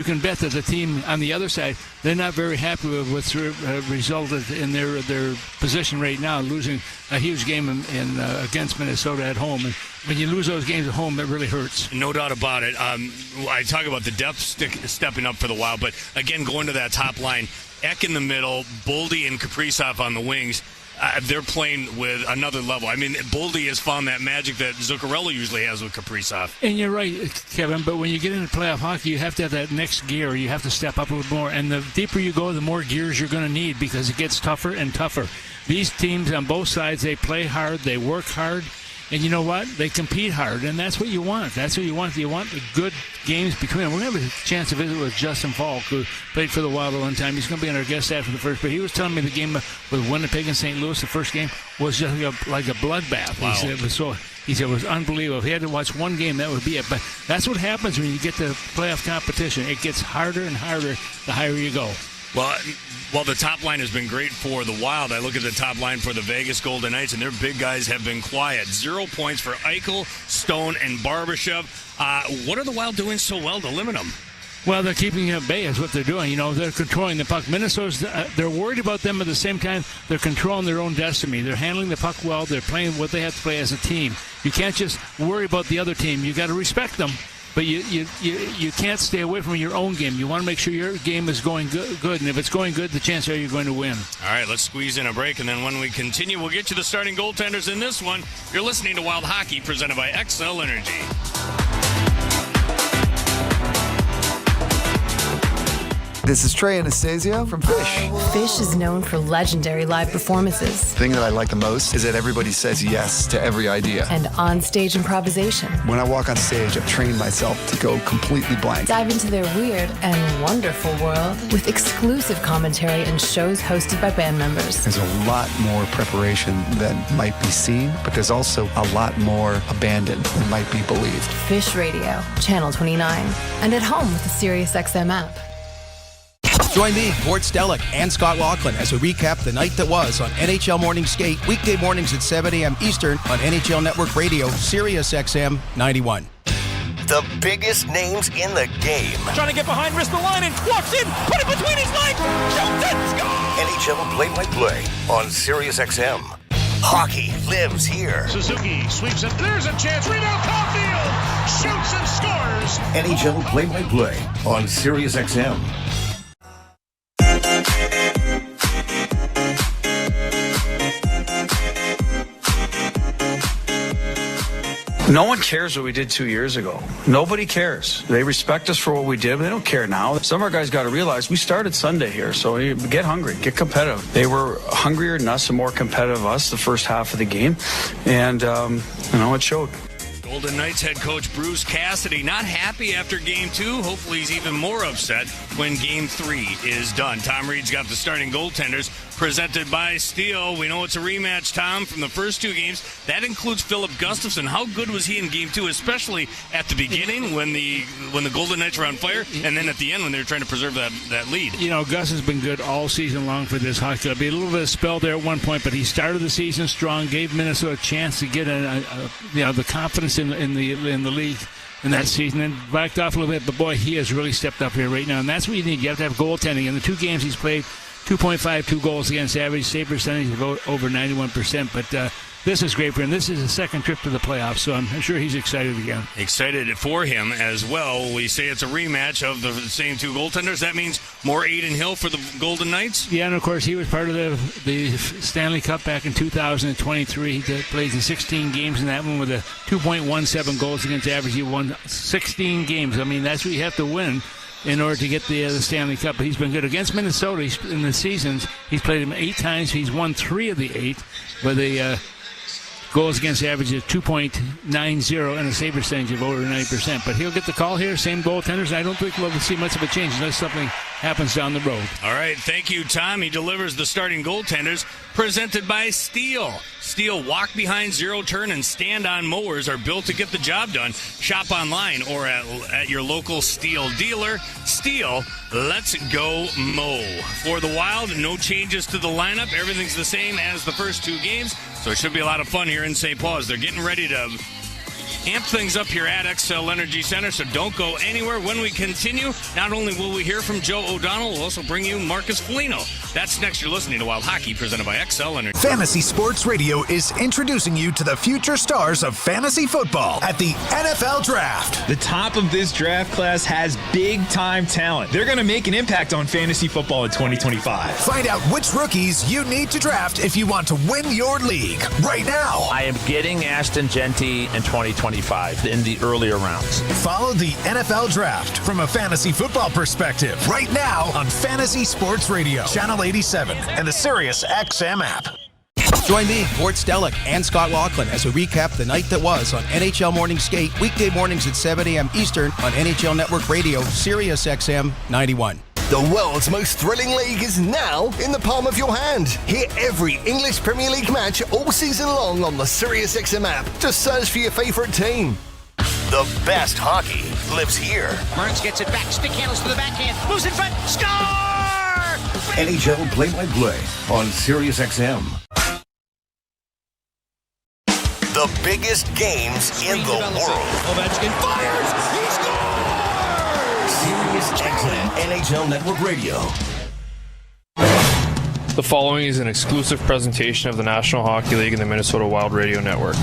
You can bet that the team on the other side, they're not very happy with what's resulted in their position right now, losing a huge game against Minnesota at home. And when you lose those games at home, it really hurts. No doubt about it. I talk about the depth stepping up for the Wild, but again, going to that top line, Ek in the middle, Baldi and Kaprizov on the wings. They're playing with another level. I mean, Baldi has found that magic that Zuccarello usually has with Kaprizov. And you're right, Kevin, but when you get into playoff hockey, you have to have that next gear. You have to step up a little more. And the deeper you go, the more gears you're going to need because it gets tougher and tougher. These teams on both sides, they play hard, they work hard. And you know what? They compete hard, and that's what you want. That's what you want. You want the good games between them. We're going to have a chance to visit with Justin Falk, who played for the Wild at one time. He's going to be on our guest after the first, but he was telling me the game with Winnipeg and St. Louis, the first game, was just like a bloodbath. Wow. He said it was unbelievable. If he had to watch one game, that would be it. But that's what happens when you get to playoff competition. It gets harder and harder the higher you go. Well, the top line has been great for the Wild. I look at the top line for the Vegas Golden Knights, and their big guys have been quiet. 0 points for Eichel, Stone, and Barbashev. What are the Wild doing so well to limit them? Well, they're keeping it at bay is what they're doing. You know, they're controlling the puck. Minnesota's, they're worried about them at the same time. They're controlling their own destiny. They're handling the puck well. They're playing what they have to play as a team. You can't just worry about the other team. You got to respect them. But you can't stay away from your own game. You want to make sure your game is going good. And if it's going good, the chances are you're going to win. All right, let's squeeze in a break. And then when we continue, we'll get you the starting goaltenders in this one. You're listening to Wild Hockey, presented by XL Energy. This is Trey Anastasio from Fish. Fish is known for legendary live performances. The thing that I like the most is that everybody says yes to every idea. And on-stage improvisation. When I walk on stage, I've trained myself to go completely blank. Dive into their weird and wonderful world with exclusive commentary and shows hosted by band members. There's a lot more preparation than might be seen, but there's also a lot more abandoned than might be believed. Fish Radio, Channel 29, and at home with the SiriusXM app. Join me, Gord Stellick, and Scott Laughlin as we recap the night that was on NHL Morning Skate, weekday mornings at 7 a.m. Eastern on NHL Network Radio, Sirius XM 91. The biggest names in the game. Trying to get behind, wrist the line, and walks in, put it between his legs, shoots it, score! NHL play-by-play on Sirius XM. Hockey lives here. Suzuki sweeps it, there's a chance, rebound, Caulfield, shoots and scores! NHL play-by-play on Sirius XM. No one cares what we did 2 years ago. Nobody cares. They respect us for what we did, but they don't care now. Some of our guys got to realize we started Sunday here, so get hungry, get competitive. They were hungrier than us and more competitive than us the first half of the game, and, it showed. Golden Knights head coach Bruce Cassidy not happy after Game 2. Hopefully he's even more upset when Game 3 is done. Tom Reed's got the starting goaltenders presented by Steel. We know it's a rematch, Tom, from the first 2 games. That includes Philip Gustafson. How good was he in Game 2, especially at the beginning when the Golden Knights were on fire, and then at the end when they were trying to preserve that lead? You know, Gus has been good all season long for this hockey club. He had a little bit of spell there at one point, but he started the season strong, gave Minnesota a chance to get the confidence in the league in that season, and backed off a little bit. But boy, he has really stepped up here right now, and that's what you need. You have to have goaltending. In the 2 games he's played, 2.52 goals against average, save percentage of over 91%. But this is great for him. This is his second trip to the playoffs, so I'm sure he's excited again. Excited for him as well. We say it's a rematch of the same 2 goaltenders. That means more Aiden Hill for the Golden Knights? Yeah, and of course he was part of the Stanley Cup back in 2023. He played in 16 games in that one with a 2.17 goals against average. He won 16 games. I mean, that's what you have to win in order to get the Stanley Cup. But he's been good against Minnesota. In the seasons, he's played him 8 times. He's won 3 of the 8 with a goals against average of 2.90 and a save percentage of over 90%. But he'll get the call here, same goaltenders, and I don't think we'll see much of a change unless something happens down the road. All right, thank you, Tom. He delivers the starting goaltenders presented by Steel. Steel walk behind, zero turn, and stand on mowers are built to get the job done. Shop online or at your local Steel dealer. Steel, let's go mow. For the Wild, no changes to the lineup. Everything's the same as the first 2 games, so it should be a lot of fun here in St. Paul as they're getting ready to amp things up here at XL Energy Center, so don't go anywhere. When we continue, not only will we hear from Joe O'Donnell, we'll also bring you Marcus Felino. That's next. You're listening to Wild Hockey, presented by XL Energy. Fantasy Sports Radio is introducing you to the future stars of fantasy football at the NFL Draft. The top of this draft class has big-time talent. They're going to make an impact on fantasy football in 2025. Find out which rookies you need to draft if you want to win your league right now. I am getting Ashton Genty in 2025 in the earlier rounds. Follow the NFL Draft from a fantasy football perspective right now on Fantasy Sports Radio, Channel 87, and the Sirius XM app. Join me, Gord Stellick, and Scott Laughlin as we recap the night that was on NHL Morning Skate, weekday mornings at 7 a.m. Eastern on NHL Network Radio, Sirius XM 91. The world's most thrilling league is now in the palm of your hand. Hear every English Premier League match all season long on the Sirius XM app. Just search for your favourite team. The best hockey lives here. Burns gets it back, stick handles to the backhand, moves in front, score! NHL play-by-play on Sirius XM. The biggest games in the world. Ovechkin fires! He scores! Sirius XM NHL Network Radio. The following is an exclusive presentation of the National Hockey League and the Minnesota Wild Radio Network.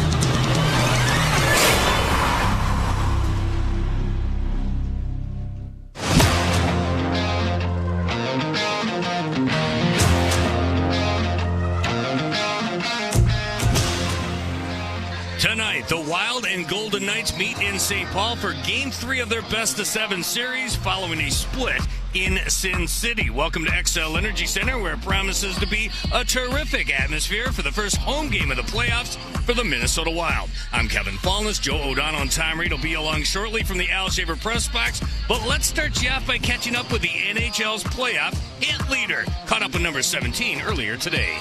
Tonight, the Wild and Golden Knights meet in St. Paul for Game 3 of their best-of-7 series following a split in Sin City. Welcome to XL Energy Center, where it promises to be a terrific atmosphere for the first home game of the playoffs for the Minnesota Wild. I'm Kevin Fallness. Joe O'Donnell and Tom Reed will be along shortly from the Al Shaver press box, but let's start you off by catching up with the NHL's playoff hit leader. Caught up with number 17 earlier today.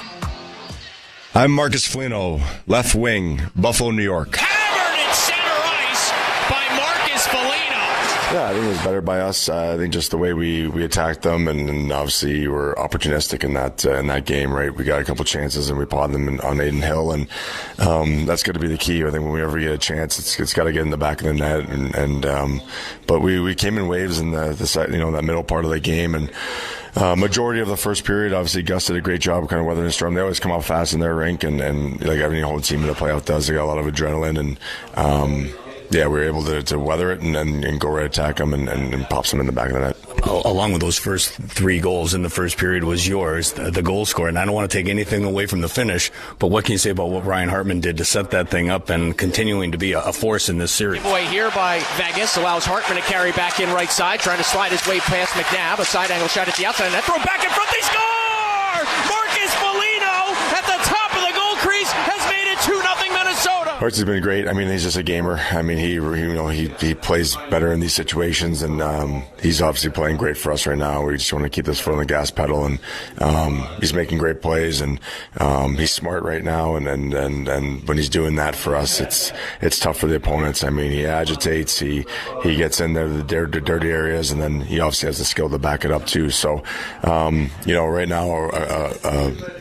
I'm Marcus Felino, left wing, Buffalo, New York. Hammered at center ice by Marcus Felino. Yeah, I think it was better by us. I think just the way we attacked them, and obviously we're opportunistic in that game, right? We got a couple chances and we pawed them on Aiden Hill, and that's going to be the key. I think when we ever get a chance, it's got to get in the back of the net, but we came in waves in that middle part of the game, and majority of the first period, obviously Gus did a great job of kind of weathering the storm. They always come out fast in their rink, and like every whole team in the playoff does, they got a lot of adrenaline, and we were able to weather it and go right attack them and pop them in the back of the net. Along with those first 3 goals in the first period was yours, the goal scorer. And I don't want to take anything away from the finish, but what can you say about what Ryan Hartman did to set that thing up and continuing to be a force in this series? Giveaway here by Vegas allows Hartman to carry back in right side, trying to slide his way past McNabb. A side angle shot at the outside, and that throw back in front. They score! Marcus Felino at the top of the goal crease has made it 2-0 Minnesota. Hart's been great. I mean, he's just a gamer. I mean, he plays better in these situations, and he's obviously playing great for us right now. We just want to keep this foot on the gas pedal, and he's making great plays, and he's smart right now. And when he's doing that for us, it's tough for the opponents. I mean, he agitates, he gets in there the dirty areas, and then he obviously has the skill to back it up too. So, right now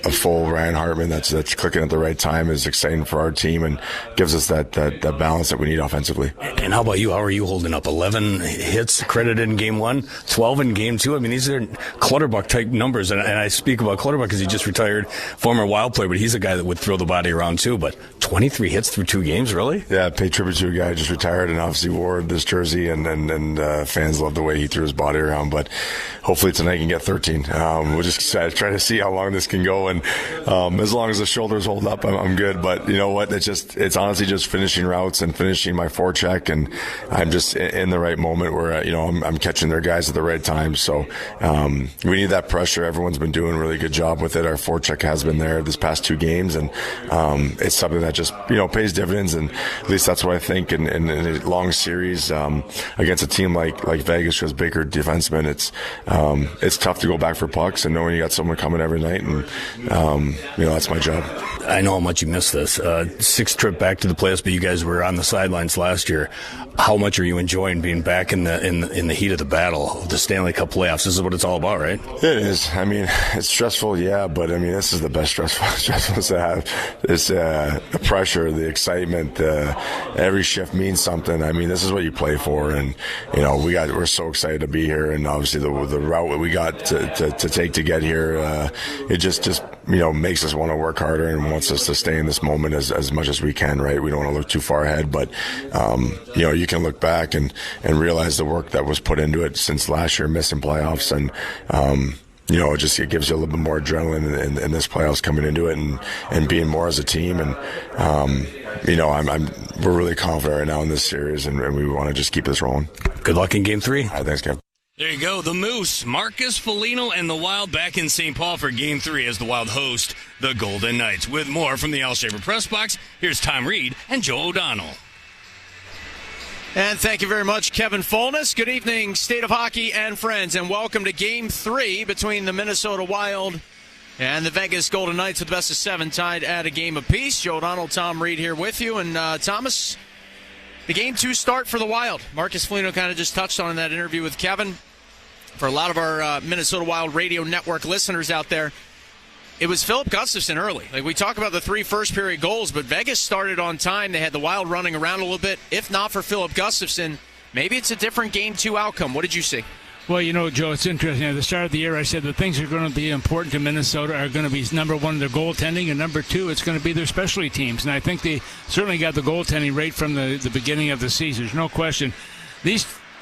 a full Ryan Hartman that's clicking at the right time is exciting for our team and gives us that balance that we need offensively. And how about you? How are you holding up? 11 hits credited in Game 1, 12 in Game 2. I mean, these are Clutterbuck-type numbers, and I speak about Clutterbuck because he just retired, former Wild player, but he's a guy that would throw the body around too. But 23 hits through 2 games, really? Yeah, pay tribute to a guy who just retired and obviously wore this jersey, and fans love the way he threw his body around. But hopefully tonight he can get 13. We'll just try to see how long this can go, and as long as the shoulders hold up, I'm good. But you know what? It's honestly just finishing routes and finishing my forecheck, and I'm just in the right moment where I'm catching their guys at the right time. So we need that pressure. Everyone's been doing a really good job with it. Our forecheck has been there this past 2 games, and it's something that just pays dividends, and at least that's what I think. In a long series against a team like Vegas, who has bigger defensemen, it's tough to go back for pucks, and knowing you got someone coming every night, and that's my job. I know how much you miss this. 6 trip back back to the playoffs, but you guys were on the sidelines last year. How much are you enjoying being back in the heat of the battle of the Stanley Cup playoffs? This is what it's all about, right? It is. I mean, it's stressful, yeah, but I mean, this is the best stressful to have. It's the pressure, the excitement, every shift means something. I mean, this is what you play for, and we're so excited to be here, and obviously the route that we got to take to get here, it just makes us want to work harder and wants us to stay in this moment as much as we can, right? We don't want to look too far ahead, but you can look back and realize the work that was put into it since last year, missing playoffs, and it gives you a little bit more adrenaline in this playoffs coming into it and being more as a team. And, we're really confident right now in this series, and we want to just keep this rolling. Good luck in Game 3. All right, thanks, Kev. There you go. The Moose, Marcus Felino, and the Wild back in St. Paul for Game 3 as the Wild host the Golden Knights. With more from the Al Shaver Press Box, here's Tom Reed and Joe O'Donnell. And thank you very much, Kevin Fulness. Good evening, State of Hockey and friends, and welcome to Game 3 between the Minnesota Wild and the Vegas Golden Knights with the best of 7 tied at a game apiece. Joe O'Donnell, Tom Reed here with you. And Thomas, the Game 2 start for the Wild. Marcus Felino kind of just touched on in that interview with Kevin. For a lot of our Minnesota Wild Radio Network listeners out there, it was Philip Gustafson early. Like, we talk about the 3 first-period goals, but Vegas started on time. They had the Wild running around a little bit. If not for Philip Gustafson, maybe it's a different Game 2 outcome. What did you see? Well, Joe, it's interesting. At the start of the year, I said the things that are going to be important to Minnesota are going to be, number one, their goaltending, and number 2, it's going to be their specialty teams. And I think they certainly got the goaltending right from the beginning of the season. There's no question.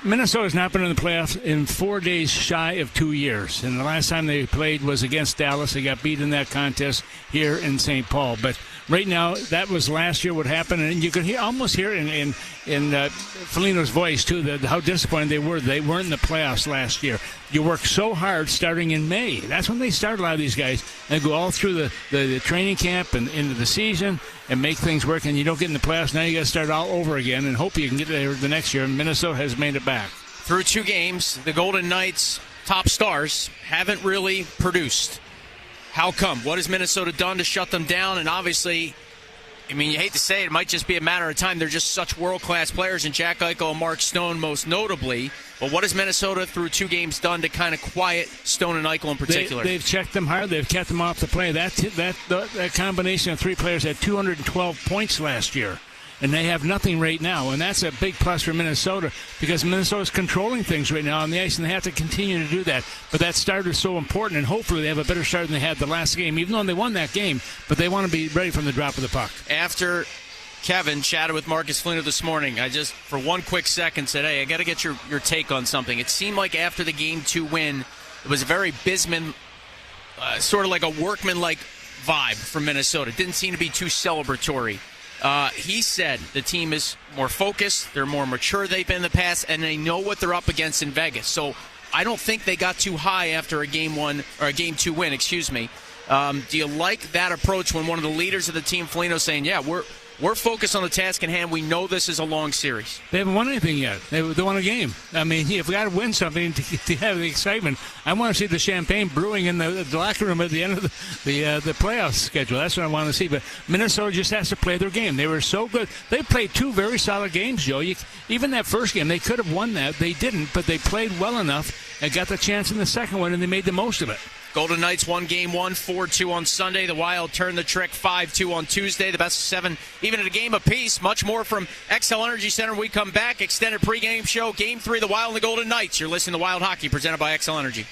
Minnesota's not been in the playoffs in 4 days shy of 2 years. And the last time they played was against Dallas. They got beat in that contest here in St. Paul. But right now, that was last year what happened. And you could almost hear in Felino's voice, too, how disappointed they were. They weren't in the playoffs last year. You work so hard starting in May. That's when they start, a lot of these guys, and go all through the training camp and into the season and make things work, and you don't get in the playoffs. Now you got to start all over again and hope you can get there the next year. And Minnesota has made it back. Through 2 games, the Golden Knights' top stars haven't really produced. How come? What has Minnesota done to shut them down? And obviously, I mean, you hate to say it, it might just be a matter of time. They're just such world-class players, and Jack Eichel and Mark Stone most notably. But what has Minnesota through 2 games done to kind of quiet Stone and Eichel in particular? They've checked them hard. They've kept them off the play. That combination of 3 players had 212 points last year. And they have nothing right now, and that's a big plus for Minnesota because Minnesota's controlling things right now on the ice, and they have to continue to do that. But that start is so important, and hopefully they have a better start than they had the last game, even though they won that game. But they want to be ready from the drop of the puck. After Kevin chatted with Marcus Felino this morning, I just, for one quick second, said, hey, I got to get your take on something. It seemed like after the Game 2 win, it was a very Bisman, sort of like a workman-like vibe from Minnesota. It didn't seem to be too celebratory. He said the team is more focused, they're more mature they've been in the past, and they know what they're up against in Vegas. So I don't think they got too high after a Game 2 win, excuse me. Do you like that approach when one of the leaders of the team, Felino, saying, yeah, we're focused on the task in hand. We know this is a long series. They haven't won anything yet. They won a game. I mean, if we got to win something to have the excitement, I want to see the champagne brewing in the locker room at the end of the playoff schedule. That's what I want to see. But Minnesota just has to play their game. They were so good. They played 2 very solid games, Joe. Even that first game, they could have won that. They didn't, but they played well enough and got the chance in the second one, and they made the most of it. Golden Knights won Game 1, 4-2 on Sunday. The Wild turned the trick 5-2 on Tuesday. The best of 7, even at a game apiece. Much more from XL Energy Center when we come back. Extended pregame show, Game 3, the Wild and the Golden Knights. You're listening to Wild Hockey, presented by XL Energy.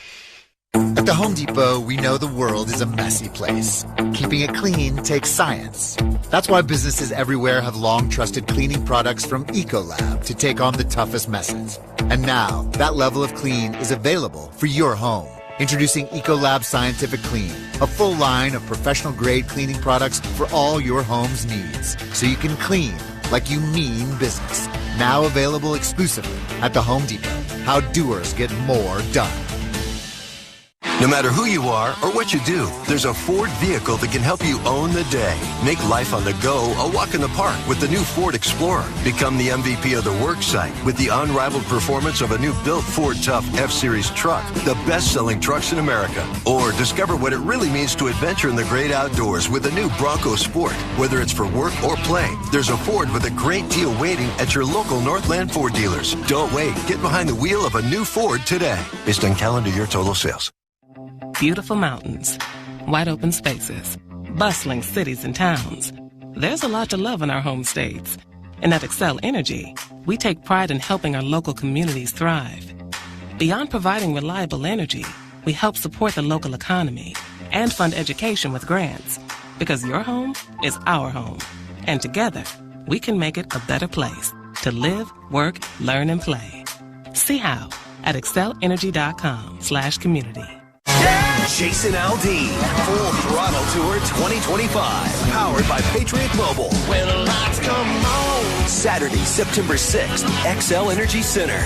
At the Home Depot, we know the world is a messy place. Keeping it clean takes science. That's why businesses everywhere have long trusted cleaning products from Ecolab to take on the toughest messes. And now, that level of clean is available for your home. Introducing Ecolab Scientific Clean, a full line of professional-grade cleaning products for all your home's needs, so you can clean like you mean business. Now available exclusively at the Home Depot. How doers get more done. No matter who you are or what you do, there's a Ford vehicle that can help you own the day. Make life on the go a walk in the park with the new Ford Explorer. Become the MVP of the work site with the unrivaled performance of a new built Ford Tough F-Series truck, the best-selling trucks in America. Or discover what it really means to adventure in the great outdoors with the new Bronco Sport. Whether it's for work or play, there's a Ford with a great deal waiting at your local Northland Ford dealers. Don't wait. Get behind the wheel of a new Ford today. Based on calendar year total sales. Beautiful mountains, wide open spaces, bustling cities and towns. There's a lot to love in our home states. And at Xcel Energy, we take pride in helping our local communities thrive. Beyond providing reliable energy, we help support the local economy and fund education with grants. Because your home is our home. And together, we can make it a better place to live, work, learn, and play. See how at excelenergy.com/community. Jason Aldean, Full Throttle Tour 2025, powered by Patriot Mobile. When the lights come on. Saturday, September 6th, Xcel Energy Center.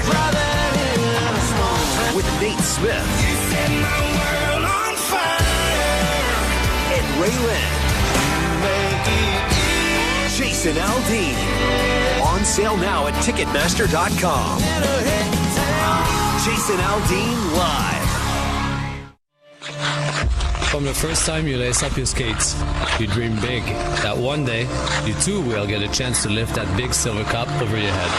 With Nate Smith. You set my world on fire. And Ray Lynn. Jason Aldean. On sale now at Ticketmaster.com. Jason Aldean Live. From the first time you lace up your skates, you dream big that one day you too will get a chance to lift that big silver cup over your head.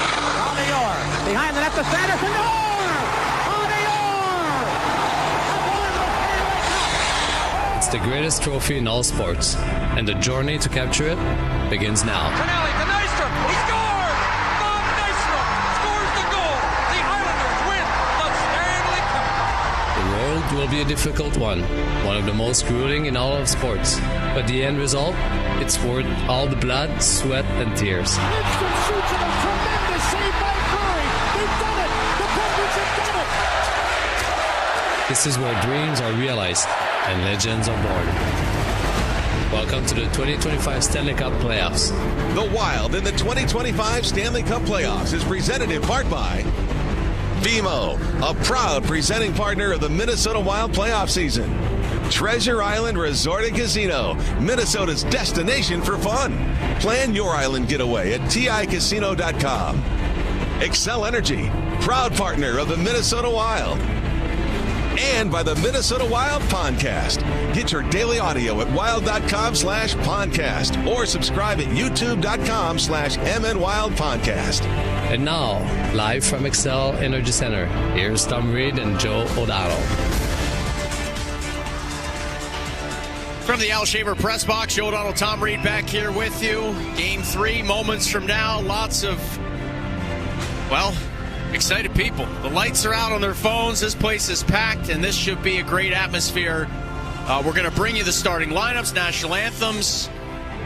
Behind the net, the center, It's the greatest trophy in all sports, and the journey to capture it begins now. Canelli to Nystrom, he scored! Bob Nystrom scores the goal. The Islanders win the Stanley Cup. The road will be a difficult one of the most grueling in all of sports. But the end result, it's worth all the blood, sweat, and tears. Nystrom shoots at a tremendous save by Curry. They've done it. The Penguins have done it. This is where dreams are realized and legends are born. Welcome to the 2025 Stanley Cup Playoffs. The Wild in the 2025 Stanley Cup Playoffs is presented in part by BMO, a proud presenting partner of the Minnesota Wild playoff season. Treasure Island Resort and Casino, Minnesota's destination for fun. Plan your island getaway at TICasino.com. Xcel Energy, proud partner of the Minnesota Wild. And by the Minnesota Wild Podcast. Get your daily audio at wild.com/podcast or subscribe at youtube.com/MNWildPodcast. And now, live from Xcel Energy Center, here's Tom Reed and Joe O'Donnell. From the Al Shaver press box, Joe O'Donnell, Tom Reed back here with you. Game 3, moments from now. Lots of, excited people. The lights are out on their phones. This place is packed, and this should be a great atmosphere. We're going to bring you the starting lineups, national anthems.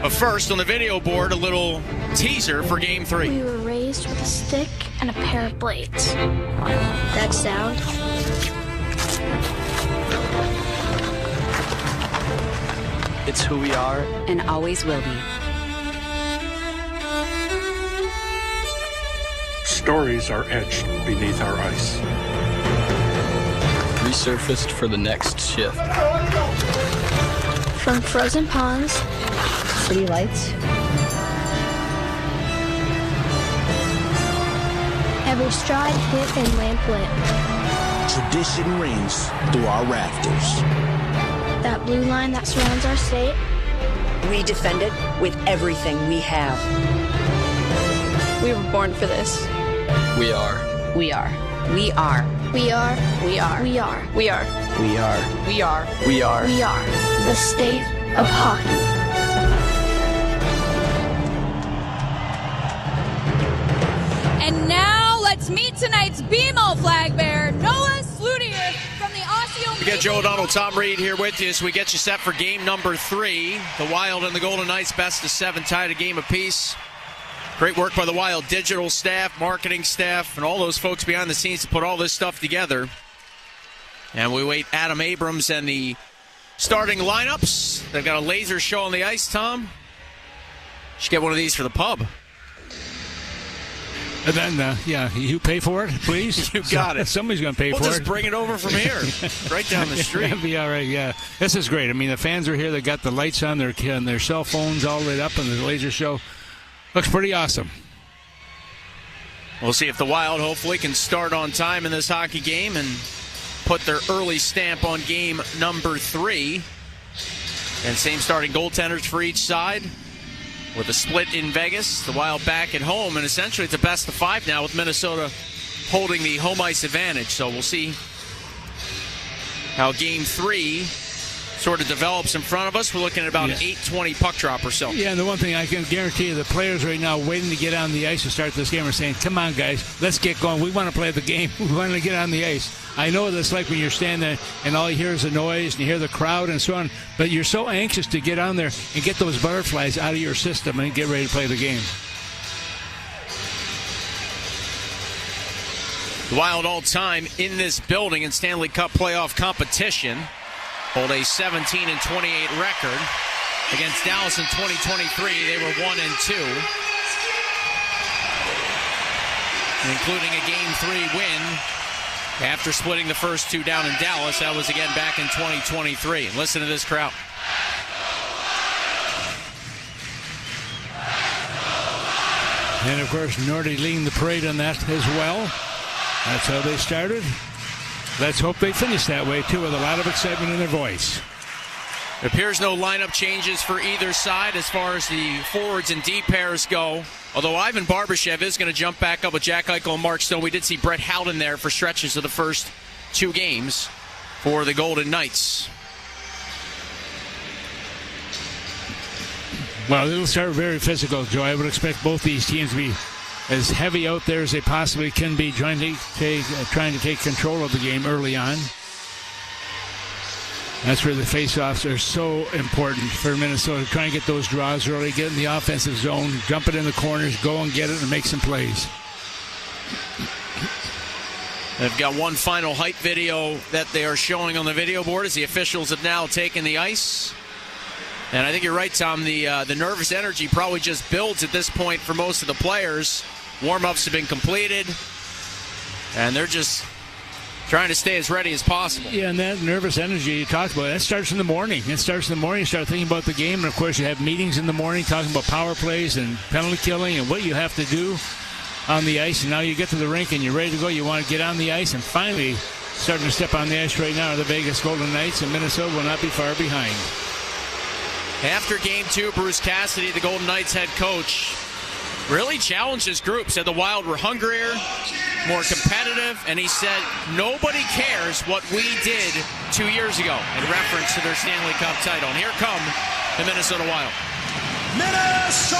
But first, on the video board, a little teaser for Game 3. We were raised with a stick and a pair of blades. That sound? It's who we are. And always will be. Stories are etched beneath our ice. Resurfaced for the next shift. From frozen ponds, city lights, every stride hit and lamp lit. Tradition rings through our rafters. That blue line that surrounds our state. We defend it with everything we have. We were born for this. We are. We are. We are. We are. We are. We are. We are. We are. We are. We are. We are. The state of hockey. And now let's meet tonight's BMO flag bearer, Noah Slutier from the Osseo. We got Joe O'Donnell, Tom Reed here with you as we get you set for game number 3. The Wild and the Golden Knights best of 7 tied a game apiece. Great work by the Wild digital staff, marketing staff, and all those folks behind the scenes to put all this stuff together. And we wait Adam Abrams and the starting lineups. They've got a laser show on the ice, Tom. Should get one of these for the pub. And then, you pay for it, please. You got it. Somebody's going to pay for it. We'll just bring it over from here, right down the street. That'd be all right, yeah. This is great. I mean, the fans are here. They got the lights on their cell phones all lit up, and the laser show looks pretty awesome. We'll see if the Wild hopefully can start on time in this hockey game and put their early stamp on game number 3. And same starting goaltenders for each side. With a split in Vegas, the Wild back at home, and essentially it's a best of 5 now with Minnesota holding the home ice advantage. So we'll see how Game 3 sort of develops in front of us. We're looking at about an 8:20 puck drop or so. Yeah, and the one thing I can guarantee you, the players right now waiting to get on the ice to start this game are saying, come on, guys, let's get going. We want to play the game. We want to get on the ice. I know what it's like when you're standing there and all you hear is the noise and you hear the crowd and so on, but you're so anxious to get on there and get those butterflies out of your system and get ready to play the game. The Wild all-time in this building in Stanley Cup playoff competition hold a 17-28 record. Against Dallas in 2023, they were 1-2, including a Game 3 win after splitting the first 2 down in Dallas. That was again back in 2023. And listen to this crowd. And, of course, Nordy leading the parade on that as well. That's how they started. Let's hope they finish that way, too, with a lot of excitement in their voice. It appears no lineup changes for either side as far as the forwards and D pairs go. Although Ivan Barbashev is going to jump back up with Jack Eichel and Mark Stone. We did see Brett Howden there for stretches of the first 2 games for the Golden Knights. Well, it'll start very physical, Joe. I would expect both these teams to be as heavy out there as they possibly can be, trying to take control of the game early on. That's where the faceoffs are so important for Minnesota. Try and get those draws early, get in the offensive zone, jump it in the corners, go and get it, and make some plays. They've got one final hype video that they are showing on the video board as the officials have now taken the ice. And I think you're right, Tom. The nervous energy probably just builds at this point for most of the players. Warm-ups have been completed, and they're just trying to stay as ready as possible. Yeah, and that nervous energy you talked about, that starts in the morning. You start thinking about the game, and, of course, you have meetings in the morning talking about power plays and penalty killing and what you have to do on the ice. And now you get to the rink and you're ready to go. You want to get on the ice, and finally starting to step on the ice right now are the Vegas Golden Knights, and Minnesota will not be far behind. After Game 2, Bruce Cassidy, the Golden Knights head coach, really challenged his group, said the Wild were hungrier, more competitive, and he said nobody cares what we did 2 years ago in reference to their Stanley Cup title. And here come the Minnesota Wild. Minnesota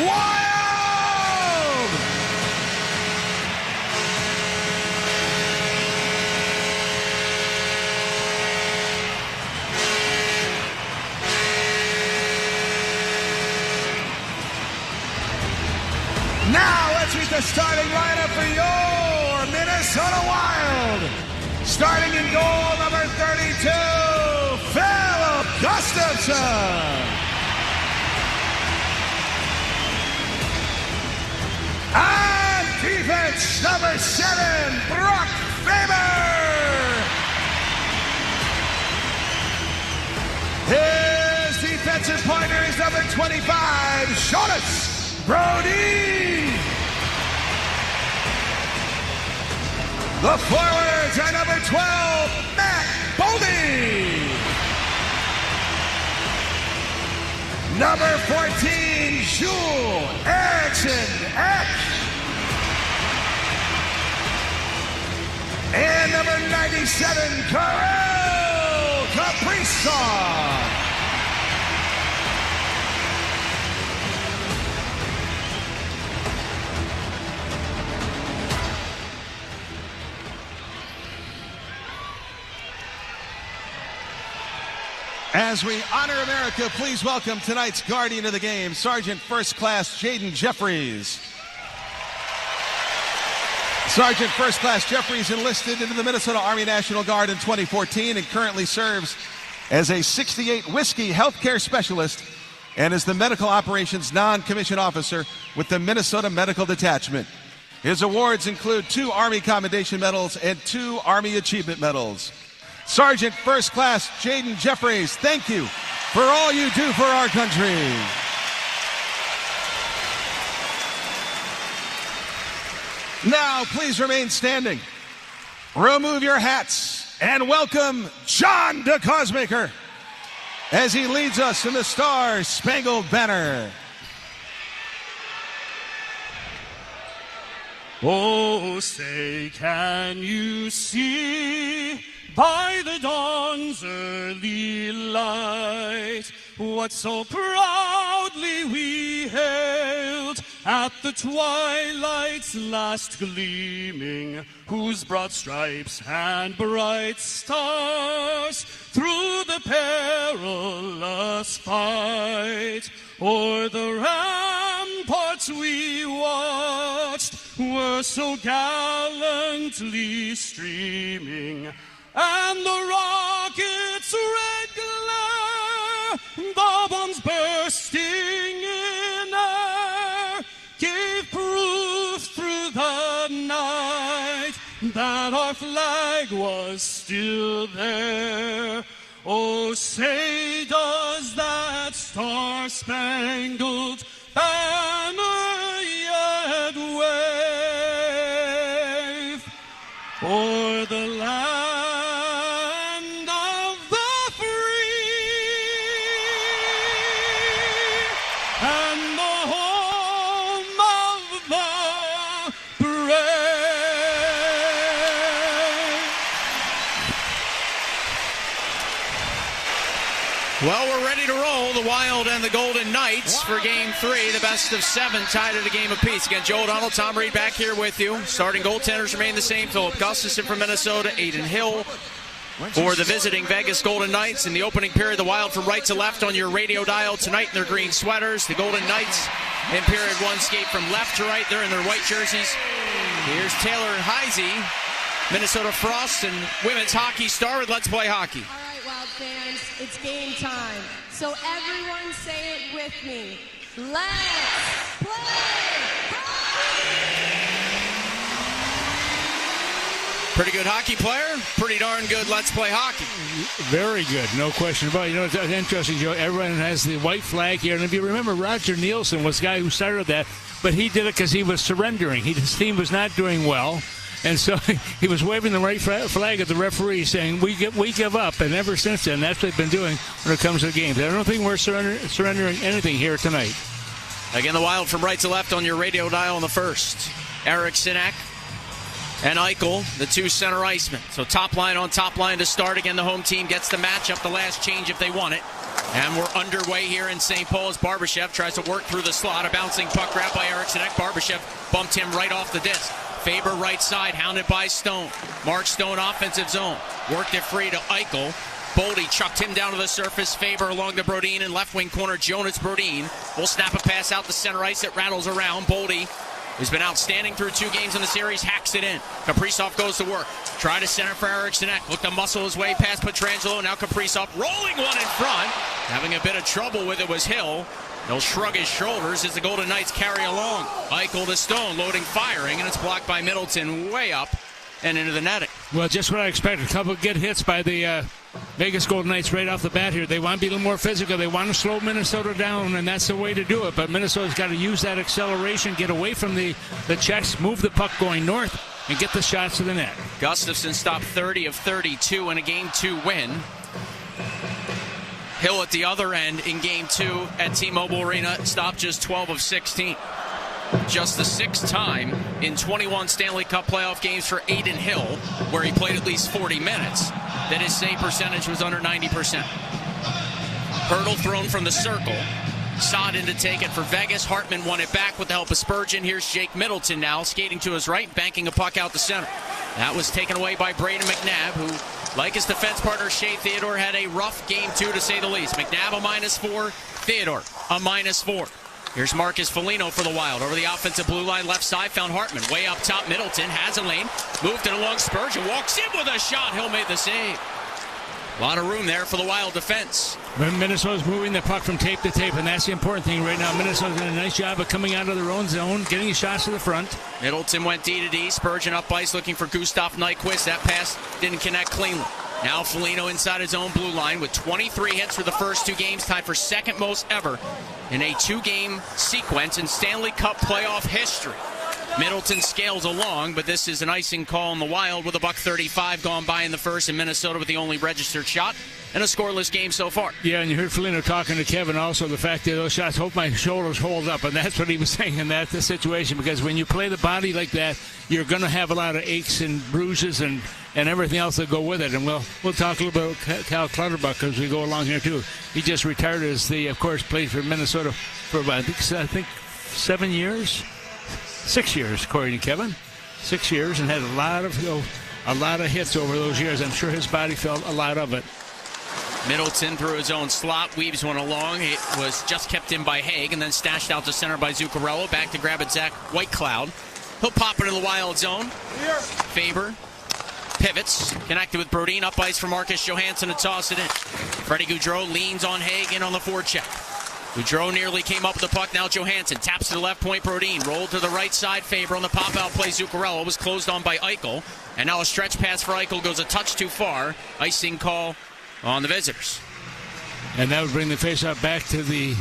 Wild! Now let's meet the starting lineup for your Minnesota Wild. Starting in goal, number 32, Philip Gustafsson. On defense, number 7, Brock Faber. His defensive partner is number 25, Jonas Brody. The forwards are number 12, Matt Baldi. Number 14, Jules Eriksson Ek. And number 97, Kirill Kaprizov. As we honor America, please welcome tonight's guardian of the game, Sergeant First Class Jaden Jeffries. Sergeant First Class Jeffries enlisted into the Minnesota Army National Guard in 2014 and currently serves as a 68 Whiskey healthcare specialist and is the medical operations non-commissioned officer with the Minnesota Medical Detachment. His awards include 2 Army Commendation Medals and 2 Army Achievement Medals. Sergeant First Class Jaden Jeffries, thank you for all you do for our country. Now, please remain standing. Remove your hats and welcome John DeCosmaker as he leads us in the Star-Spangled Banner. Oh, say, can you see by the dawn's early light what so proudly we hailed at the twilight's last gleaming, whose broad stripes and bright stars through the perilous fight o'er the ramparts we watched were so gallantly streaming, and the rocket's red glare, the bombs bursting in air, gave proof through the night that our flag was still there. Oh, say, does that star-spangled banner yet wave o'er the land of the free and the home of the brave? Well, we're ready to roll. The Wild and the Golden Knights for Game 3. The best of 7 tied at a game apiece. Again, Joe O'Donnell, Tom Reed back here with you. Starting goaltenders remain the same. Philip Gustafson from Minnesota, Aiden Hill for the visiting Vegas Golden Knights. In the opening period, the Wild from right to left on your radio dial tonight in their green sweaters. The Golden Knights in period 1 skate from left to right. They're in their white jerseys. Here's Taylor Heisey, Minnesota Frost and women's hockey star with Let's Play Hockey. Wild fans, it's game time. So everyone say it with me. Let's play hockey! Pretty good hockey player, pretty darn good Let's Play Hockey. Very good, no question about it. You know, it's interesting, Joe. Everyone has the white flag here. And if you remember, Roger Nielsen was the guy who started that, but he did it because he was surrendering. His team was not doing well. And so he was waving the right flag at the referee saying, we give up. And ever since then, that's what they've been doing when it comes to games. I don't think we're surrendering anything here tonight. Again, the Wild from right to left on your radio dial in the first. Eric Sinek and Eichel, the 2 center icemen. So top line on top line to start. Again, the home team gets the match up the last change if they want it. And we're underway here in St. Paul as Barbashev tries to work through the slot. A bouncing puck grab by Eric Sinek. Barbashev bumped him right off the disc. Faber right side, hounded by Stone. Mark Stone, offensive zone. Worked it free to Eichel. Baldi chucked him down to the surface. Faber along to Brodin in left wing corner. Jonas Brodin will snap a pass out to center ice. It rattles around. Baldi, who's been outstanding through 2 games in the series, hacks it in. Kaprizov goes to work. Try to center for Eric Sinek. Look to muscle his way past Pietrangelo. Now Kaprizov rolling one in front. Having a bit of trouble with it was Hill. He'll shrug his shoulders as the Golden Knights carry along. Eichel to Stone, loading, firing, and it's blocked by Middleton way up and into the netting. Well, just what I expected. A couple of good hits by the Vegas Golden Knights right off the bat here. They want to be a little more physical. They want to slow Minnesota down, and that's the way to do it. But Minnesota's got to use that acceleration, get away from the checks, move the puck going north, and get the shots to the net. Gustafson stopped 30 of 32 in a Game 2 win. Hill at the other end in Game 2 at T-Mobile Arena stopped just 12 of 16. Just the 6th time in 21 Stanley Cup playoff games for Aiden Hill, where he played at least 40 minutes, that his save percentage was under 90%. Hurdle thrown from the circle. Sodin to take it for Vegas. Hartman won it back with the help of Spurgeon. Here's Jake Middleton now skating to his right, banking a puck out the center. That was taken away by Braden McNabb, who, like his defense partner Shea Theodore, had a rough Game 2 to say the least. McNabb a -4, Theodore a -4. Here's Marcus Felino for the Wild. Over the offensive blue line, left side, found Hartman. Way up top, Middleton has a lane. Moved it along, Spurgeon walks in with a shot. Hill made the save. A lot of room there for the Wild defense. Minnesota's moving the puck from tape to tape, and that's the important thing right now. Minnesota's doing a nice job of coming out of their own zone, getting shots to the front. Middleton went D to D. Spurgeon up ice looking for Gustav Nyquist. That pass didn't connect cleanly. Now Felino inside his own blue line with 23 hits for the first 2 games, tied for second most ever in a 2-game sequence in Stanley Cup playoff history. Middleton scales along, but this is an icing call on the Wild with $1:35 gone by in the first, and Minnesota with the only registered shot and a scoreless game so far. Yeah, and you heard Felino talking to Kevin also, the fact that those shots, hope my shoulders hold up, and that's what he was saying in that situation, because when you play the body like that, you're going to have a lot of aches and bruises and everything else that go with it. And we'll talk a little bit about Cal Clutterbuck as we go along here too. He just retired as the, of course, played for Minnesota for about, I think 7 years. 6 years, according to Kevin. 6 years, and had a lot of hits over those years. I'm sure his body felt a lot of it. Middleton through his own slot, weaves one along. It was just kept in by Haig and then stashed out to center by Zuccarello. Back to grab it, Zach Whitecloud. He'll pop it in the Wild zone. Faber pivots, connected with Brodin, up ice for Marcus Johansson to toss it in. Freddie Gaudreau leans on Haig in on the forecheck. Gaudreau nearly came up with the puck. Now Johansson taps to the left point. Brodin rolled to the right side. Faber on the pop-out play. Zuccarello was closed on by Eichel. And now a stretch pass for Eichel goes a touch too far. Icing call on the visitors. And that would bring the faceoff back to the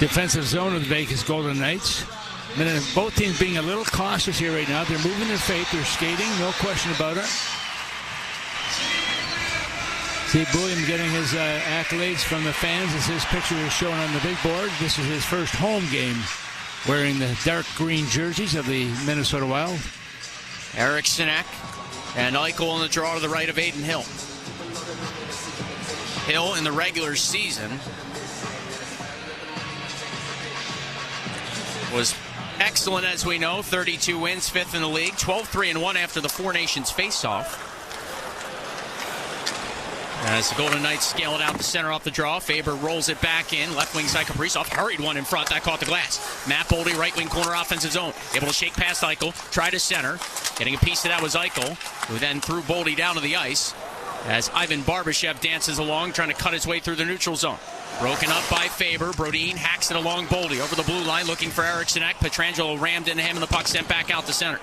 defensive zone of the Vegas Golden Knights. Both teams being a little cautious here right now. They're moving their feet. They're skating. No question about it. See William getting his accolades from the fans as his picture is shown on the big board. This is his first home game wearing the dark green jerseys of the Minnesota Wild. Eric Sinek and Eichel on the draw to the right of Aiden Hill. Hill in the regular season was excellent, as we know. 32 wins, 5th in the league. 12-3-1 after the Four Nations face-off. As the Golden Knights scale it out the center off the draw, Faber rolls it back in. Left wing side, Kaprizov hurried one in front. That caught the glass. Matt Baldi, right wing corner offensive zone. Able to shake past Eichel. Try to center. Getting a piece of that was Eichel, who then threw Baldi down to the ice as Ivan Barbashev dances along, trying to cut his way through the neutral zone. Broken up by Faber. Brodin hacks it along Baldi. Over the blue line, looking for Eric Sinek. Pietrangelo rammed into him, and the puck sent back out to center.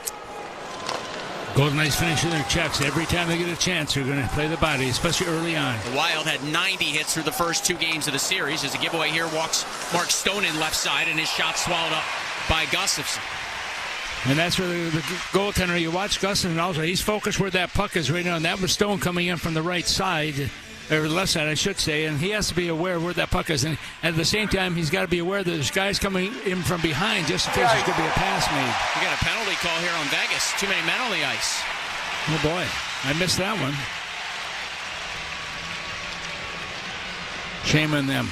Golden Knights finishing their checks. Every time they get a chance, they're going to play the body, especially early on. The Wild had 90 hits through the first 2 games of the series. As a giveaway here, walks Mark Stone in left side, and his shot swallowed up by Gustafsson. And that's where the goaltender, you watch Gustafsson also, he's focused where that puck is right now, and that was Stone coming in from the right side, or the left side, I should say, and he has to be aware of where that puck is. And at the same time, he's got to be aware that there's guys coming in from behind just in case there's going to be a pass made. We got a penalty call here on Vegas. Too many men on the ice. Oh, boy. I missed that one. Shame on them.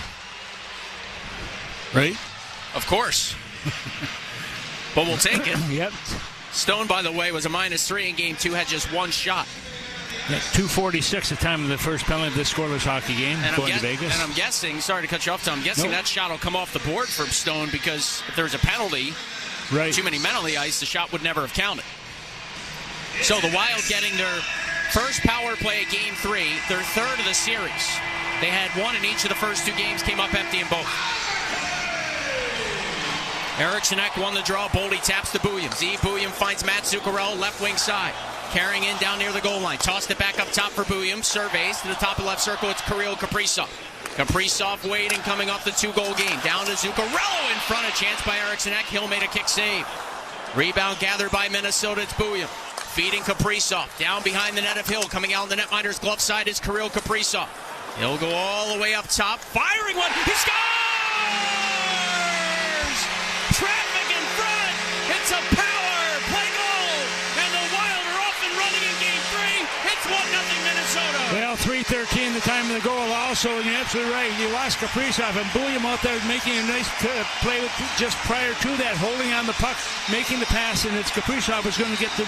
Right? Of course. But we'll take it. Yep. Stone, by the way, was a -3 in Game 2, had just 1 shot. Yeah, 2:46 the time of the first penalty of this scoreless hockey game going to Vegas. And I'm guessing, sorry to cut you off, Tom, I'm guessing that shot will come off the board for Stone, because if there's a penalty, too many men on the ice, the shot would never have counted. So the Wild getting their first power play at Game 3, their 3rd of the series. They had 1 in each of the first 2 games, came up empty in both. Eric Sinek won the draw. Baldi taps to Bouillon. Bouillon finds Matt Zuccarello, left wing side. Carrying in down near the goal line. Tossed it back up top for Bouillon. Surveys to the top of left circle. It's Kirill Kaprizov. Kaprizov waiting, coming off the 2-goal game. Down to Zuccarello in front. A chance by Eric Sinek. Hill made a kick save. Rebound gathered by Minnesota. It's Bouillon. Feeding Kaprizov. Down behind the net of Hill. Coming out on the netminder's glove side is Kirill Kaprizov. He'll go all the way up top. Firing one. He scores! Traffic in front. It's a power play goal. And the Wild are off and running in Game 3. It's 1-0 Minnesota. Well, 3:13 the time of the goal also, and you're absolutely right. You lost Kaprizov, and Bouillon out there making a nice play with just prior to that, holding on the puck, making the pass, and it's Kaprizov was going to get the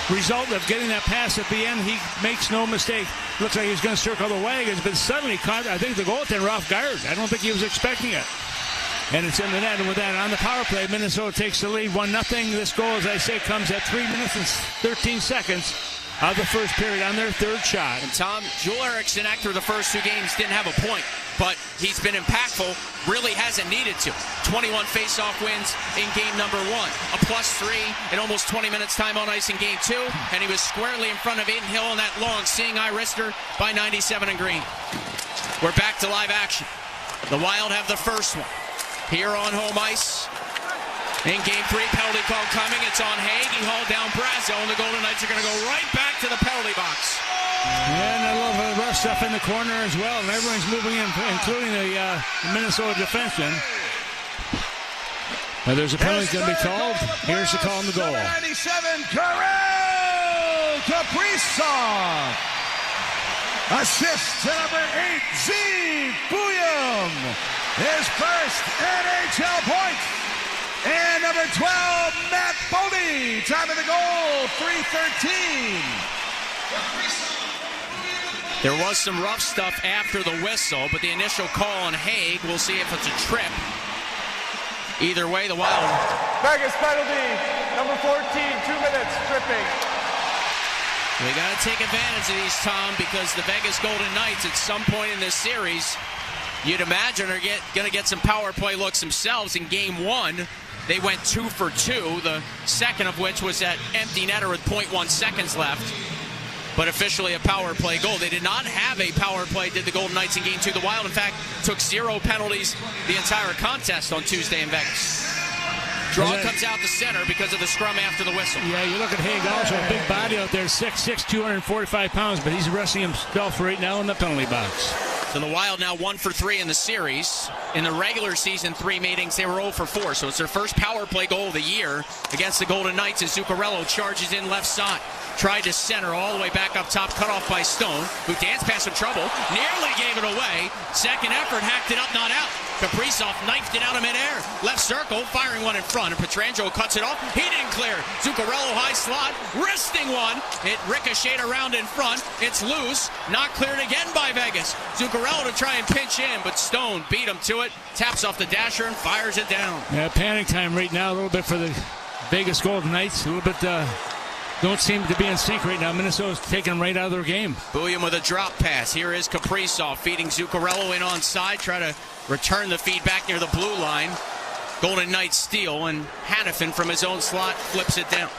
result of getting that pass at the end. He makes no mistake. Looks like he's going to circle the wagons, but suddenly caught, I think, the goaltender off guard. I don't think he was expecting it. And it's in the net, and with that, on the power play, Minnesota takes the lead 1-0. This goal, as I say, comes at 3 minutes and 13 seconds of the first period on their third shot. And Tom, Joel Eriksson, after the first 2 games, didn't have a point, but he's been impactful, really hasn't needed to. 21 face-off wins in game number 1, a +3 in almost 20 minutes time on ice in game 2, and he was squarely in front of Aiden Hill on that long seeing eye wrister by 97 and green. We're back to live action. The Wild have the first one here on home ice. In game 3, penalty call coming. It's on Haig. He hauled down Brazo, and the Golden Knights are going to go right back to the penalty box. And a little bit of rough stuff in the corner as well, and everyone's moving in, including the Minnesota defenseman. Now there's a penalty going to be called. Here's the call on the goal. 97, Kirill Kaprizov. Assist to number 8, Z. Buyum. His first NHL point. And number 12, Matt Baldi. Time of the goal, 3:13. There was some rough stuff after the whistle, but the initial call on Haig, we'll see if it's a trip. Either way, the Wild. Vegas penalty, number 14, 2 minutes, tripping. We got to take advantage of these, Tom, because the Vegas Golden Knights, at some point in this series, you'd imagine are going to get some power play looks themselves. In game 1, they went 2 for 2, the second of which was that empty netter with 0.1 seconds left, but officially a power play goal. They did not have a power play, did the Golden Knights in game 2. The Wild, in fact, took 0 penalties the entire contest on Tuesday in Vegas. Draw comes out the center because of the scrum after the whistle. Yeah, you look at Haig, also a big body out there, 6'6", 245 pounds, but he's resting himself right now in the penalty box. So the Wild now 1 for 3 in the series. In the regular season 3 meetings, they were 0 for 4. So it's their first power play goal of the year against the Golden Knights as Zuccarello charges in left side. Tried to center all the way back up top, cut off by Stone, who danced past some trouble, nearly gave it away. Second effort, hacked it up, not out. Kaprizov knifed it out of midair. Left circle, firing one in front, and Pietrangelo cuts it off. He didn't clear. Zuccarello high slot, wristing one. It ricocheted around in front. It's loose, not cleared again by Vegas. Zuccarello to try and pinch in, but Stone beat him to it. Taps off the dasher and fires it down. Yeah, panic time right now a little bit for the Vegas Golden Knights. A little bit don't seem to be in sync right now. Minnesota's taking them right out of their game. Buyum with a drop pass. Here is Kaprizov feeding Zuccarello in onside. Try to return the feed back near the blue line. Golden Knights steal, and Hanifin from his own slot flips it down.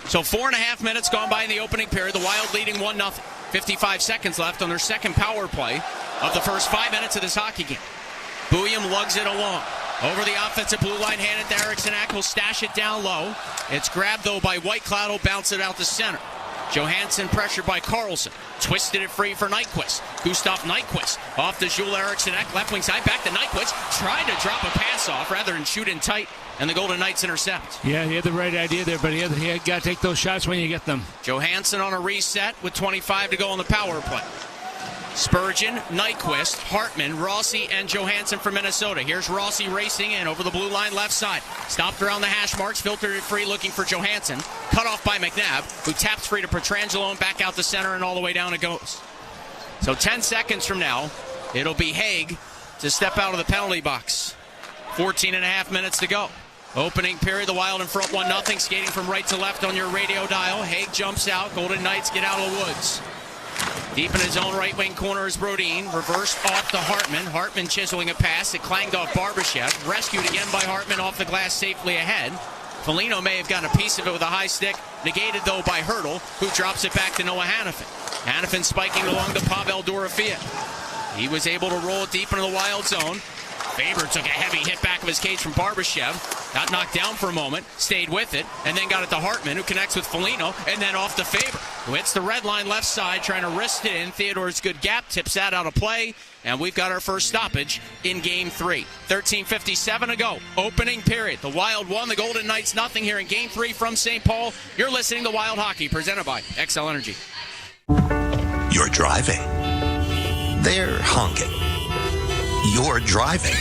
So 4.5 minutes gone by in the opening period. The Wild leading 1-0. 55 seconds left on their second power play of the first 5 minutes of this hockey game. Buyum lugs it along. Over the offensive blue line, handed to Eriksson. Will stash it down low. It's grabbed, though, by Whitecloud. Will bounce it out to center. Johansson pressured by Carlson. Twisted it free for Nyquist. Gustav Nyquist off to Joel Eriksson. Left wing side, back to Nyquist. Tried to drop a pass off rather than shoot in tight, and the Golden Knights intercept. Yeah, he had the right idea there, but he got to take those shots when you get them. Johansson on a reset with 25 to go on the power play. Spurgeon, Nyquist, Hartman, Rossy, and Johansson from Minnesota. Here's Rossy racing in over the blue line left side. Stopped around the hash marks, filtered it free looking for Johansson. Cut off by McNabb, who taps free to Pietrangelo and back out the center, and all the way down it goes. So 10 seconds from now, it'll be Haig to step out of the penalty box. 14.5 minutes to go. Opening period, the Wild in front 1-0, skating from right to left on your radio dial. Haig jumps out. Golden Knights get out of the woods. Deep in his own right wing corner is Brodin. Reversed off to Hartman. Hartman chiseling a pass. It clanged off Barbashev. Rescued again by Hartman off the glass safely ahead. Felino may have gotten a piece of it with a high stick. Negated, though, by Hertl, who drops it back to Noah Hanifin. Hanifin spiking along to Pavel Dorofeev. He was able to roll it deep into the Wild zone. Faber took a heavy hit back of his cage from Barbashev. Got knocked down for a moment, stayed with it, and then got it to Hartman, who connects with Felino, and then off to Faber, who hits the red line left side, trying to wrist it in. Theodore's good gap, tips that out of play, and we've got our first stoppage in Game 3. 13:57 to go. Opening period. The Wild won, the Golden Knights nothing here in Game 3 from St. Paul. You're listening to Wild Hockey, presented by XL Energy. You're driving. They're honking. You're driving.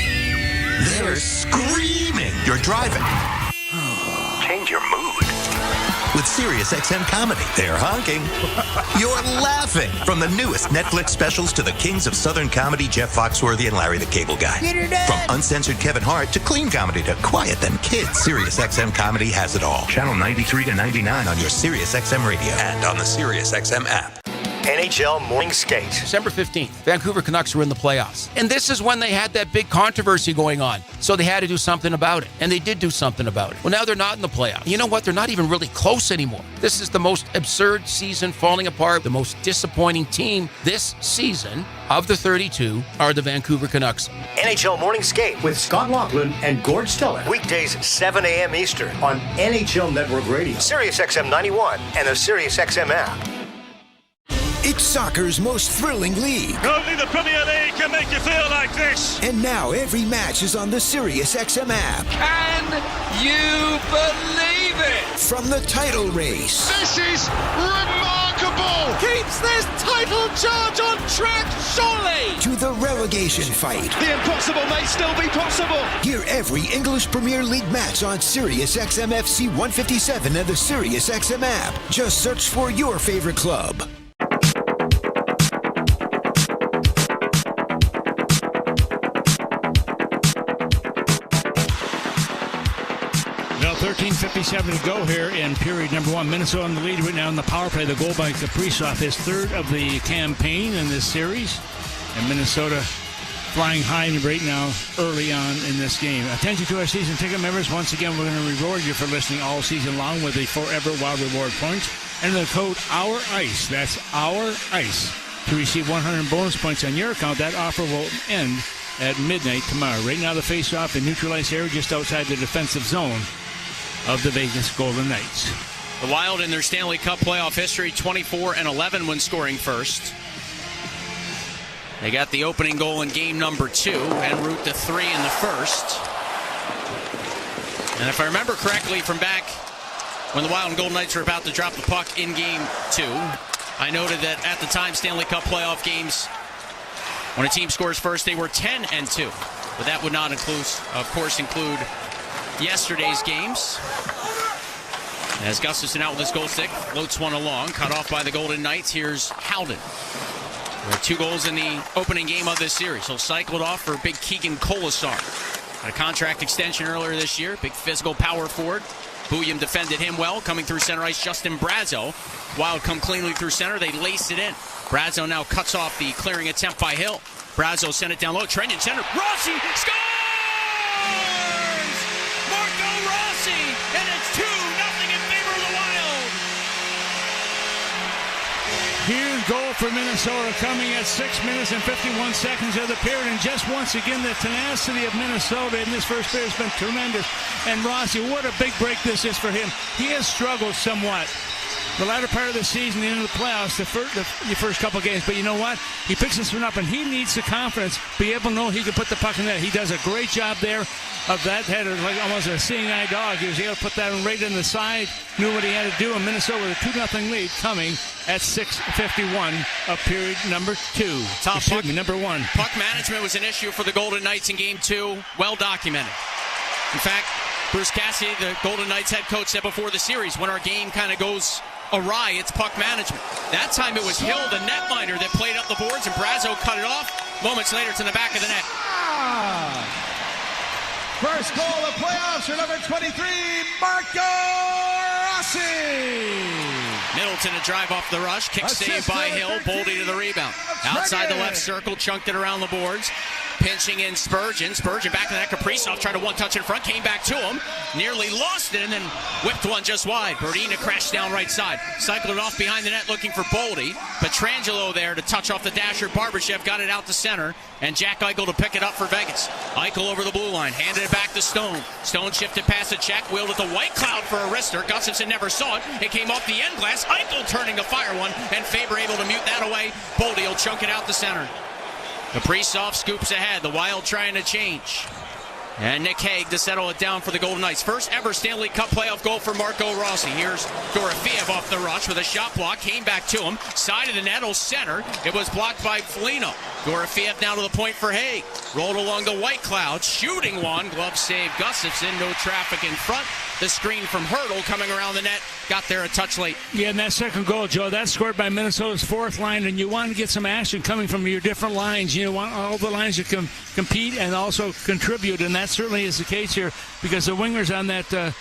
They're screaming. You're driving. Change your mood with SiriusXM Comedy. They're honking. You're laughing. From the newest Netflix specials to the kings of Southern comedy, Jeff Foxworthy and Larry the Cable Guy. From uncensored Kevin Hart to clean comedy to quiet them kids. SiriusXM Comedy has it all. Channel 93 to 99 on your SiriusXM radio and on the SiriusXM app. NHL Morning Skate. December 15th, Vancouver Canucks were in the playoffs. And this is when they had that big controversy going on. So they had to do something about it. And they did do something about it. Well, now they're not in the playoffs. You know what? They're not even really close anymore. This is the most absurd season falling apart. The most disappointing team this season of the 32 are the Vancouver Canucks. NHL Morning Skate with Scott Laughlin and Gord Stellar. Weekdays 7 a.m. Eastern on NHL Network Radio, SiriusXM 91, and the SiriusXM app. It's soccer's most thrilling league. Only the Premier League can make you feel like this. And now every match is on the SiriusXM app. Can you believe it? From the title race. This is remarkable. Keeps this title charge on track, surely. To the relegation fight. The impossible may still be possible. Hear every English Premier League match on SiriusXM FC 157 and the SiriusXM app. Just search for your favorite club. Well, 13:57 to go here in period number one. Minnesota in the lead right now in the power play. The goal by Kaprizov, his third of the campaign in this series. And Minnesota flying high right now early on in this game. Attention to our season ticket members. Once again, we're going to reward you for listening all season long with the Forever Wild Reward points. Enter the code OURICE. That's OURICE to receive 100 bonus points on your account. That offer will end at midnight tomorrow. Right now, the face-off in neutral ice area just outside the defensive zone of the Vegas Golden Knights. The Wild in their Stanley Cup playoff history, 24-11 when scoring first. They got the opening goal in game number 2 en route to 3 in the first. And if I remember correctly from back when the Wild and Golden Knights were about to drop the puck in game 2, I noted that at the time Stanley Cup playoff games, when a team scores first, they were 10-2. But that would not include yesterday's games. As Gustafsson out with his goal stick, floats one along, cut off by the Golden Knights. Here's Howden. There are 2 goals in the opening game of this series. He'll cycle it off for big Keegan Colasar. Had a contract extension earlier this year. Big physical power forward. Bouillon defended him well. Coming through center ice, Justin Brazeau. Wild come cleanly through center. They lace it in. Brazeau now cuts off the clearing attempt by Hill. Brazeau sent it down low. Trenton center. Rossy scores! Rossy, and it's 2-0 in favor of the Wild. Huge goal for Minnesota coming at 6 minutes and 51 seconds of the period. And just once again, the tenacity of Minnesota in this first period has been tremendous. And Rossy, what a big break this is for him. He has struggled somewhat the latter part of the season, the end of the playoffs, the first couple of games. But you know what? He picks this one up, and he needs the confidence, be able to know he can put the puck in there. He does a great job there of that header, like almost a seeing eye dog. He was able to put that one right in the side, knew what he had to do, and Minnesota with a 2-0 lead coming at 6:51 of period number 2. Number 1. Puck management was an issue for the Golden Knights in game 2, well documented. In fact, Bruce Cassidy, the Golden Knights head coach, said before the series, when our game kind of goes awry, it's puck management. That time it was Hill, the netminder, that played up the boards, and Brazeau cut it off. Moments later, it's in the back of the net. First goal of playoffs for number 23, Marco Rossy. Middleton to drive off the rush. Kick save by Hill. Baldi to the rebound. Outside the left circle, chunked it around the boards. Pinching in Spurgeon. Spurgeon back to that. Kaprizov tried to one-touch in front. Came back to him. Nearly lost it and then whipped one just wide. Berdina crashed down right side. Cycled it off behind the net looking for Baldi. Petrangelo there to touch off the dasher. Barbashev got it out to center. And Jack Eichel to pick it up for Vegas. Eichel over the blue line. Handed it back to Stone. Stone shifted past a check. Wheeled it to White Cloud for a wrister. Gustafsson never saw it. It came off the end glass. Eichel turning to fire one. And Faber able to mute that away. Baldi will chunk it out to center. Kaprizov scoops ahead. The Wild trying to change. And Nick Hague to settle it down for the Golden Knights. First ever Stanley Cup playoff goal for Marco Rossy. Here's Dorofeev off the rush with a shot block. Came back to him. Side of the net, center. It was blocked by Felino. Dorofeev now to the point for Hague. Rolled along the white cloud. Shooting one. Glove save Gustafsson. No traffic in front. The screen from Hurdle coming around the net. Got there a touch late. Yeah, and that second goal, Joe, that's scored by Minnesota's fourth line, and you want to get some action coming from your different lines. You want all the lines to compete and also contribute, and that certainly is the case here because the wingers on that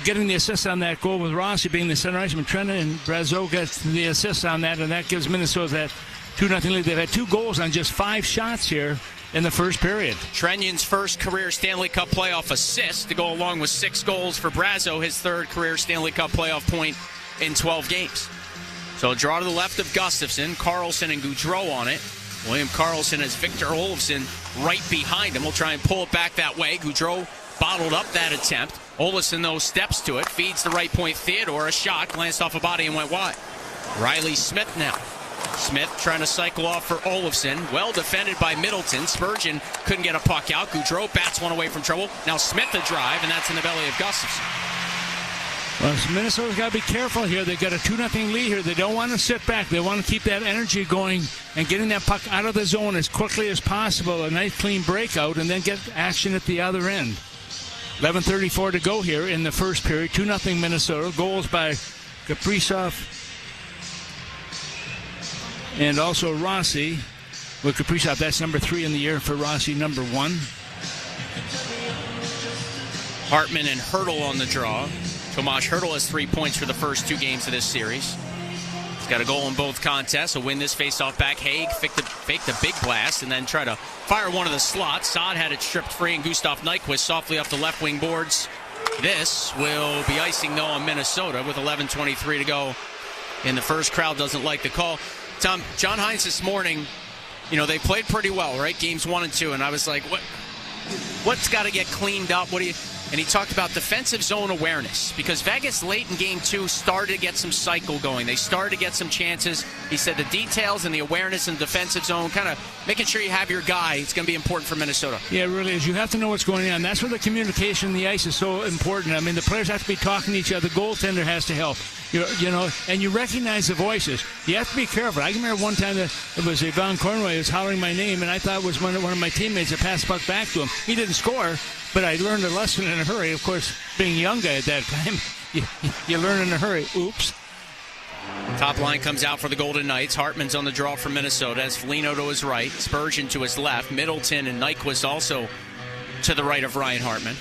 getting the assist on that goal with Rossy being the center iceman. Trenton and Brazeau gets the assist on that, and that gives Minnesota that 2-0 lead. They've had 2 goals on just 5 shots here in the first period. Trenyon's first career Stanley Cup playoff assist to go along with 6 goals for Brazeau, his third career Stanley Cup playoff point in 12 games. So a draw to the left of Gustafsson, Carlson and Gaudreau on it. William Karlsson has Victor Olofsson right behind him. We'll try and pull it back that way. Gaudreau bottled up that attempt. Olofsson, though, steps to it, feeds the right point Theodore. A shot, glanced off a body and went wide. Riley Smith now. Smith trying to cycle off for Olofsson. Well defended by Middleton. Spurgeon couldn't get a puck out. Gaudreau bats one away from trouble. Now Smith a drive, and that's in the belly of Gustafsson. Well, Minnesota's got to be careful here. They've got a 2-0 lead here. They don't want to sit back. They want to keep that energy going and getting that puck out of the zone as quickly as possible. A nice clean breakout, and then get action at the other end. 11:34 to go here in the first period. 2-0 Minnesota. Goals by Kaprizov and also Rossy. With Kaprizov, that's number 3 in the year for Rossy, number 1. Hartman and Hurdle on the draw. Tomas Hurdle has 3 points for the first 2 games of this series. He's got a goal in both contests. He'll win this faceoff back. Hague faked the big blast and then try to fire one of the slots. Saad had it stripped free, and Gustav Nyquist softly off the left wing boards. This will be icing, though, on Minnesota with 11:23 to go in the first. Crowd doesn't like the call. Tom, John Hines this morning, they played pretty well, right? Games 1 and 2, and I was like, what's got to get cleaned up? And he talked about defensive zone awareness because Vegas late in Game 2 started to get some cycle going. They started to get some chances. He said the details and the awareness in the defensive zone, kind of making sure you have your guy, it's going to be important for Minnesota. Yeah, it really is. You have to know what's going on. That's where the communication on the ice is so important. I mean, the players have to be talking to each other. The goaltender has to help. And you recognize the voices. You have to be careful. I can remember one time that it was Yvonne Conroy was hollering my name, and I thought it was one of my teammates that passed the puck back to him. He didn't score, but I learned a lesson in a hurry. Of course, being a young guy at that time, you learn in a hurry. Oops. Top line comes out for the Golden Knights. Hartman's on the draw for Minnesota. As Felino to his right, Spurgeon to his left, Middleton and Nyquist also to the right of Ryan Hartman.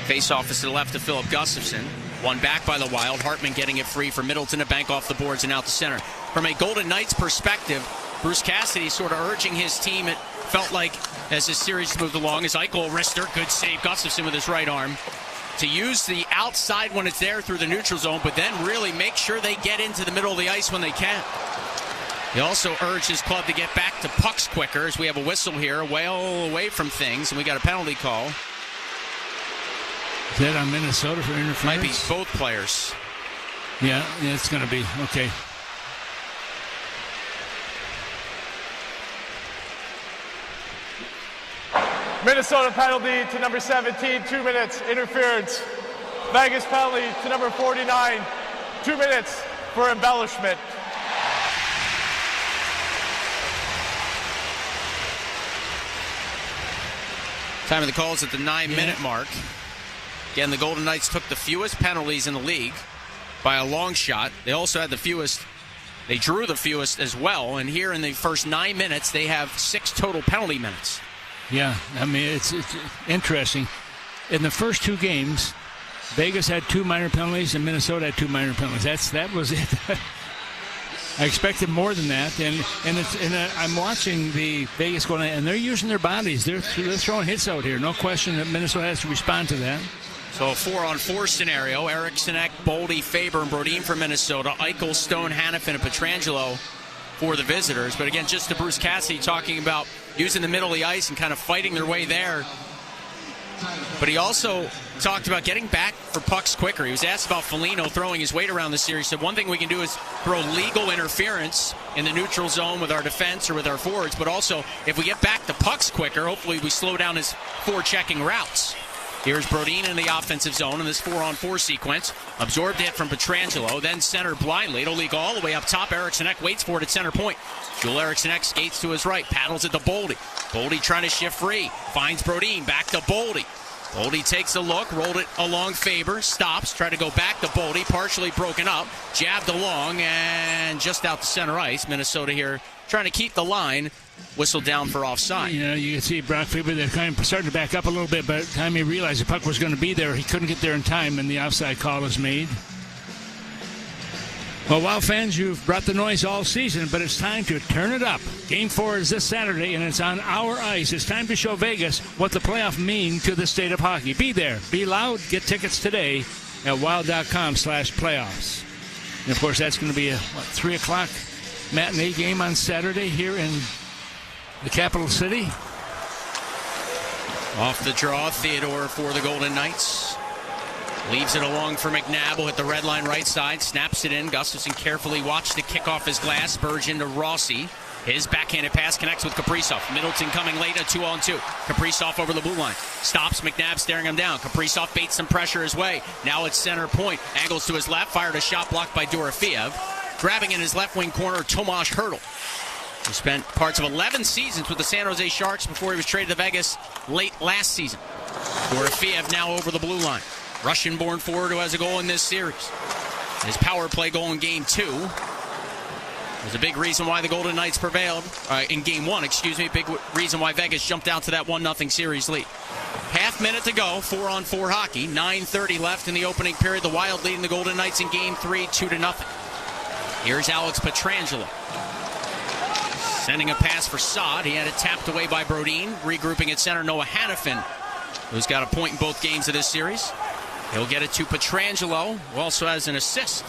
Face-off is to the left of Philip Gustafsson. One back by the Wild. Hartman getting it free for Middleton to bank off the boards and out the center. From a Golden Knights perspective, Bruce Cassidy sort of urging his team. It felt like as this series moved along, as Eichel wrister, good save Gustafsson with his right arm, to use the outside when it's there through the neutral zone, but then really make sure they get into the middle of the ice when they can. He also urged his club to get back to pucks quicker, as we have a whistle here, well away from things, and we got a penalty call. Is that on Minnesota for interference? Might be both players. Yeah, it's going to be. Okay. Minnesota penalty to number 17, 2 minutes, interference. Vegas penalty to number 49, 2 minutes for embellishment. Time of the call is at the 9-minute mark. Again, the Golden Knights took the fewest penalties in the league by a long shot. They also had the fewest. They drew the fewest as well. And here in the first 9 minutes, they have 6 total penalty minutes. Yeah, I mean, it's interesting. In the first 2 games, Vegas had 2 minor penalties and Minnesota had 2 minor penalties. That was it. I expected more than that, and I'm watching the Vegas going, and they're using their bodies. They're throwing hits out here. No question that Minnesota has to respond to that. So a 4-on-4 scenario. Eriksson, Baldi, Faber, and Brodin for Minnesota. Eichel, Stone, Hanifin, and Pietrangelo for the visitors. But again, just to Bruce Cassidy talking about using the middle of the ice and kind of fighting their way there. but he also talked about getting back for pucks quicker. He was asked about Felino throwing his weight around the series. He said one thing we can do is throw legal interference in the neutral zone with our defense or with our forwards, but also if we get back the pucks quicker, hopefully we slow down his forechecking routes. Here's Brodin in the offensive zone in this 4-on-4 sequence. Absorbed hit from Pietrangelo, then center blindly. It'll leak all the way up top. Eriksson Ek waits for it at center point. Joel Eriksson Ek skates to his right, paddles it to Baldi. Baldi trying to shift free, finds Brodin, back to Baldi. Baldi takes a look, rolled it along Faber, stops, tried to go back to Baldi, partially broken up, jabbed along, and just out to center ice. Minnesota here trying to keep the line, whistled down for offside. You know, you can see Brock Faber, they're kind of starting to back up a little bit, but by the time he realized the puck was going to be there, he couldn't get there in time, and the offside call is made. Well, Wild fans, you've brought the noise all season, but it's time to turn it up. Game 4 is this Saturday, and it's on our ice. It's time to show Vegas what the playoff mean to the state of hockey. Be there. Be loud. Get tickets today at wild.com/playoffs. And, of course, that's going to be a 3 o'clock matinee game on Saturday here in the capital city. Off the draw, Theodore for the Golden Knights. Leaves it along for McNabb, who hit the red line right side, snaps it in. Gustafsson carefully watched it kick off his glass. Spurgeon to Rossy. His backhanded pass connects with Kaprizov. Middleton coming late, a 2-on-2. Kaprizov over the blue line. Stops, McNabb staring him down. Kaprizov baits some pressure his way. Now it's center point. Angles to his left, fired a shot blocked by Dorofeev. Grabbing in his left wing corner, Tomas Hertl. He spent parts of 11 seasons with the San Jose Sharks before he was traded to Vegas late last season. Dorofeev now over the blue line. Russian-born forward who has a goal in this series. His power play goal in Game 2 was a big reason why the Golden Knights prevailed. In Game 1, big reason why Vegas jumped out to that 1-0 series lead. Half minute to go, 4-on-4 hockey. 9:30 left in the opening period. The Wild leading the Golden Knights in Game 3, 2-0. Here's Alex Pietrangelo. Sending a pass for Saad. He had it tapped away by Brodin. Regrouping at center, Noah Hannafin, who's got a point in both games of this series. He'll get it to Pietrangelo, who also has an assist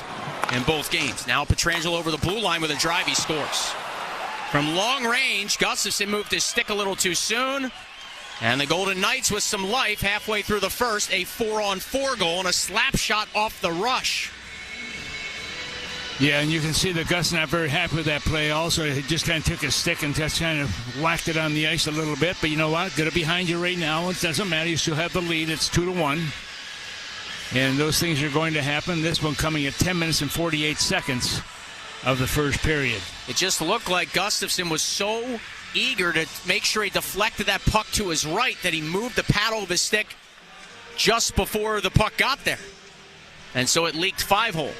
in both games. Now Pietrangelo over the blue line with a drive. He scores. From long range, Gustafsson moved his stick a little too soon. And the Golden Knights with some life halfway through the first. A 4-on-4 goal and a slap shot off the rush. Yeah, and you can see that Gus not very happy with that play. Also, he just kind of took his stick and just kind of whacked it on the ice a little bit. But you know what? Got it behind you right now. It doesn't matter. You still have the lead. It's 2-1. And those things are going to happen. This one coming at 10 minutes and 48 seconds of the first period. It just looked like Gustafsson was so eager to make sure he deflected that puck to his right that he moved the paddle of his stick just before the puck got there. And so it leaked 5-hole.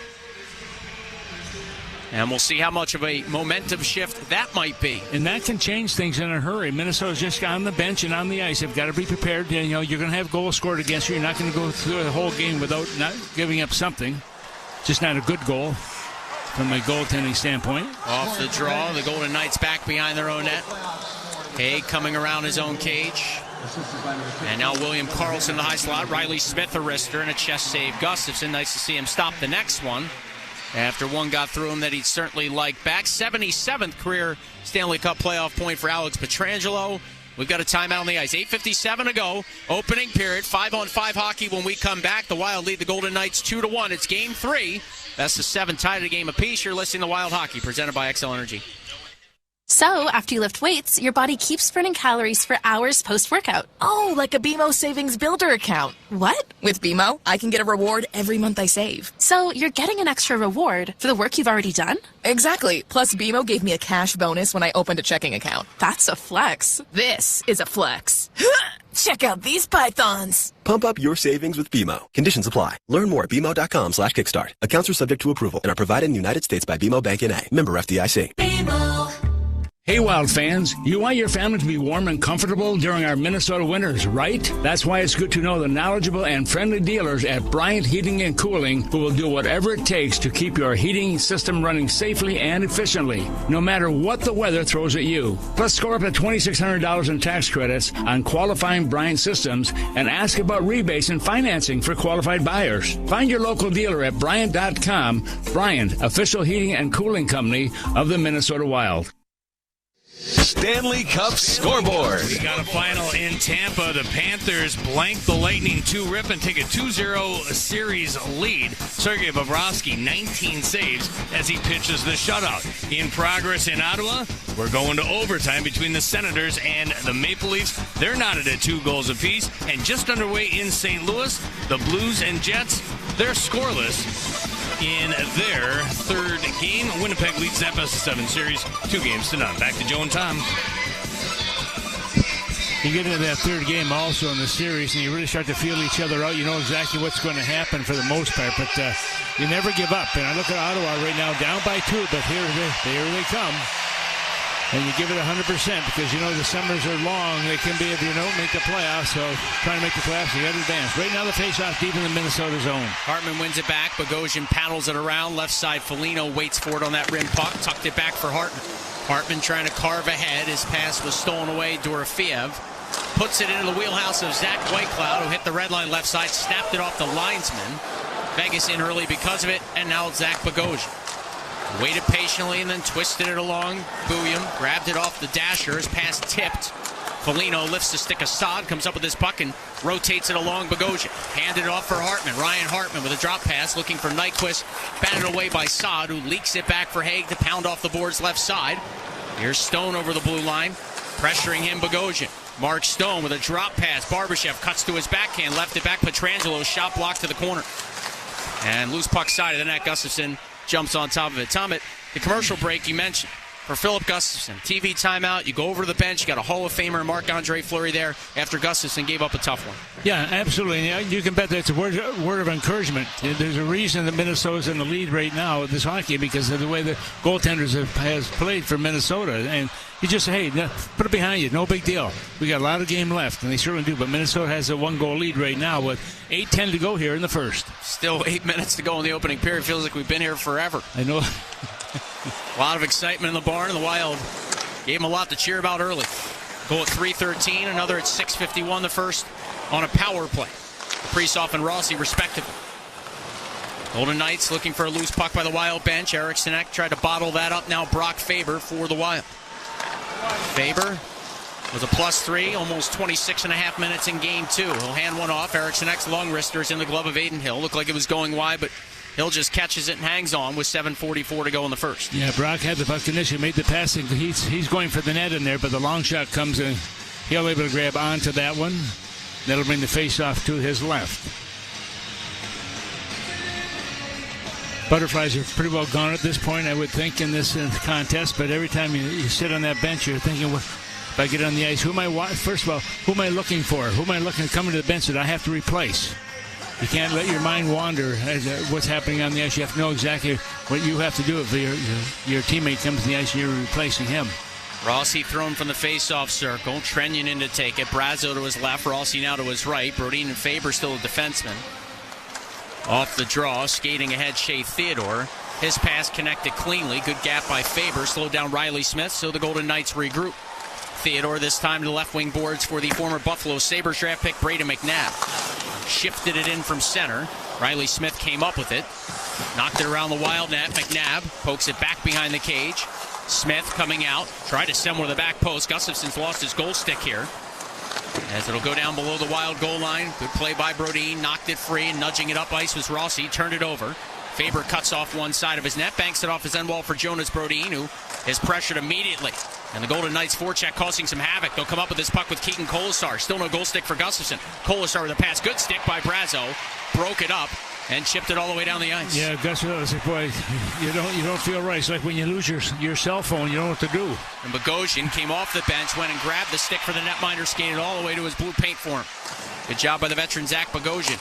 And we'll see how much of a momentum shift that might be. And that can change things in a hurry. Minnesota's just on the bench and on the ice. They've got to be prepared. You know, you're going to have goals scored against you. You're not going to go through the whole game without not giving up something. Just not a good goal from a goaltending standpoint. Off the draw, the Golden Knights back behind their own net. Haig coming around his own cage. And now William Karlsson in the high slot. Riley Smith a wrister and a chest save. Gustafsson, nice to see him stop the next one. After one got through him that he'd certainly like back. 77th career Stanley Cup playoff point for Alex Pietrangelo. We've got a timeout on the ice. 8:57 to go. Opening period. 5-on-5 hockey when we come back. The Wild lead the Golden Knights 2-1. It's Game 3. Best of 7 tied at a game apiece. You're listening to Wild Hockey, presented by XL Energy. So, after you lift weights, your body keeps burning calories for hours post-workout. Oh, like a BMO Savings Builder account. What? With BMO, I can get a reward every month I save. So, you're getting an extra reward for the work you've already done? Exactly. Plus, BMO gave me a cash bonus when I opened a checking account. That's a flex. This is a flex. Check out these pythons. Pump up your savings with BMO. Conditions apply. Learn more at BMO.com/kickstart. Accounts are subject to approval and are provided in the United States by BMO Bank N.A. Member FDIC. BMO. Hey, Wild fans, you want your family to be warm and comfortable during our Minnesota winters, right? That's why it's good to know the knowledgeable and friendly dealers at Bryant Heating and Cooling who will do whatever it takes to keep your heating system running safely and efficiently, no matter what the weather throws at you. Plus, score up to $2,600 in tax credits on qualifying Bryant systems and ask about rebates and financing for qualified buyers. Find your local dealer at Bryant.com. Bryant, official heating and cooling company of the Minnesota Wild. Stanley Cup scoreboard. We got a final in Tampa. The Panthers blank the Lightning 2-rip and take a 2-0 series lead. Sergei Bobrovsky, 19 saves as he pitches the shutout. In progress in Ottawa, we're going to overtime between the Senators and the Maple Leafs. They're knotted at 2 goals apiece. And just underway in St. Louis, the Blues and Jets, they're scoreless in their third game. Winnipeg leads that best-of-7 series 2-0. Back to Joe and Tom. You get into that third game also in the series, and you really start to feel each other out. You know exactly what's going to happen for the most part, but you never give up. And I look at Ottawa right now, down by 2, but here they come. And you give it 100% because, you know, the summers are long. They can be if you don't make the playoffs. So trying to make the playoffs, you got to advance. Right now, the face-off deep in the Minnesota zone. Hartman wins it back. Bogosian paddles it around. Left side, Felino waits for it on that rim puck. Tucked it back for Hartman. Hartman trying to carve ahead. His pass was stolen away. Dorofeev puts it into the wheelhouse of Zach Whitecloud, who hit the red line left side, snapped it off the linesman. Vegas in early because of it, and now it's Zach Bogosian. Waited patiently and then twisted it along. Bouillon grabbed it off the dasher. His pass tipped. Felino lifts the stick aside, comes up with his puck and rotates it along Bogosian. Handed it off for Hartman. Ryan Hartman with a drop pass looking for Nyquist. Batted away by Saad, who leaks it back for Haig to pound off the boards left side. Here's Stone over the blue line. Pressuring him, Bogosian. Mark Stone with a drop pass. Barbashev cuts to his backhand. Left it back. Pietrangelo shot blocked to the corner. And loose puck side of the net. Gustafsson jumps on top of it. Tom, at the commercial break you mentioned, for Philip Gustafsson, TV timeout, you go over to the bench, you got a Hall of Famer, Marc-Andre Fleury there after Gustafsson gave up a tough one. Yeah, absolutely. You can bet that's a word of encouragement. There's a reason that Minnesota's in the lead right now with this hockey because of the way the goaltenders has played for Minnesota. And you just say, hey, put it behind you. No big deal. We got a lot of game left, and they certainly do. But Minnesota has a 1-goal lead right now with 8:10 to go here in the first. Still 8 minutes to go in the opening period. Feels like we've been here forever. I know. A lot of excitement in the barn, and the Wild gave them a lot to cheer about early. Goal at 3:13, another at 6:51, the first on a power play. Kaprizov and Rossy, respectively. Golden Knights looking for a loose puck by the Wild bench. Eriksson Ek tried to bottle that up. Now Brock Faber for the Wild. Faber with a +3, almost 26.5 minutes in game 2. He'll hand one off. Eriksson Ek's long wrister is in the glove of Aiden Hill. Looked like it was going wide, but Hill just catches it and hangs on with 7:44 to go in the first. Yeah, Brock had the puck initially, made the passing. He's going for the net in there, but the long shot comes in. He'll able to grab onto that one. That'll bring the face-off to his left. Butterflies are pretty well gone at this point, I would think, in this contest. But every time you sit on that bench, you're thinking, well, if I get on the ice, first of all, who am I looking for? Who am I looking coming to the bench that I have to replace? You can't let your mind wander as what's happening on the ice. You have to know exactly what you have to do if your teammate comes to the ice and you're replacing him. Rossy thrown from the face-off circle. Trenyon in to take it. Brazo to his left. Rossy now to his right. Brodin and Faber still a defenseman. Off the draw, skating ahead, Shea Theodore. His pass connected cleanly. Good gap by Faber. Slowed down Riley Smith, so the Golden Knights regroup. Theodore this time to the left wing boards for the former Buffalo Sabres draft pick, Braden McNabb. Shifted it in from center. Riley Smith came up with it. Knocked it around the Wild net. McNabb pokes it back behind the cage. Smith coming out. Tried to send one to the back post. Gustafsson's lost his goal stick here. As it'll go down below the Wild goal line. Good play by Brodin. Knocked it free and nudging it up ice was Rossy. Turned it over. Faber cuts off one side of his net. Banks it off his end wall for Jonas Brodin, who is pressured immediately. And the Golden Knights forecheck causing some havoc. They'll come up with this puck with Keegan Kolasar. Still no goal stick for Gustafsson. Kolasar with a pass. Good stick by Brazo. Broke it up and chipped it all the way down the ice. Yeah, Gustafsson was like, boy, you don't feel right. It's like when you lose your cell phone, you don't know what to do. And Bogosian came off the bench, went and grabbed the stick for the netminder, skated all the way to his blue paint for him. Good job by the veteran Zach Bogosian.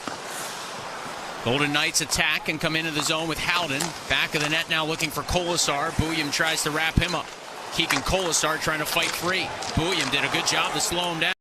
Golden Knights attack and come into the zone with Howden. Back of the net now looking for Kolasar. Bouillon tries to wrap him up. Keegan Kolasar trying to fight free. Bouillon did a good job to slow him down.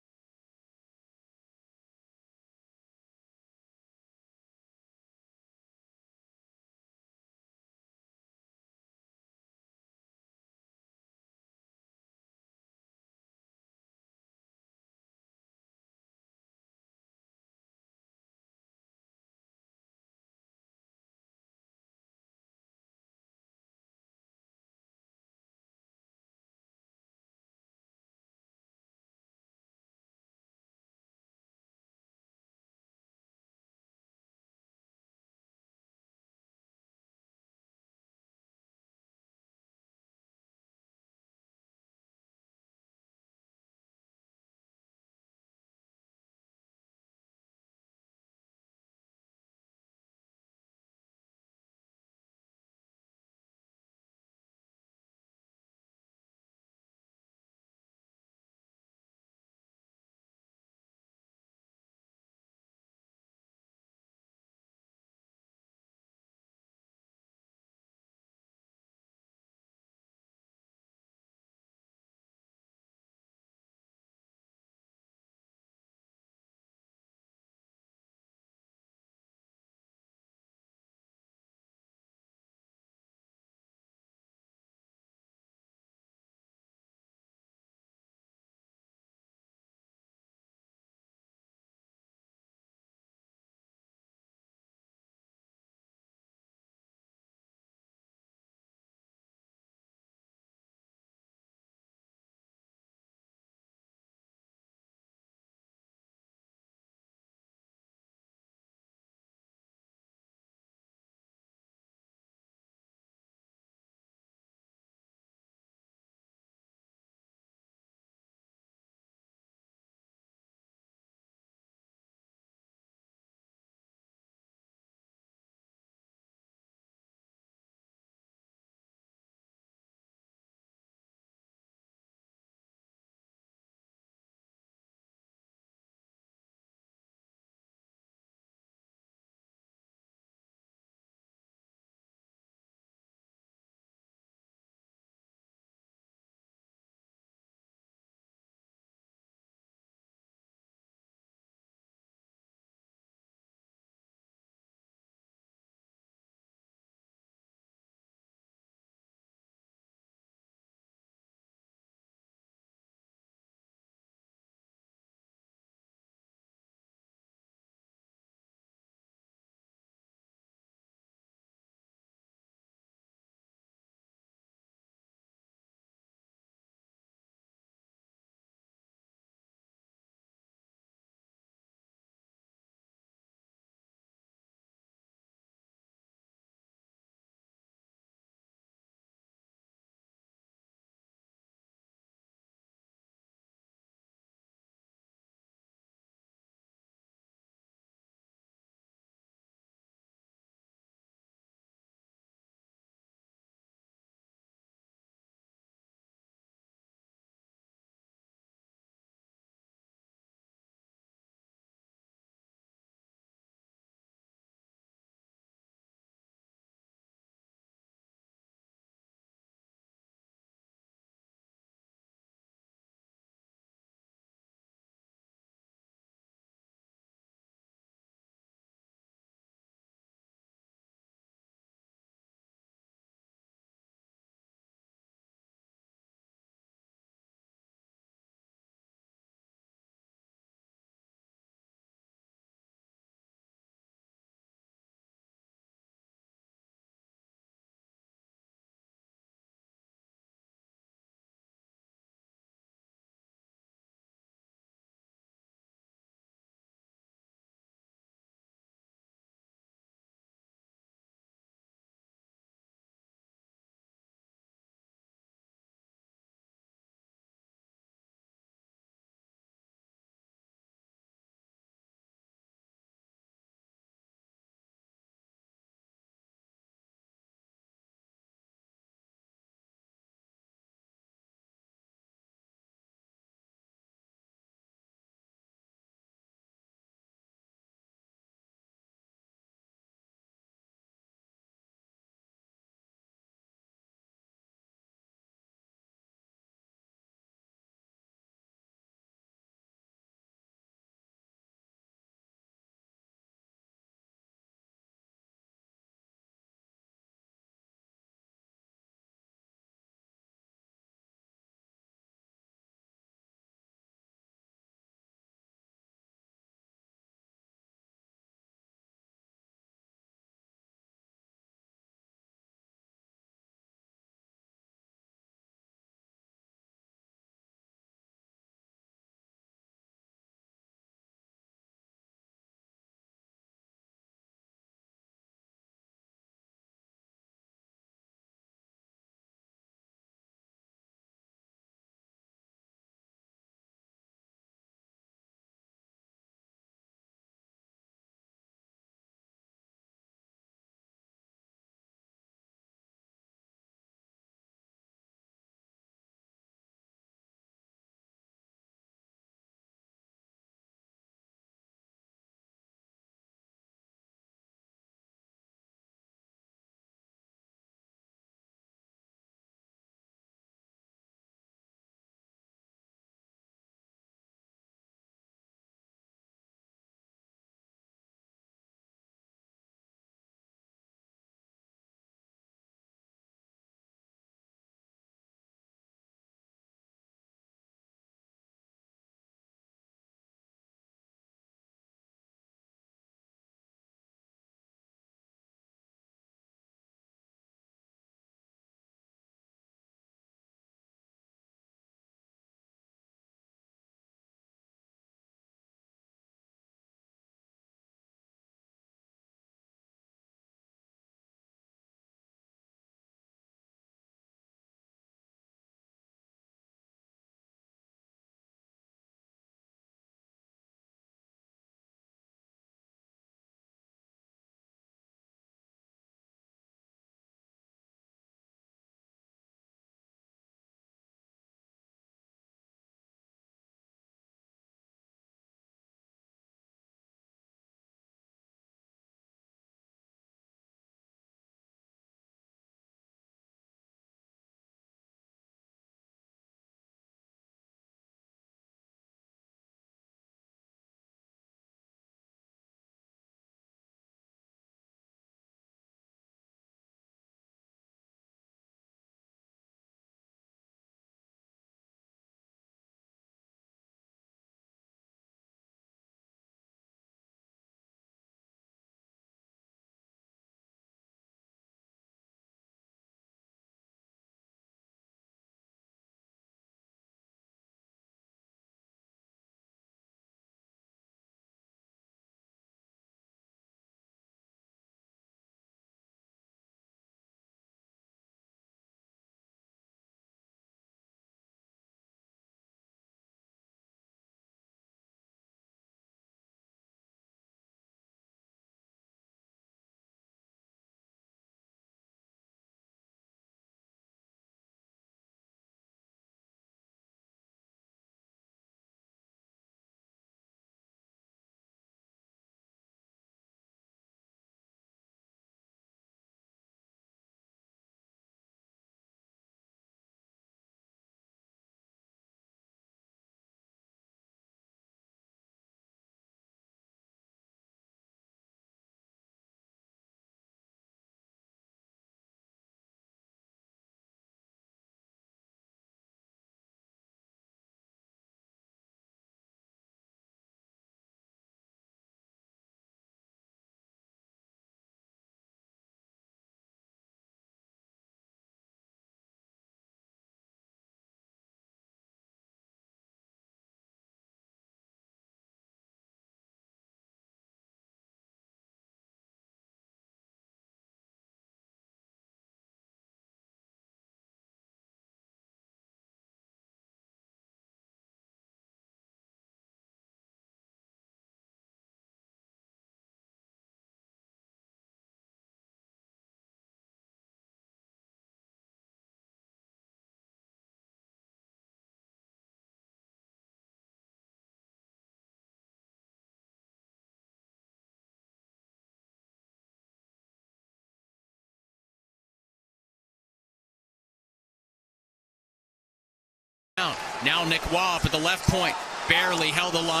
Now Nick Waugh at the left point. Barely held the line.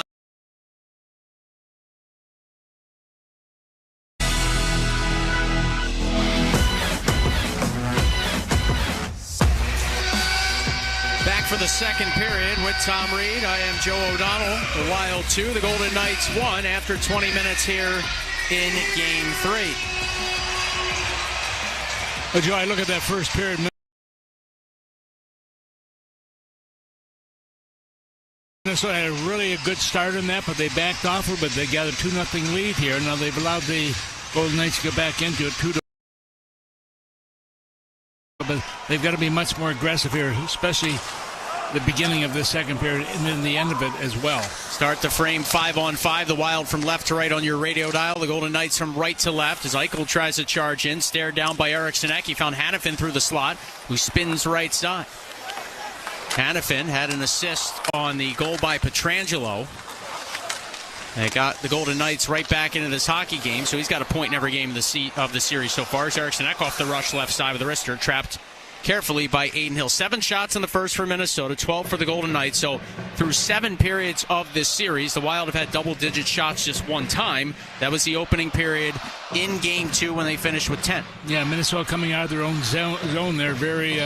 Back for the second period with Tom Reed. I am Joe O'Donnell. The Wild 2, the Golden Knights 1 after 20 minutes here in Game 3. Well, Joe, I look at that first period. Minnesota had really a good start in that, but they backed off her, but they got a 2-0 lead here. Now they've allowed the Golden Knights to get back into it 2-0. But they've got to be much more aggressive here, especially the beginning of the second period and then the end of it as well. Start the frame 5-on-5. The Wild from left to right on your radio dial. The Golden Knights from right to left as Eichel tries to charge in. Stared down by Eriksson Ek. He found Hanifin through the slot, who spins right side. Hanifin had an assist on the goal by Pietrangelo. They got the Golden Knights right back into this hockey game, so he's got a point in every game of the series so far. As Eriksson Ek off the rush left side of the wrister, trapped carefully by Aiden Hill. 7 shots in the first for Minnesota, 12 for the Golden Knights. So through 7 periods of this series, the Wild have had double-digit shots just one time. That was the opening period in Game 2 when they finished with 10. Yeah, Minnesota coming out of their own zone there very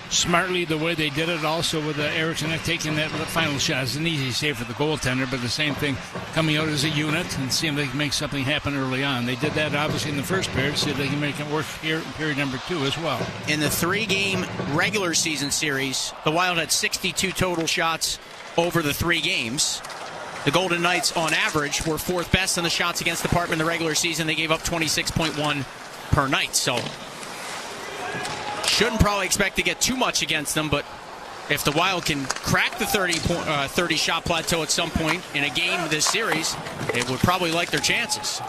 smartly the way they did it. Also with Eriksson taking that final shot. It's an easy save for the goaltender, but the same thing coming out as a unit and seeing if they can make something happen early on. They did that obviously in the first period, see if they can make it work here in period number 2 as well. In the 3-game regular season series, the Wild had 62 total shots over the 3 games. The Golden Knights, on average, were 4th best in the shots against department in the regular season. They gave up 26.1 per night, so shouldn't probably expect to get too much against them, but if the Wild can crack the 30-shot plateau at some point in a game of this series, they would probably like their chances.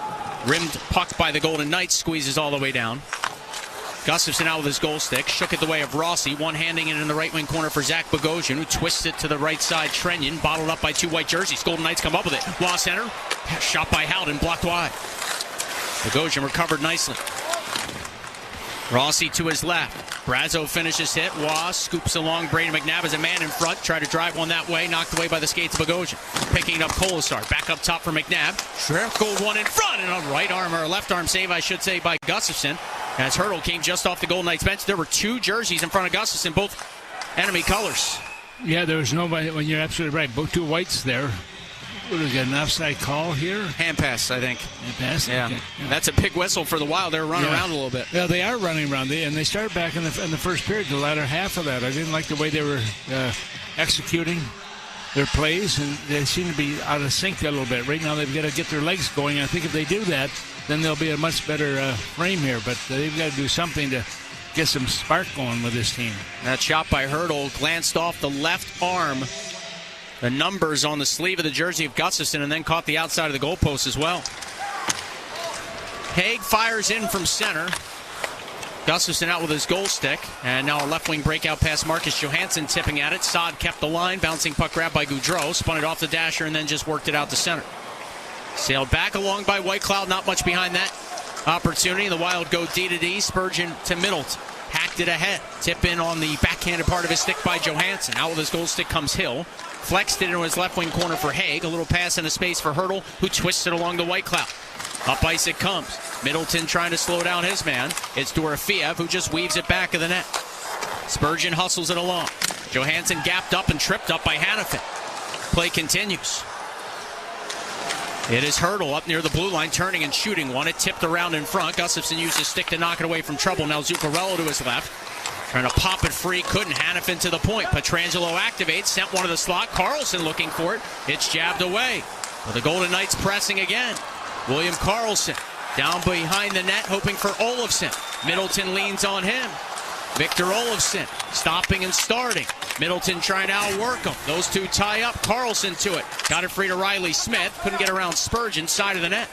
Rimmed puck by the Golden Knights, squeezes all the way down. Gustafsson out with his goal stick, shook it the way of Rossy, one-handing it in the right wing corner for Zach Bogosian, who twists it to the right side. Trenyon, bottled up by 2 white jerseys. Golden Knights come up with it. Lost center, shot by Howden, blocked wide. Bogosian recovered nicely. Rossy to his left. Brazo finishes hit. Waugh scoops along. Brady McNabb is a man in front. Tried to drive one that way. Knocked away by the skates of Bogosian. Picking up Kolasar. Back up top for McNabb. Gold one in front. And a right arm, or a left arm save, I should say, by Gustafsson. As Hurdle came just off the Golden Knights bench. There were 2 jerseys in front of Gustafsson, both enemy colors. Yeah, there was nobody. Well, you're absolutely right. Both 2 whites there. What, we got an offside call here? Hand pass, I think. Hand pass? Yeah. Okay. Yeah. That's a big whistle for the Wild. They're running around a little bit. Yeah, they are running around. And they started back in the first period, the latter half of that. I didn't like the way they were executing their plays, and they seem to be out of sync a little bit. Right now they've got to get their legs going. I think if they do that, then they'll be a much better frame here. But they've got to do something to get some spark going with this team. That shot by Hurdle glanced off the left arm. The numbers on the sleeve of the jersey of Gustafsson, and then caught the outside of the goalpost as well. Haig fires in from center. Gustafsson out with his goal stick. And now a left wing breakout pass. Marcus Johansson tipping at it. Saad kept the line. Bouncing puck grab by Goudreau. Spun it off the dasher and then just worked it out to center. Sailed back along by Whitecloud. Not much behind that opportunity. The Wild go D to D. Spurgeon to Middleton. Hacked it ahead. Tip in on the backhanded part of his stick by Johansson. Out with his goal stick comes Hill. Flexed it into his left wing corner for Haig. A little pass into space for Hurdle, who twists it along the Whitecloud. Up ice it comes. Middleton trying to slow down his man. It's Dorofeev, who just weaves it back of the net. Spurgeon hustles it along. Johansson gapped up and tripped up by Hanifin. Play continues. It is Hurdle up near the blue line, turning and shooting one. It tipped around in front. Gustafsson used his stick to knock it away from trouble. Now Zuccarello to his left. Trying to pop it free, couldn't. Hanifin to the point. Pietrangelo activates, sent one to the slot. Karlsson looking for it. It's jabbed away. Well, the Golden Knights pressing again. William Karlsson down behind the net, hoping for Olofsson. Middleton leans on him. Victor Olofsson stopping and starting. Middleton trying to outwork him. Those 2 tie up. Karlsson to it. Got it free to Riley Smith. Couldn't get around Spurgeon, side of the net.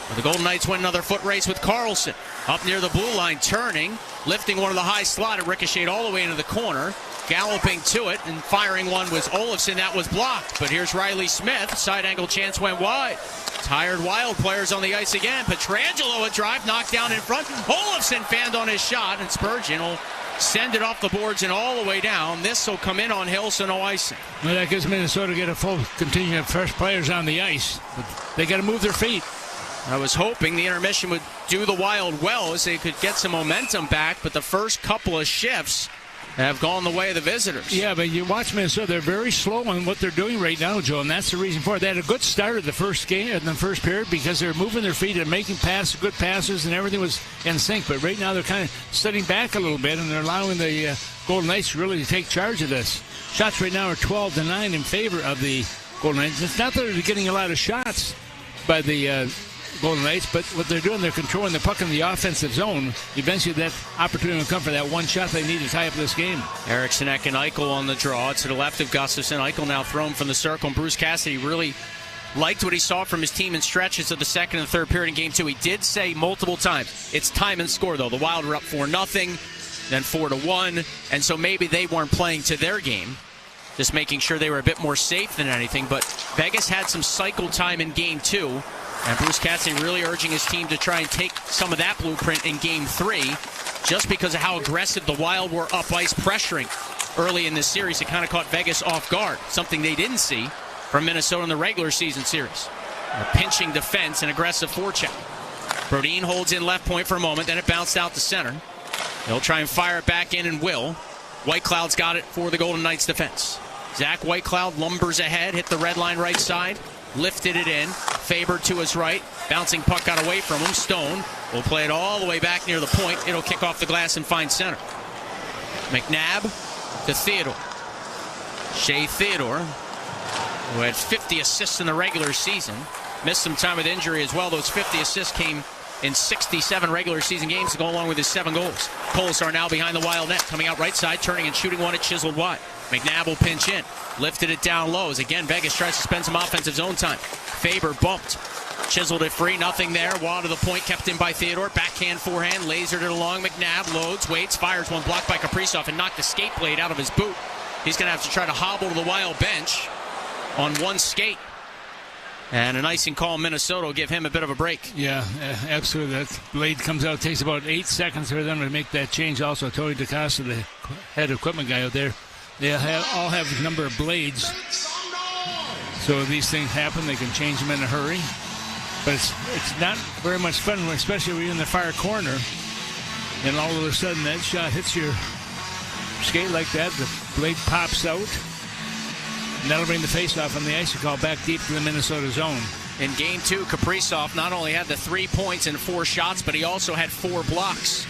Well, the Golden Knights win another foot race with Karlsson. Up near the blue line, turning, lifting one of the high slot. It ricocheted all the way into the corner. Galloping to it and firing one was Olofsson. That was blocked. But here's Riley Smith. Side angle chance went wide. Tired Wild players on the ice again. Pietrangelo a drive, knocked down in front. Olofsson fanned on his shot, and Spurgeon will send it off the boards and all the way down. This will come in on Hill, so no icing. Well, that gives Minnesota get a full contingent of fresh players on the ice. But they got to move their feet. I was hoping the intermission would do the Wild well as they could get some momentum back, but the first couple of shifts have gone the way of the visitors. Yeah, but you watch Minnesota, they're very slow on what they're doing right now, Joe, and that's the reason for it. They had a good start of the first game, in the first period, because they're moving their feet and making passes, good passes, and everything was in sync. But right now they're kind of sitting back a little bit, and they're allowing the Golden Knights really to take charge of this. Shots right now are 12-9 in favor of the Golden Knights. It's not that they're getting a lot of shots by the Golden Knights, but what they're doing, they're controlling the puck in the offensive zone. Eventually that opportunity will come for that one shot they need to tie up this game. Eriksson and Eichel on the draw to the left of Gustafsson. Eichel now thrown from the circle, and Bruce Cassidy really liked what he saw from his team in stretches of the second and third period in Game 2. He did say multiple times, it's time and score, though. The Wild were up 4-0, then 4-1, and so maybe they weren't playing to their game, just making sure they were a bit more safe than anything. But Vegas had some cycle time in Game 2, and Bruce Cassidy really urging his team to try and take some of that blueprint in Game 3, just because of how aggressive the Wild were up ice pressuring early in this series. It kind of caught Vegas off guard, something they didn't see from Minnesota in the regular season series. A pinching defense and aggressive forecheck. Brodin holds in left point for a moment, then it bounced out to center. He'll try and fire it back in and will. Whitecloud's got it for the Golden Knights defense. Zach Whitecloud lumbers ahead, hit the red line right side. Lifted it in. Faber to his right. Bouncing puck got away from him. Stone will play it all the way back near the point. It'll kick off the glass and find center. McNabb to Theodore. Shea Theodore, who had 50 assists in the regular season, missed some time with injury as well. Those 50 assists came in 67 regular season games to go along with his 7 goals. Colasar now behind the Wild net. Coming out right side, turning and shooting one. It chiseled wide. McNabb will pinch in. Lifted it down low as again Vegas tries to spend some offensive zone time. Faber bumped. Chiseled it free. Nothing there. Wall to the point. Kept in by Theodore. Backhand, forehand. Lasered it along. McNabb loads, waits, fires one. Blocked by Kaprizov and knocked the skate blade out of his boot. He's going to have to try to hobble to the Wild bench on one skate. And an icing call in Minnesota will give him a bit of a break. Yeah, absolutely. That blade comes out. It takes about 8 seconds for them to make that change. Also, Tony DeCosta, the head equipment guy out there, they all have a number of blades. So if these things happen, they can change them in a hurry. But it's not very much fun, especially when you're in the far corner. And all of a sudden, that shot hits your skate like that. The blade pops out. And that'll bring the faceoff on the ice call back deep to the Minnesota zone. In Game 2, Kaprizov not only had the 3 points and 4 shots, but he also had 4 blocks.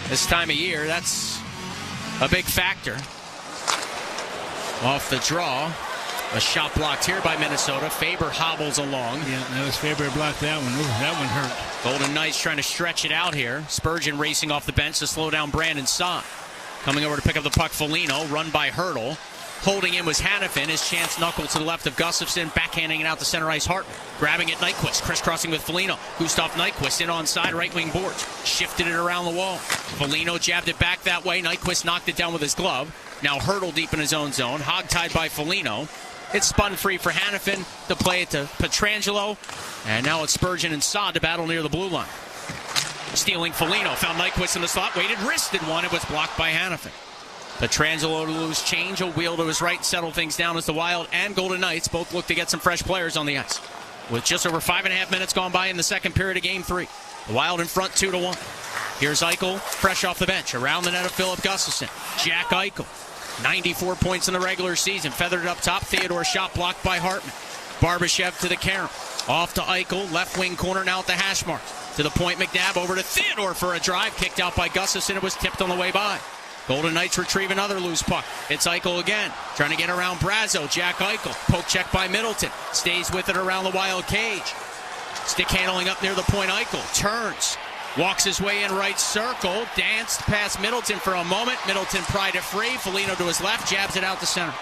This time of year, that's a big factor. Off the draw. A shot blocked here by Minnesota. Faber hobbles along. Yeah, that was Faber blocked that one. Ooh, that one hurt. Golden Knights trying to stretch it out here. Spurgeon racing off the bench to slow down Brandon Saad. Coming over to pick up the puck, Felino, run by Hurdle. Holding in was Hannafin. His chance knuckle to the left of Gustafsson. Backhanding it out to center ice Hartman. Grabbing it Nyquist. Crisscrossing with Felino. Gustav Nyquist in onside right wing boards. Shifted it around the wall. Felino jabbed it back that way. Nyquist knocked it down with his glove. Now Hurdle deep in his own zone. Hogtied by Felino. It's spun free for Hannafin to play it to Pietrangelo. And now it's Spurgeon and Saad to battle near the blue line. Stealing Felino. Found Nyquist in the slot. Waited. Wristed one. It was blocked by Hannafin. Pietrangelo to lose change. He'll wheel to his right and settle things down as the Wild and Golden Knights both look to get some fresh players on the ice. With just over 5.5 minutes gone by in the second period of Game 3. The Wild in front 2-1. Here's Eichel, fresh off the bench. Around the net of Philip Gustafsson. Jack Eichel. 94 points in the regular season. Feathered up top. Theodore shot blocked by Hartman. Barbashev to the carom. Off to Eichel. Left wing corner now at the hash marks. To the point McNabb over to Theodore for a drive. Kicked out by Gustafsson. It was tipped on the way by. Golden Knights retrieve another loose puck. It's Eichel again. Trying to get around Brazo. Jack Eichel. Poke check by Middleton. Stays with it around the Wild cage. Stick handling up near the point. Eichel turns. Walks his way in right circle. Danced past Middleton for a moment. Middleton pried it free. Felino to his left. Jabs it out to center.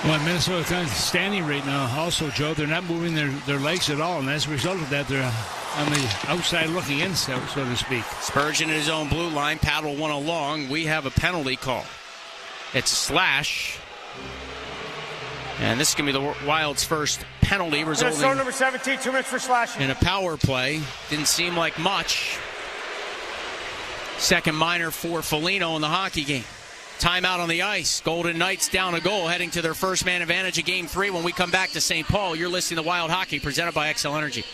Well, Minnesota kind of standing right now also, Joe. They're not moving their legs at all. And as a result of that, they're on the outside looking in, so to speak. Spurgeon in his own blue line. Paddle one along. We have a penalty call. It's Slash. And this is going to be the Wild's first penalty, resulting number 17, 2 minutes for slashing. In a power play. Didn't seem like much. Second minor for Felino in the hockey game. Timeout on the ice. Golden Knights down a goal, heading to their first man advantage of Game 3 when we come back to St. Paul. You're listening to Wild Hockey, presented by XL Energy.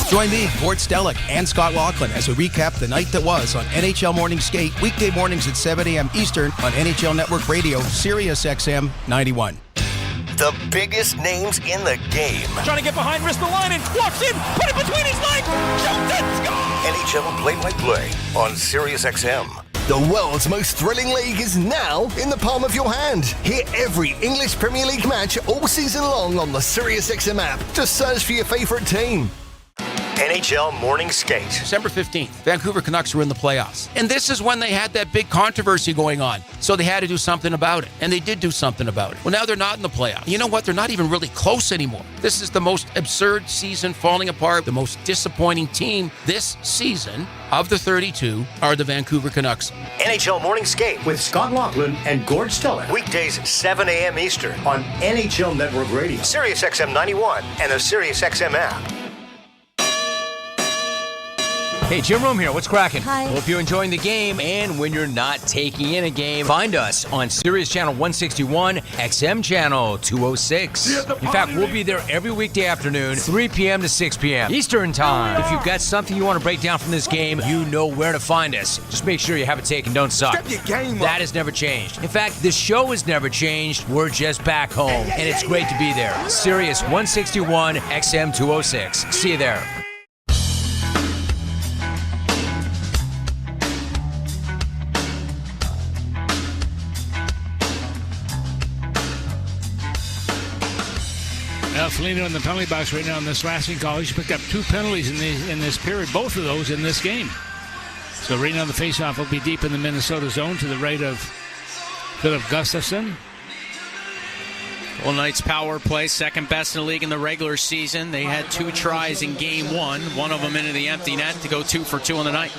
Join me, Gord Stellick, and Scott Laughlin as we recap the night that was on NHL Morning Skate, weekday mornings at 7 a.m. Eastern on NHL Network Radio, Sirius XM 91. The biggest names in the game. Trying to get behind Ristolainen, walks in, put it between his legs, shoots it, score! NHL play-by-play on Sirius XM. The world's most thrilling league is now in the palm of your hand. Hear every English Premier League match all season long on the Sirius XM app. Just search for your favorite team. NHL Morning Skate. December 15th, Vancouver Canucks were in the playoffs. And this is when they had that big controversy going on. So they had to do something about it. And they did do something about it. Well, now they're not in the playoffs. You know what? They're not even really close anymore. This is the most absurd season falling apart. The most disappointing team this season of the 32 are the Vancouver Canucks. NHL Morning Skate with Scott Laughlin and Gord Stellick. Weekdays 7 a.m. Eastern on NHL Network Radio, Sirius XM 91, and the Sirius XM app. Hey, Jim Rome here. What's cracking? Hi. Hope you're enjoying the game. And when you're not taking in a game, find us on Sirius Channel 161, XM Channel 206. In fact, we'll be there every weekday afternoon, 3 p.m. to 6 p.m. Eastern Time. If you've got something you want to break down from this game, you know where to find us. Just make sure you have it taken. Don't suck. Step your game up. That has never changed. In fact, the show has never changed. We're just back home. And it's great to be there. Sirius 161, XM 206. See you there. Felino in the penalty box right now in this last call. He's picked up 2 penalties in this period, both of those in this game. So right now the faceoff will be deep in the Minnesota zone to the right of Philip Gustafsson. Well, Knights power play, second best in the league in the regular season. They had 2 tries in game 1, one of them into the empty net to go 2 for 2 on the night.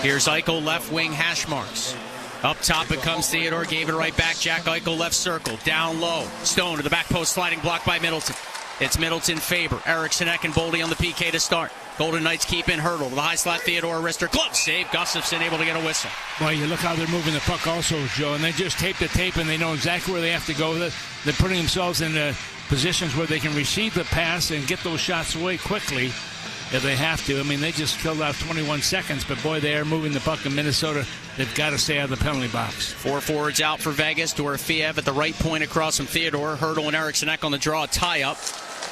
Here's Eichel, left wing, hash marks. Up top it comes Theodore, gave it right back. Jack Eichel, left circle, down low. Stone to the back post, sliding block by Middleton. It's Middleton, Faber, Eriksson, and Baldi on the PK to start. Golden Knights keep in Hurdle. To the high slot, Theodore, wrister, glove save. Gustafsson able to get a whistle. Well, you look how they're moving the puck also, Joe, and they just tape the tape and they know exactly where they have to go. They're putting themselves in positions where they can receive the pass and get those shots away quickly if they have to. I mean, they just filled out 21 seconds, but boy, they are moving the puck in Minnesota. They've got to stay out of the penalty box. 4 forwards out for Vegas. Dorofeev at the right point across from Theodore. Hurdle and Eriksson on the draw, tie-up.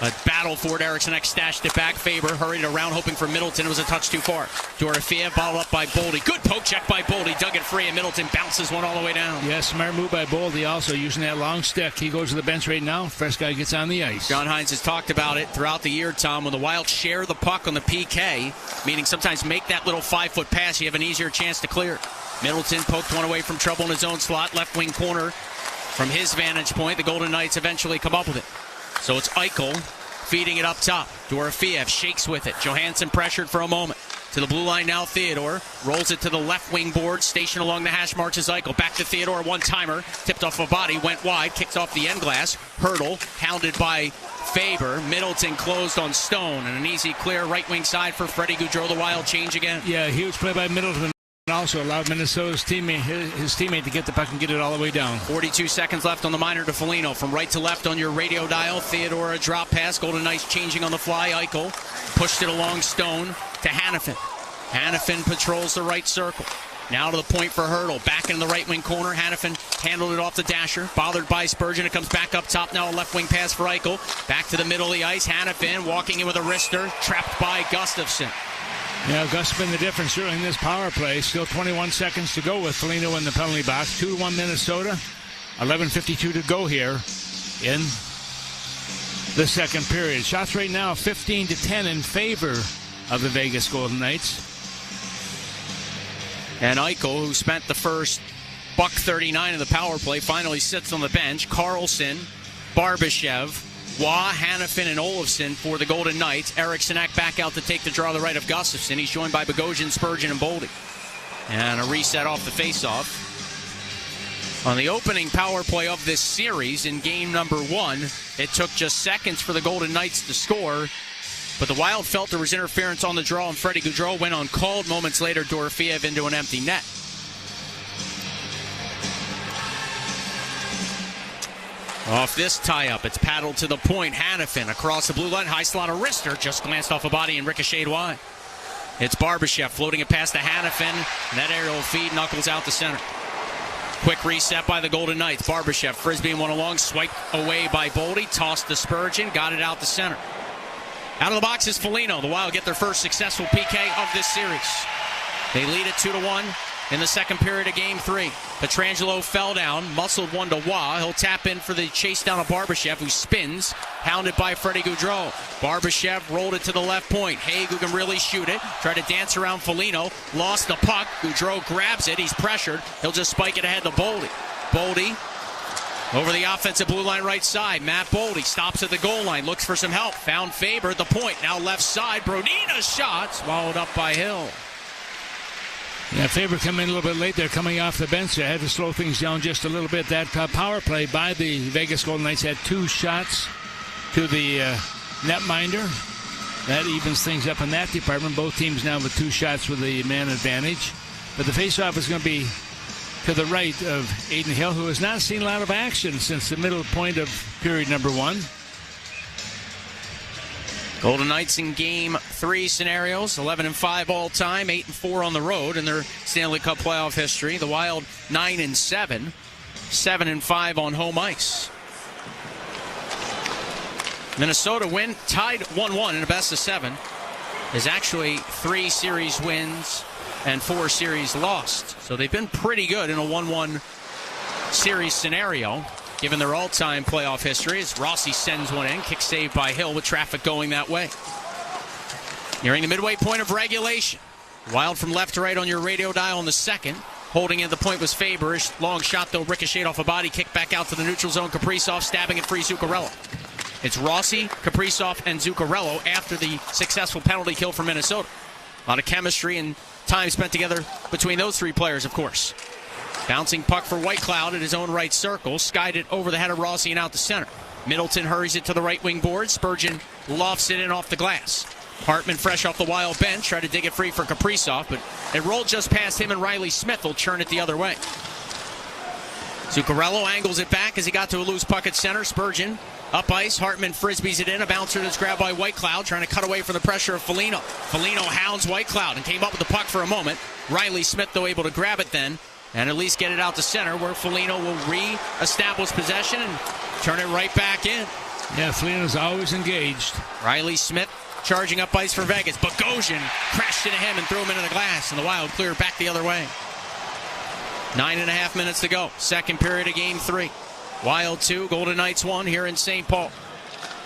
A battle for it. Eriksson stashed it back. Faber hurried around, hoping for Middleton. It was a touch too far. Dorofeev bottled up by Baldi. Good poke check by Baldi. Dug it free, and Middleton bounces one all the way down. Yeah, smart move by Baldi also, using that long stick. He goes to the bench right now. First guy gets on the ice. John Hines has talked about it throughout the year, Tom. When the Wild share the puck on the PK, meaning sometimes make that little 5-foot pass, you have an easier chance to clear. Middleton poked one away from trouble in his own slot. Left wing corner. From his vantage point, the Golden Knights eventually come up with it. So it's Eichel feeding it up top. Dorofeev shakes with it. Johansson pressured for a moment. To the blue line now, Theodore. Rolls it to the left wing board. Stationed along the hash marks is Eichel. Back to Theodore, one-timer. Tipped off a body, went wide. Kicked off the end glass. Hurdle, hounded by Faber. Middleton closed on Stone. And an easy clear right wing side for Freddie Gaudreau. The Wild change again. Yeah, huge play by Middleton. And also allowed Minnesota's his teammate to get the puck and get it all the way down. 42 seconds left on the minor to Felino. From right to left on your radio dial. Theodore, a drop pass. Golden Knights changing on the fly. Eichel pushed it along Stone to Hannafin. Hannafin patrols the right circle. Now to the point for Hurdle. Back in the right wing corner. Hannafin handled it off the dasher. Bothered by Spurgeon. It comes back up top now. A left wing pass for Eichel. Back to the middle of the ice. Hannafin walking in with a wrister. Trapped by Gustafsson. Yeah, Gus been the difference certainly in this power play. Still 21 seconds to go with Felino in the penalty box. 2-1 Minnesota. 11:52 to go here in the second period. Shots right now 15-10 in favor of the Vegas Golden Knights. And Eichel, who spent the first $1.39 of the power play, finally sits on the bench. Carlson, Barbashev, Waugh, Hannafin, and Olofsson for the Golden Knights. Eriksson back out to take the draw to the right of Gustafsson. He's joined by Bogosian, Spurgeon, and Baldi. And a reset off the faceoff. On the opening power play of this series in game number 1, it took just seconds for the Golden Knights to score. But the Wild felt there was interference on the draw, and Freddie Gaudreau went uncalled. Moments later, Dorofeev into an empty net. Off this tie-up, it's paddled to the point. Hanifin across the blue line. High slot of wrister. Just glanced off a body and ricocheted wide. It's Barbashev floating it past to Hanifin. That aerial feed knuckles out the center. Quick reset by the Golden Knights. Barbashev, Frisbee and one along. Swiped away by Baldi. Tossed to Spurgeon. Got it out the center. Out of the box is Felino. The Wild get their first successful PK of this series. They lead it 2-1. In the second period of Game 3, Pietrangelo fell down, muscled one to Waugh. He'll tap in for the chase down of Barbashev, who spins, hounded by Freddie Gaudreau. Barbashev rolled it to the left point. Haig, who can really shoot it, tried to dance around Felino, lost the puck. Gaudreau grabs it. He's pressured. He'll just spike it ahead to Baldi. Baldi over the offensive blue line right side. Matt Baldi stops at the goal line, looks for some help. Found Faber at the point. Now left side. Brodina's shot swallowed up by Hill. Yeah, Faber come in a little bit late. They're coming off the bench. They had to slow things down just a little bit. That power play by the Vegas Golden Knights had 2 shots to the netminder. That evens things up in that department. Both teams now with 2 shots with the man advantage. But the faceoff is going to be to the right of Aiden Hill, who has not seen a lot of action since the middle point of period number 1. Golden Knights in Game 3 scenarios, 11-5 all-time, 8-4 on the road in their Stanley Cup playoff history. The Wild 9-7, 7-5 on home ice. Minnesota win, tied 1-1 in a best-of-7. Is actually 3 series wins and 4 series lost. So they've been pretty good in a 1-1 series scenario, given their all-time playoff history, as Rossy sends one in, kick saved by Hill with traffic going that way. Nearing the midway point of regulation. Wild from left to right on your radio dial in the second. Holding in the point was Faber. Long shot, though, ricocheted off a body, kick back out to the neutral zone. Kaprizov stabbing it free, Zuccarello. It's Rossy, Kaprizov, and Zuccarello after the successful penalty kill for Minnesota. A lot of chemistry and time spent together between those 3 players, of course. Bouncing puck for Whitecloud at his own right circle. Skied it over the head of Rossy and out the center. Middleton hurries it to the right wing board. Spurgeon lofts it in off the glass. Hartman fresh off the Wild bench. Tried to dig it free for Kaprizov, but it rolled just past him, and Riley Smith will churn it the other way. Zuccarello angles it back as he got to a loose puck at center. Spurgeon up ice. Hartman frisbees it in. A bouncer that's grabbed by Whitecloud, trying to cut away from the pressure of Felino. Felino hounds Whitecloud and came up with the puck for a moment. Riley Smith, though, able to grab it then and at least get it out to center, where Felino will re-establish possession and turn it right back in. Yeah, Felino's always engaged. Riley Smith charging up ice for Vegas. Bogosian crashed into him and threw him into the glass, and the Wild clear back the other way. 9.5 minutes to go. Second period of Game 3. Wild 2, Golden Knights 1 here in St. Paul.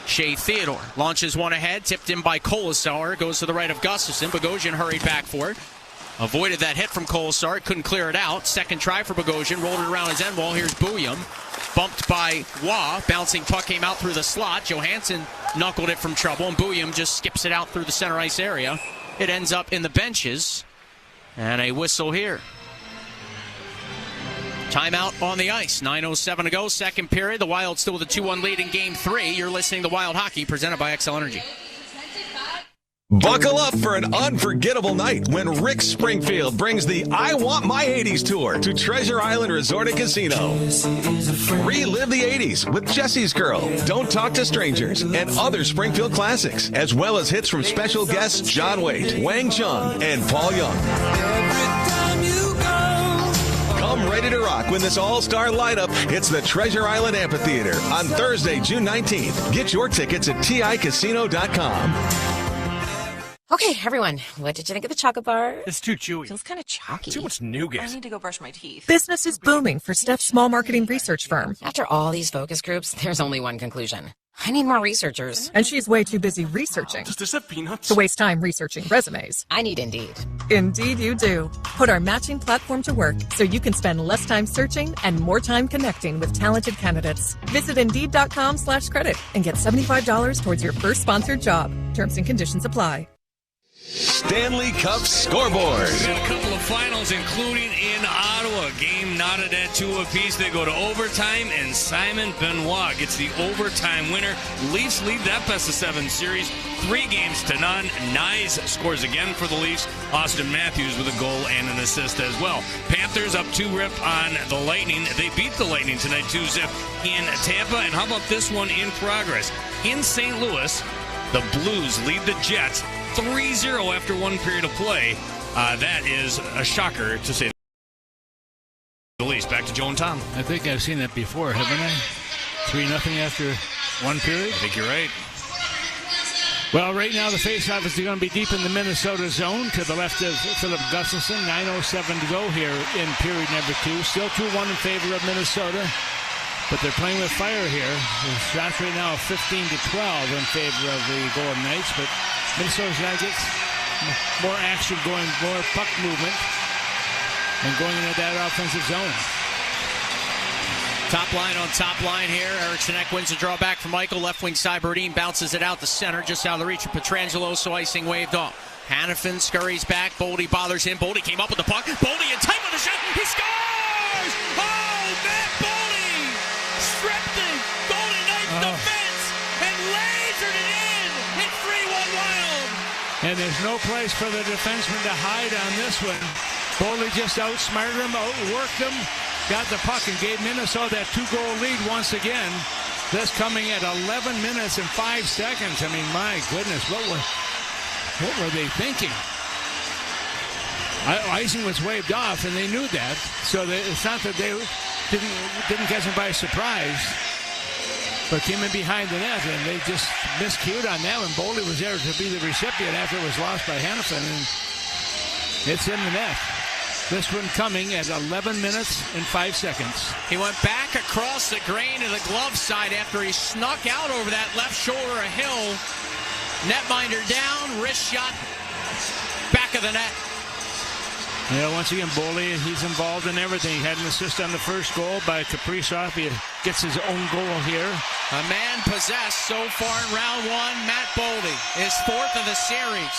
Shea Theodore launches one ahead, tipped in by Colasar. Goes to the right of Gustafson. Bogosian hurried back for it. Avoided that hit from Colasar. Couldn't clear it out. Second try for Bogosian. Rolled it around his end wall. Here's Bouillon. Bumped by Waugh. Bouncing puck came out through the slot. Johansson knuckled it from trouble, and Bouillon just skips it out through the center ice area. It ends up in the benches. And a whistle here. Timeout on the ice. 9:07 to go. Second period. The Wild still with a 2-1 lead in Game 3. You're listening to Wild Hockey, presented by XL Energy. Buckle up for an unforgettable night when Rick Springfield brings the I Want My 80s tour to Treasure Island Resort and Casino. Relive the 80s with Jesse's Girl, Don't Talk to Strangers, and other Springfield classics, as well as hits from special guests John Waite, Wang Chung, and Paul Young. Come ready to rock when this all-star lineup hits the Treasure Island Amphitheater on Thursday, June 19th. Get your tickets at TICasino.com. Okay, everyone, what did you think of the chocolate bar? It's too chewy. Feels kind of chalky. Too much nougat. I need to go brush my teeth. Business is booming for Steph's small marketing research firm. After all these focus groups, there's only one conclusion. I need more researchers. And she's way too busy researching. Does this have peanuts? To waste time researching resumes. I need Indeed. Indeed you do. Put our matching platform to work so you can spend less time searching and more time connecting with talented candidates. Visit Indeed.com/credit and get $75 towards your first sponsored job. Terms and conditions apply. Stanley Cup scoreboard. We got a couple of finals, including in Ottawa. Game knotted at 2 apiece. They go to overtime, and Simon Benoit gets the overtime winner. Leafs lead that best-of-7 series 3-0. Nyes scores again for the Leafs. Austin Matthews with a goal and an assist as well. Panthers up 2-rip on the Lightning. They beat the Lightning tonight 2-0 in Tampa. And how about this one in progress? In St. Louis, the Blues lead the Jets 3-0 after 1 period of play. That is a shocker, to say the least. Back to Joe and Tom. I think I've seen that before, haven't I? 3-0 after 1 period? I think you're right. Well, right now the faceoff is going to be deep in the Minnesota zone to the left of Philip Gustafsson. 9:07 to go here in period number 2. Still 2-1 in favor of Minnesota, but they're playing with fire here. The shots right now 15-12 in favor of the Golden Knights, but Minnesota's got to get more action going, more puck movement, and going into that offensive zone. Top line on top line here. Eriksson Ek wins the draw back from Michael. Left wing side, Berdine bounces it out the center, just out of the reach of Pietrangelo, so icing waved off. Hannafin scurries back. Boldy bothers him. Boldy came up with the puck. Boldy in tight with a shot. He scores! Oh, Matt Boldy stripped the Golden Knights defense and lasered it in 3-1 Wild. And there's no place for the defenseman to hide on this one. Boldy just outsmarted him, outworked him. Got the puck and gave Minnesota that 2-goal lead once again. This coming at 11 minutes and 5 seconds. I mean, my goodness, what were they thinking? Icing was waved off, and they knew that. So it's not that they didn't catch them by surprise, but came in behind the net, and they just miscued on that one. Boldy was there to be the recipient after it was lost by Hannafin, and it's in the net. This one coming at 11 minutes and 5 seconds. He went back across the grain of the glove side after he snuck out over that left shoulder of Hill. Netminder down, wrist shot, back of the net. Yeah, once again, Boldy, he's involved in everything. He had an assist on the first goal by Kaprizov. He gets his own goal here. A man possessed so far in round 1. Matt Boldy, his 4th of the series.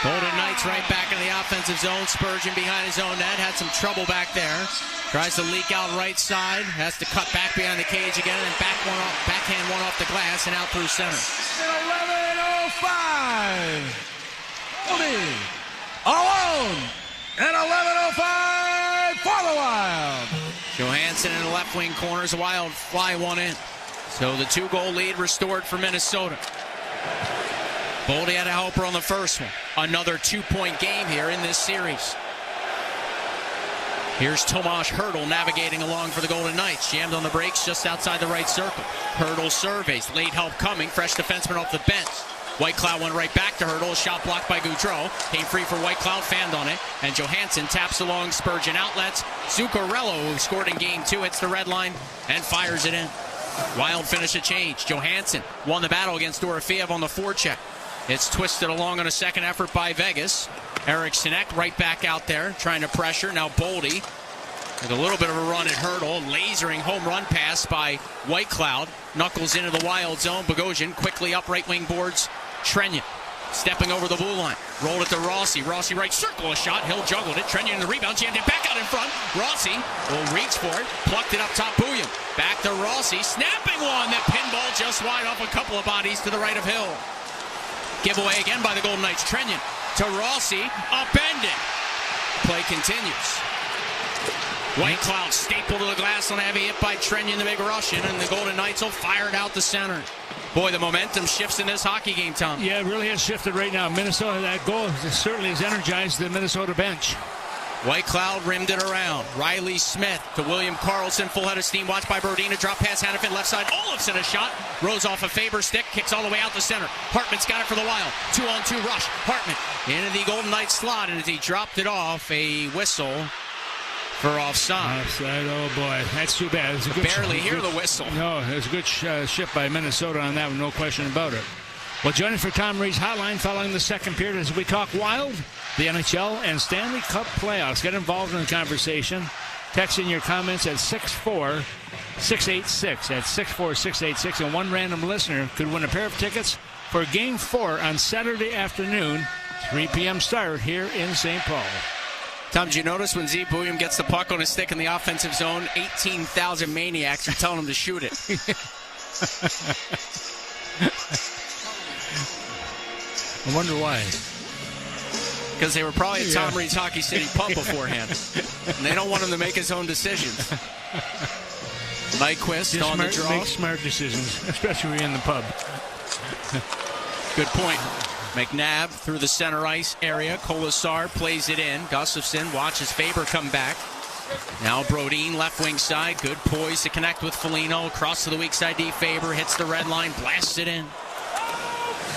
Golden Knights right back in the offensive zone. Spurgeon behind his own net. Had some trouble back there. Tries to leak out right side. Has to cut back behind the cage again. And backhand one off the glass and out through center. 11:05. Boldy alone. And 11:05 for the Wild. Johansson in the left wing corners. The Wild fly one in. So the 2-goal lead restored for Minnesota. Boldy had a helper on the first one. Another 2-point game here in this series. Here's Tomas Hertl navigating along for the Golden Knights. Jammed on the brakes just outside the right circle. Hertl surveys. Late help coming. Fresh defenseman off the bench. Whitecloud went right back to Hertl. Shot blocked by Gaudreau. Came free for Whitecloud. Fanned on it. And Johansson taps along Spurgeon outlets. Zuccarello, who scored in game 2, hits the red line and fires it in. Wild finish a change. Johansson won the battle against Dorofeev on the forecheck. It's twisted along on a second effort by Vegas. Eriksson Ek right back out there trying to pressure. Now Boldy with a little bit of a run at Hertl. Lasering home run pass by Whitecloud. Knuckles into the Wild zone. Bogosian quickly up right wing boards. Trenyon stepping over the blue line. Rolled it to Rossy. Rossy right circle a shot. Hill juggled it. Trenyon in the rebound. Jammed it back out in front. Rossy will reach for it. Plucked it up top. Bouillon. Back to Rossy. Snapping one. That pinball just wide off a couple of bodies to the right of Hill. Giveaway again by the Golden Knights. Trenyon to Rossy. Upended. Play continues. Whitecloud stapled to the glass on a heavy hit by Trenyon, the big Russian, and the Golden Knights will fire it out the center. Boy, the momentum shifts in this hockey game, Tom. Yeah, it really has shifted right now. Minnesota, that goal certainly has energized the Minnesota bench. Whitecloud rimmed it around. Riley Smith to William Karlsson. Full head of steam. Watched by Berdina. Drop pass. Hannafin left side. Olofsson a shot. Rose off a Faber stick. Kicks all the way out the center. Hartman's got it for the Wild. 2-on-2 rush. Hartman into the Golden Knights slot. And as he dropped it off, a whistle for offside. Offside, oh boy. That's too bad. It was a good barely hear the whistle. No, it was a good shift by Minnesota on that one. No question about it. Well, joining for Tom Reed's hotline following the second period as we talk Wild, the NHL, and Stanley Cup playoffs. Get involved in the conversation. Text in your comments at 64686. That's 64686. And one random listener could win a pair of tickets for Game 4 on Saturday afternoon, 3 p.m. start here in St. Paul. Tom, did you notice when Z Bouillon gets the puck on his stick in the offensive zone, 18,000 maniacs are telling him to shoot it. I wonder why. Because they were probably at Tom Reed's Hockey City pub beforehand. And they don't want him to make his own decisions. Nyquist on the draw. Make smart decisions, especially in the pub. Good point. McNabb through the center ice area. Colasar plays it in. Gustafsson watches Faber come back. Now Brodin, left wing side. Good poise to connect with Felino. Across to the weak side D. Faber hits the red line. Blasts it in.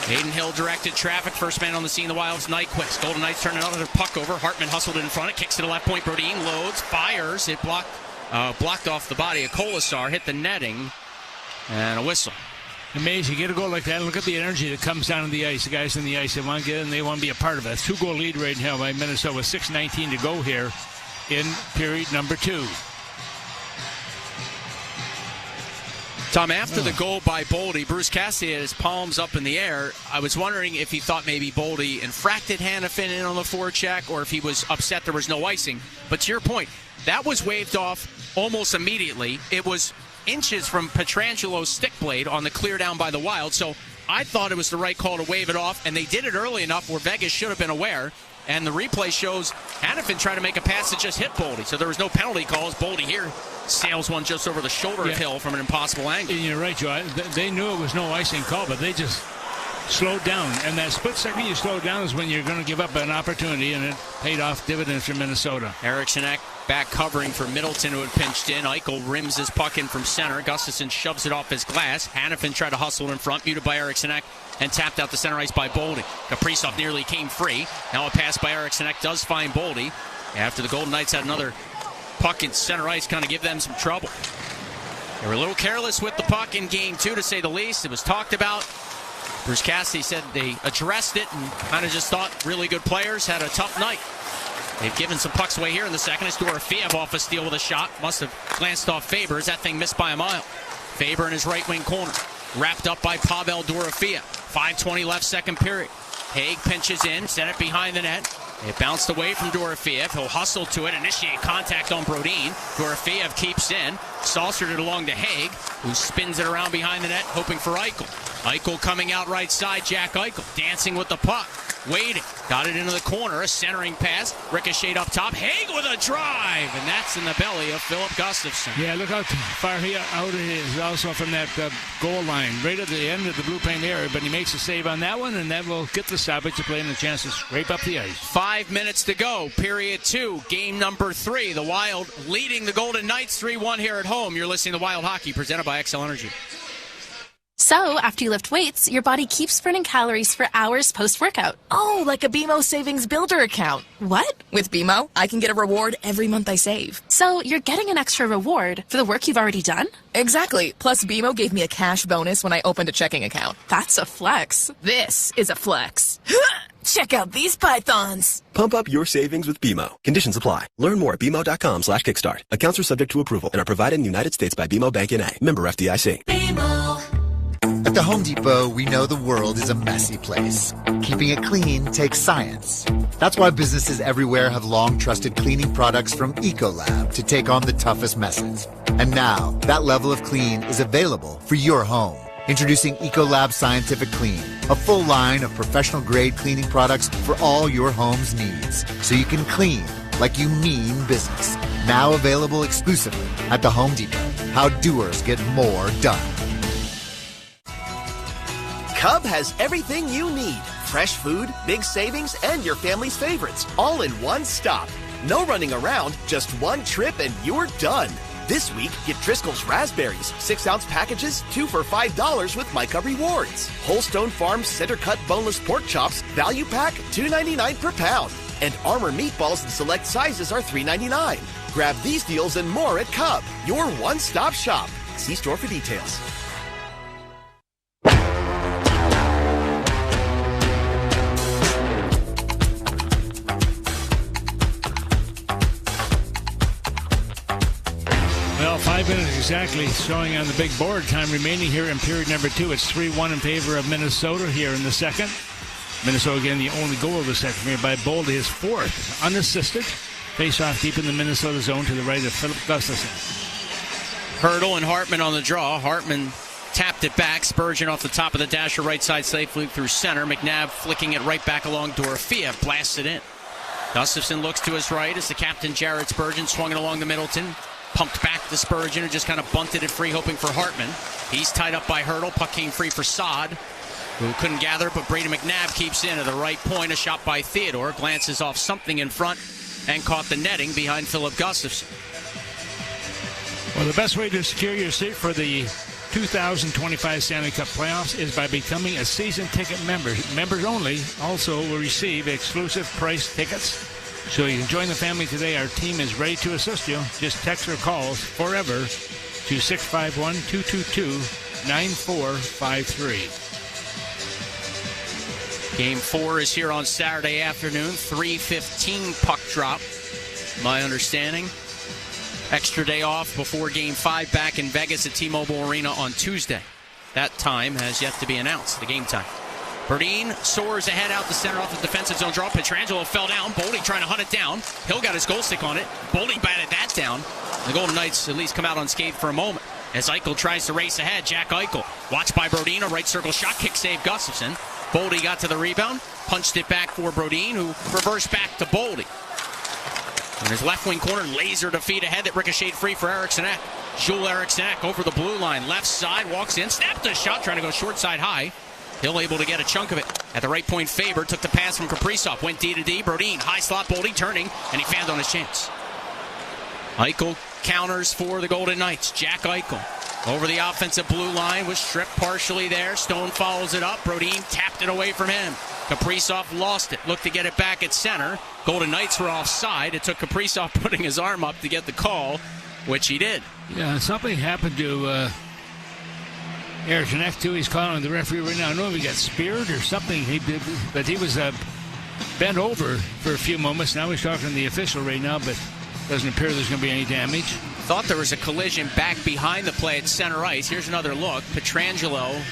Hayden Hill directed traffic. First man on the scene, the Wild's Nyquist. Golden Knights turn another puck over. Hartman hustled in front. It kicks to the left point. Brodin loads, fires. It blocked off the body of Colasar. Hit the netting. And a whistle. Amazing. You get a goal like that. Look at the energy that comes down on the ice. The guys on the ice, they want to get in. They want to be a part of it. 2-goal lead right now by Minnesota with 6:19 to go here in period number 2. Tom, after the goal by Baldi, Bruce Cassidy had his palms up in the air. I was wondering if he thought maybe Baldi infracted Hanifin in on the forecheck or if he was upset there was no icing. But to your point, that was waved off almost immediately. It was inches from Petrangelo's stick blade on the clear down by the Wild. So I thought it was the right call to wave it off, and they did it early enough where Vegas should have been aware. And the replay shows Hanifin trying to make a pass that just hit Baldi. So there was no penalty calls. Baldi here sails one just over the shoulder of Hill from an impossible angle. And you're right, Joe. They knew it was no icing call, but they just slowed down. And that split second you slow down is when you're going to give up an opportunity, and it paid off dividends for Minnesota. Eriksson back covering for Middleton, who had pinched in. Eichel rims his puck in from center. Gustafsson shoves it off his glass. Hanifin tried to hustle in front, muted by Eriksson and tapped out the center ice by Baldi. Kaprizov nearly came free. Now a pass by Eriksson does find Baldi. After the Golden Knights had another puck in center ice, kind of give them some trouble. They were a little careless with the puck in Game 2, to say the least. It was talked about. Bruce Cassidy said they addressed it and kind of just thought really good players had a tough night. They've given some pucks away here in the second. It's Dorofeev off a steal with a shot. Must have glanced off Faber as that thing missed by a mile. Faber in his right wing corner. Wrapped up by Pavel Dorofeev. 5:20 left, second period. Haig pinches in, sent it behind the net. It bounced away from Dorofeev. He'll hustle to it, initiate contact on Brodin. Dorofeev keeps in, saucered it along to Haig, who spins it around behind the net, hoping for Eichel. Eichel coming out right side, Jack Eichel, dancing with the puck. Waiting, got it into the corner, a centering pass, ricocheted up top, Haig with a drive, and that's in the belly of Philip Gustafsson. Yeah, look how far out it is also from that goal line, right at the end of the blue paint area, but he makes a save on that one, and that will get the stoppage to play him a chance to scrape up the ice. 5 minutes to go, period 2, game number 3. The Wild leading the Golden Knights 3-1 here at home. You're listening to Wild Hockey, presented by XL Energy. So, after you lift weights, your body keeps burning calories for hours post-workout. Oh, like a BMO Savings Builder account. What? With BMO, I can get a reward every month I save. So, you're getting an extra reward for the work you've already done? Exactly. Plus, BMO gave me a cash bonus when I opened a checking account. That's a flex. This is a flex. Check out these pythons. Pump up your savings with BMO. Conditions apply. Learn more at BMO.com/kickstart. Accounts are subject to approval and are provided in the United States by BMO Bank N.A. Member FDIC. BMO. At the Home Depot, we know the world is a messy place. Keeping it clean takes science. That's why businesses everywhere have long trusted cleaning products from Ecolab to take on the toughest messes. And now, that level of clean is available for your home. Introducing Ecolab Scientific Clean, a full line of professional-grade cleaning products for all your home's needs, so you can clean like you mean business. Now available exclusively at the Home Depot. How doers get more done. Cub has everything you need. Fresh food, big savings, and your family's favorites, all in one stop. No running around, just one trip and you're done. This week, get Driscoll's Raspberries, 6-ounce packages, 2 for $5 with My Cub Rewards. Holstone Farms center-cut boneless pork chops, value pack, $2.99 per pound. And Armor meatballs in select sizes are $3.99. Grab these deals and more at Cub, your one-stop shop. See store for details. Well, Well, 5 minutes exactly showing on the big board. Time remaining here in period number 2. It's 3-1 in favor of Minnesota here in the second. Minnesota getting the only goal of the second here by Baldi, his fourth, unassisted. Face-off deep in the Minnesota zone to the right of Philip Gustafsson. Hurdle and Hartman on the draw. Hartman tapped it back. Spurgeon off the top of the dasher, right side safely through center. McNabb flicking it right back along Dorofeev. Blasts it in. Gustafsson looks to his right as the captain, Jared Spurgeon, swung it along to Middleton. Pumped back to Spurgeon, who just kind of bunted it free, hoping for Hartman. He's tied up by Hurdle. Puck came free for Saad, who couldn't gather, but Brady McNabb keeps in at the right point. A shot by Theodore. Glances off something in front and caught the netting behind Philip Gustafsson. Well, the best way to secure your seat for the 2025 Stanley Cup playoffs is by becoming a season ticket member. Members only also will receive exclusive price tickets. So you can join the family today. Our team is ready to assist you. Just text or call forever to 651-222-9453. Game 4 is here on Saturday afternoon. 3:15 puck drop, my understanding. Extra day off before Game 5 back in Vegas at T-Mobile Arena on Tuesday. That time has yet to be announced, the game time. Berdine soars ahead out the center off the defensive zone draw. Pietrangelo fell down. Baldi trying to hunt it down. Hill got his goal stick on it. Baldi batted that down. The Golden Knights at least come out unscathed for a moment. As Eichel tries to race ahead, Jack Eichel. Watched by Brodin, a right circle shot, kick save Gustafsson. Baldi got to the rebound, punched it back for Brodin, who reversed back to Baldi. In his left wing corner, laser defeat ahead that ricocheted free for Eriksson Ek. Jules Eriksson Ek over the blue line, left side, walks in, snapped a shot, trying to go short side high. Hill able to get a chunk of it. At the right point, Faber took the pass from Kaprizov, went D to D. Brodin, high slot, Baldi turning, and he found on his chance. Eichel counters for the Golden Knights. Jack Eichel over the offensive blue line, was stripped partially there. Stone follows it up. Brodin tapped it away from him. Kaprizov lost it, looked to get it back at center. Golden Knights were offside. It took Kaprizov putting his arm up to get the call, which he did. Yeah, something happened to Eriksson Ek too. He's calling on the referee right now. I don't know if he got speared or something. He did, but he was bent over for a few moments. Now he's talking to the official right now, but doesn't appear there's going to be any damage. Thought there was a collision back behind the play at center ice. Here's another look. Pietrangelo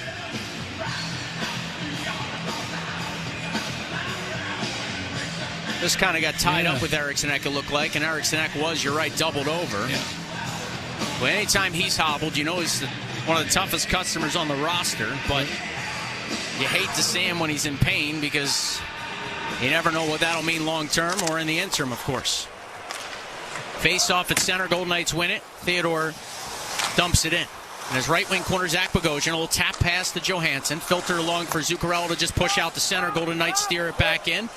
just kind of got tied up with Eriksson Ek, it looked like, and Eriksson Ek was, you're right, doubled over. Yeah. Well, anytime he's hobbled, you know he's one of the toughest customers on the roster, but you hate to see him when he's in pain because you never know what that'll mean long term or in the interim, of course. Face off at center, Golden Knights win it. Theodore dumps it in. In his right wing corner, Zach Bogosian, a little tap pass to Johansson. Filter along for Zuccarello to just push out the center. Golden Knights steer it back in.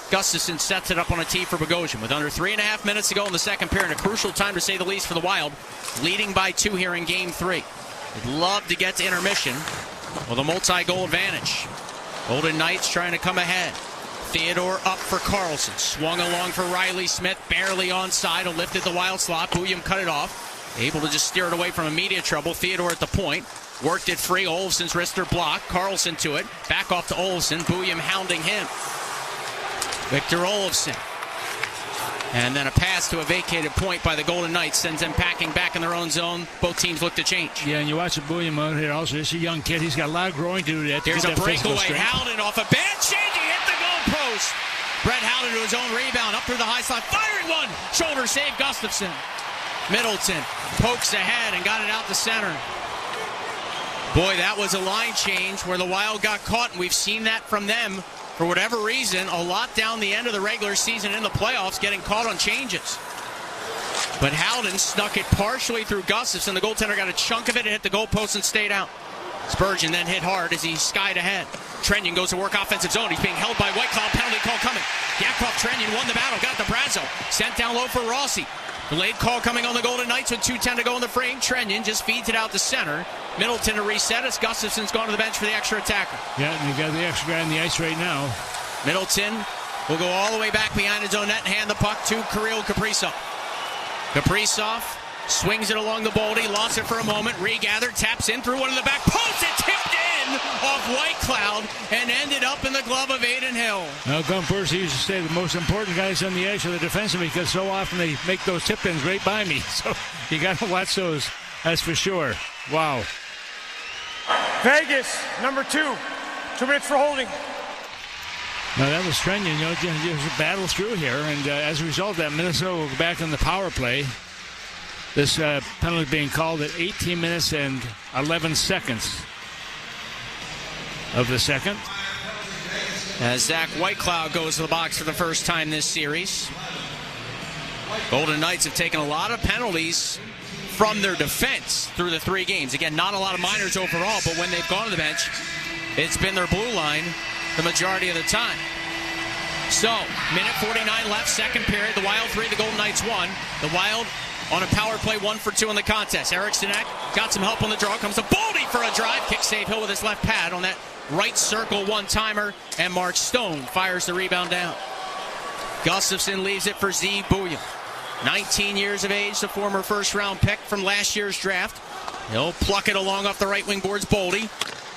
Gustafsson sets it up on a tee for Bogosian. With under 3.5 minutes to go in the second period, a crucial time to say the least for the Wild, leading by 2 here in Game 3. They'd love to get to intermission with a multi-goal advantage. Golden Knights trying to come ahead. Theodore up for Carlson. Swung along for Riley Smith. Barely onside. Lifted the Wild slot. Booyam cut it off. Able to just steer it away from immediate trouble. Theodore at the point. Worked it free. Olofsson's wrister block. Carlson to it. Back off to Olofsson. Booyam hounding him. Victor Olofsson. And then a pass to a vacated point by the Golden Knights sends them packing back in their own zone. Both teams look to change. Yeah, and you watch Booyam out here also. This is a young kid. He's got a lot of growing to do. Here's a breakaway. Howden off a bad change. He hit the goal post. Brett Howden to his own rebound. Up through the high slot. Firing one. Shoulder save Gustafsson. Middleton pokes ahead and got it out to center. Boy, that was a line change where the Wild got caught, and we've seen that from them. For whatever reason, a lot down the end of the regular season in the playoffs, getting caught on changes. But Howden snuck it partially through Gustafsson. The goaltender got a chunk of it, hit the goalpost and stayed out. Spurgeon then hit hard as he skied ahead. Trenyon goes to work offensive zone. He's being held by Whitecloud. Penalty call coming. Yakov Trenyon won the battle, got the Brazo. Sent down low for Rossy. Delayed call coming on the Golden Knights with 2:10 to go in the frame. Trenyon just feeds it out to center. Middleton to reset as Gustafsson's gone to the bench for the extra attacker. Yeah, and you got the extra guy on the ice right now. Middleton will go all the way back behind his own net and hand the puck to Kirill Kaprizov. Kaprizov swings it along the Baldi, lost it for a moment, regathered, taps in through one of the back posts. It tipped in off White Cloud and ended up in the glove of Aiden Hill. Now, Gumpers used to say the most important guys on the edge are the defensemen because so often they make those tip-ins right by me. So you got to watch those, that's for sure. Wow. Vegas, number 2. 2 minutes for holding. Now, that was Trenyon, just battle through here. And as a result of that, Minnesota will go back on the power play. This penalty being called at 18 minutes and 11 seconds of the second. As Zach Whitecloud goes to the box for the first time this series. Golden Knights have taken a lot of penalties from their defense through the 3 games. Again, not a lot of minors overall, but when they've gone to the bench, it's been their blue line the majority of the time. So, minute 49 left, second period. The Wild 3, the Golden Knights 1. The Wild on a power play 1 for 2 in the contest. Eric Sinek got some help on the draw. Comes to Baldi for a drive. Kick save Hill with his left pad on that right circle one-timer. And Mark Stone fires the rebound down. Gustafson leaves it for Z. Bouillon. 19 years of age, the former first-round pick from last year's draft. He'll pluck it along off the right wing boards. Baldi.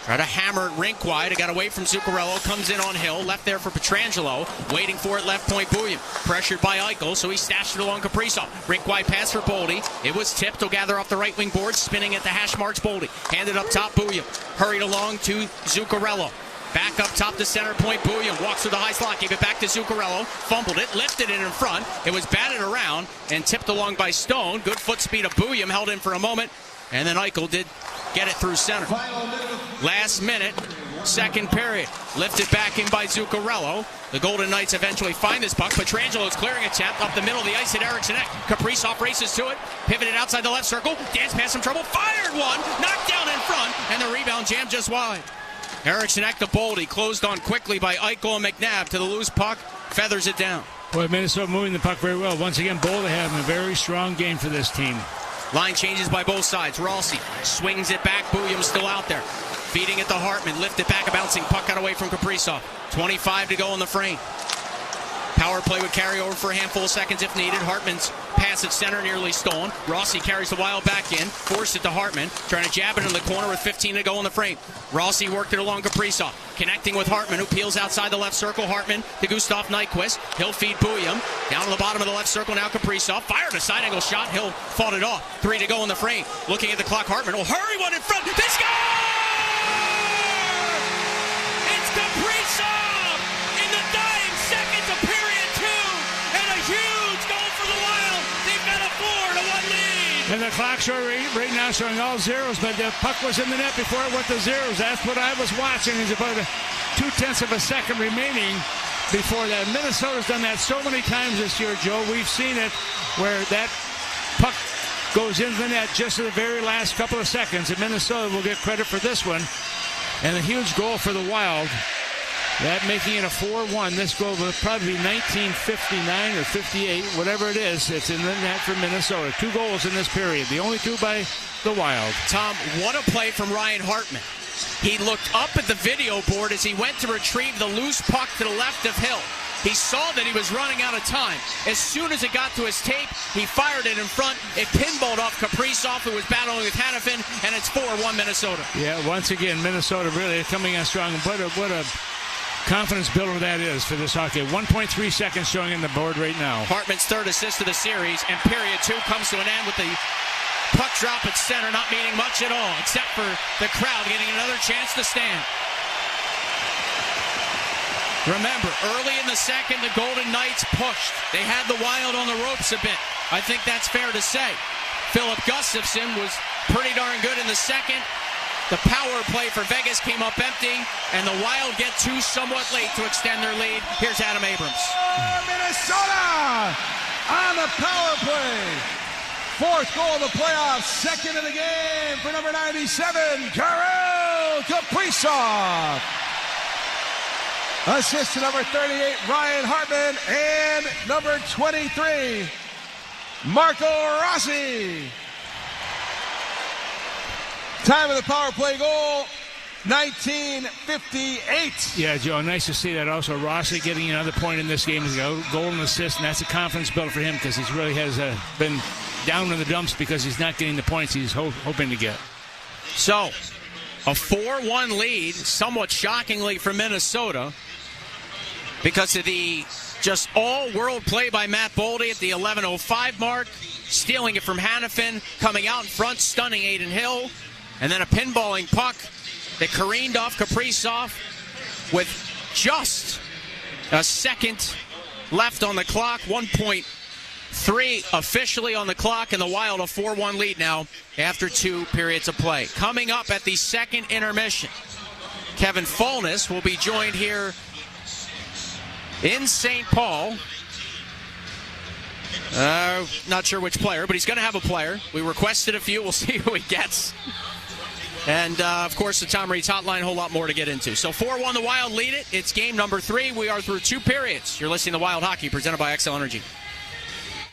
Try to hammer it rink wide. It got away from Zuccarello. Comes in on Hill. Left there for Pietrangelo. Waiting for it, left point Bouillon. Pressured by Eichel, so he stashed it along Kaprizov. Rink wide pass for Baldi. It was tipped. He'll gather off the right wing board. Spinning at the hash marks Baldi. Handed up top Bouillon. Hurried along to Zuccarello. Back up top to center point. Bouillon walks through the high slot. Gave it back to Zuccarello. Fumbled it. Lifted it in front. It was batted around and tipped along by Stone. Good foot speed of Bouillon. Held in for a moment. And then Eichel did get it through center. Last minute, second period. Lifted back in by Zuccarello. The Golden Knights eventually find this puck. Pietrangelo's clearing attempt up the middle of the ice at Eriksson Ek. Kaprizov races to it. Pivoted outside the left circle. Dance past some trouble. Fired one. Knocked down in front. And the rebound jammed just wide. Eriksson Ek to Baldi. Closed on quickly by Eichel and McNabb to the loose puck. Feathers it down. Boy, Minnesota moving the puck very well. Once again, Baldi having a very strong game for this team. Line changes by both sides. Rossy swings it back. Bouillon still out there. Feeding it to Hartman. Lift it back. A bouncing puck got away from Kaprizov. 25 to go in the frame. Power play would carry over for a handful of seconds if needed. Hartman's pass at center nearly stolen. Rossy carries the Wild back in. Forced it to Hartman. Trying to jab it in the corner with 15 to go in the frame. Rossy worked it along Kaprizov. Connecting with Hartman, who peels outside the left circle. Hartman to Gustav Nyquist. He'll feed Bouillon. Down to the bottom of the left circle now Kaprizov. Fired a side angle shot. Hill fought it off. 3 to go in the frame. Looking at the clock, Hartman will hurry one in front. They score! It's Kaprizov in the dying seconds of period 2. And a huge goal for the Wild. They've got a 4-1 lead. And the clock right now showing all zeros, but the puck was in the net before it went to zeros. That's what I was watching. There's about 0.2 of a second remaining before that. Minnesota's done that so many times this year, Joe. We've seen it where that puck goes into the net just at the very last couple of seconds, and Minnesota will get credit for this one. And a huge goal for the Wild. That making it a 4-1. This goal will probably be 1959 or 58, whatever it is. It's in the net for Minnesota. 2 goals in this period. The only 2 by the Wild. Tom, what a play from Ryan Hartman. He looked up at the video board as he went to retrieve the loose puck to the left of Hill. He saw that he was running out of time. As soon as it got to his tape, he fired it in front. It pinballed off Kaprizov, who was battling with Hanifin, and it's 4-1 Minnesota. Yeah, once again, Minnesota really coming on strong. What a confidence builder that is for this hockey. 1.3 seconds showing in the board right now. Hartman's 3rd assist of the series, and period 2 comes to an end with the puck drop at center, not meaning much at all, except for the crowd getting another chance to stand. Remember, early in the second, the Golden Knights pushed. They had the Wild on the ropes a bit. I think that's fair to say. Philip Gustafson was pretty darn good in the second. The power play for Vegas came up empty, and the Wild get 2 somewhat late to extend their lead. Here's Adam Abrams. Minnesota on the power play. 4th goal of the playoffs, 2nd in the game for number 97, Kirill Kaprizov. Assist to number 38, Ryan Hartman, and number 23, Marco Rossy. Time of the power play goal, 19:58. Yeah, Joe, nice to see that also. Rossy getting another point in this game is a goal and assist, and that's a confidence builder for him because he really has been down in the dumps because he's not getting the points he's hoping to get. So, A 4-1 lead, somewhat shockingly for Minnesota, because of the just all-world play by Matt Baldi at the 11:05 mark, stealing it from Hanifin, coming out in front, stunning Aiden Hill, and then a pinballing puck that careened off Kaprizov with just a second left on the clock, 1.3 officially on the clock, and the Wild a 4-1 lead now after 2 periods of play. Coming up at the second intermission, Kevin Fulness will be joined here in St. Paul. Not sure which player, but he's going to have a player. We requested a few. We'll see who he gets. And, of course, the Tom Reed's hotline, a whole lot more to get into. So 4-1, the Wild lead it. It's game number 3. We are through 2 periods. You're listening to Wild Hockey, presented by XL Energy.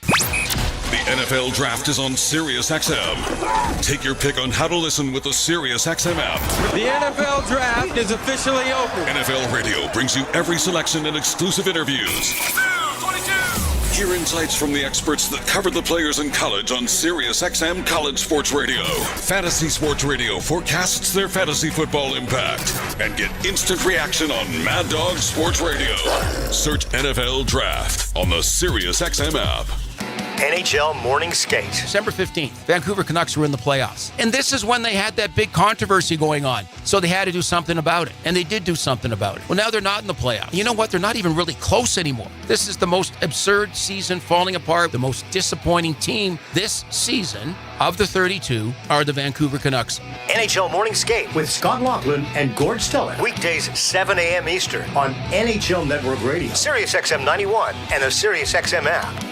The NFL Draft is on SiriusXM. Take your pick on how to listen with the SiriusXM app. The NFL Draft is officially open. NFL Radio brings you every selection and exclusive interviews. 22. Hear insights from the experts that covered the players in college on SiriusXM College Sports Radio. Fantasy Sports Radio forecasts their fantasy football impact. And get instant reaction on Mad Dog Sports Radio. Search NFL Draft on the SiriusXM app. NHL Morning Skate. December 15th, Vancouver Canucks were in the playoffs. And this is when they had that big controversy going on. So they had to do something about it. And they did do something about it. Well, now they're not in the playoffs. You know what? They're not even really close anymore. This is the most absurd season falling apart. The most disappointing team this season of the 32 are the Vancouver Canucks. NHL Morning Skate with Scott Laughlin and Gord Stellick. Weekdays 7 a.m. Eastern on NHL Network Radio, SiriusXM 91, and the SiriusXM app.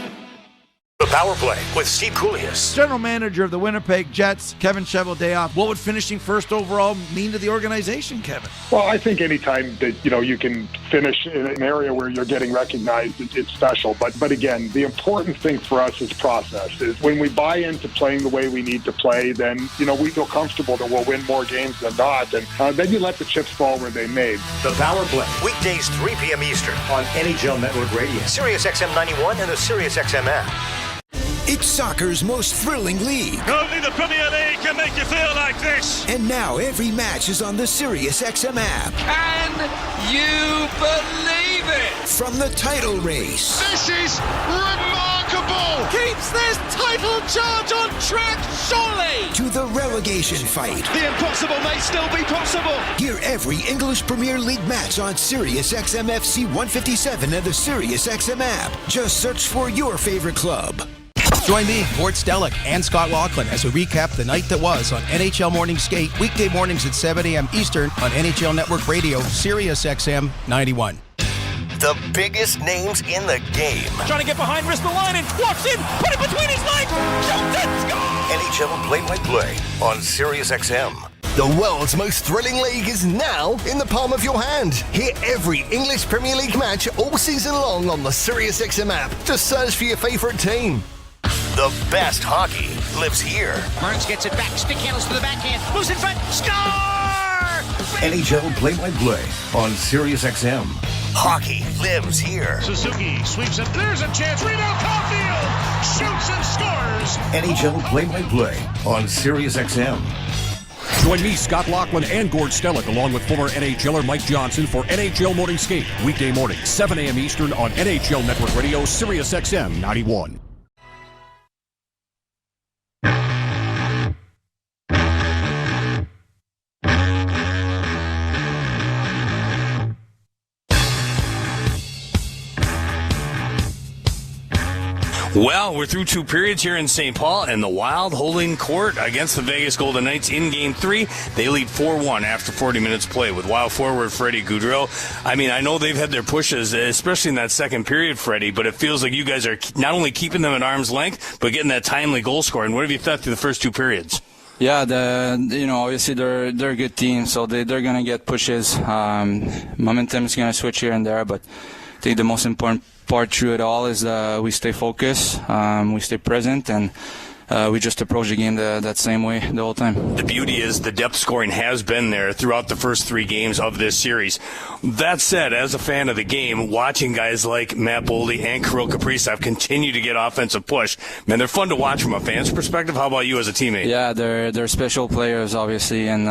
The Power Play with Steve Koulias. General manager of the Winnipeg Jets, Kevin Cheveldayoff. What would finishing first overall mean to the organization, Kevin? Well, I think anytime that you can finish in an area where you're getting recognized, it's special. But again, the important thing for us is process. Is when we buy into playing the way we need to play, then we feel comfortable that we'll win more games than not, and then you let the chips fall where they may. The Power Play, weekdays 3 p.m. Eastern on NHL Network Radio, SiriusXM 91, and the SiriusXM app. It's soccer's most thrilling league. Only the Premier League can make you feel like this. And now every match is on the SiriusXM app. Can you believe it? From the title race. This is remarkable. Keeps this title charge on track, surely. To the relegation fight. The impossible may still be possible. Hear every English Premier League match on SiriusXM FC 157 and the SiriusXM app. Just search for your favorite club. Join me, Gord Stellick, and Scott Laughlin as we recap the night that was on NHL Morning Skate, weekday mornings at 7 a.m. Eastern on NHL Network Radio, SiriusXM 91. The biggest names in the game. Trying to get behind Ristolainen, walks in, put it between his legs, shoots it, score! NHL play-by-play on SiriusXM. The world's most thrilling league is now in the palm of your hand. Hear every English Premier League match all season long on the SiriusXM app. Just search for your favorite team. The best hockey lives here. Burns gets it back, stick handles to the backhand, moves in front, score! NHL play-by-play on SiriusXM. Hockey lives here. Suzuki sweeps it. There's a chance. Rebound, Caulfield shoots and scores. NHL play-by-play on SiriusXM. Join me, Scott Laughlin, and Gord Stellick, along with former NHLer Mike Johnson for NHL Morning Skate, weekday morning, 7 a.m. Eastern on NHL Network Radio, SiriusXM 91. Well, we're through 2 periods here in St. Paul, and the Wild holding court against the Vegas Golden Knights in Game 3. They lead 4-1 after 40 minutes play with Wild forward Freddie Gaudreau. I mean, I know they've had their pushes, especially in that second period, Freddie, but it feels like you guys are not only keeping them at arm's length, but getting that timely goal scoring. What have you thought through the first 2 periods? Yeah, obviously they're a good team, so they're going to get pushes. Momentum is going to switch here and there, but I think the most important part through it all is we stay focused, we stay present, and we just approach the game that same way the whole time. The beauty is the depth scoring has been there throughout the first 3 games of this series. That said, as a fan of the game, watching guys like Matt Baldi and Kirill Kaprizov continue to get offensive push, man, they're fun to watch from a fan's perspective. How about you as a teammate? Yeah, they're special players, obviously, and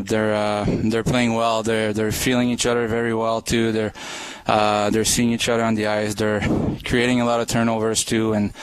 they're playing well. They're feeling each other very well too. They're seeing each other on the ice. They're creating a lot of turnovers too, and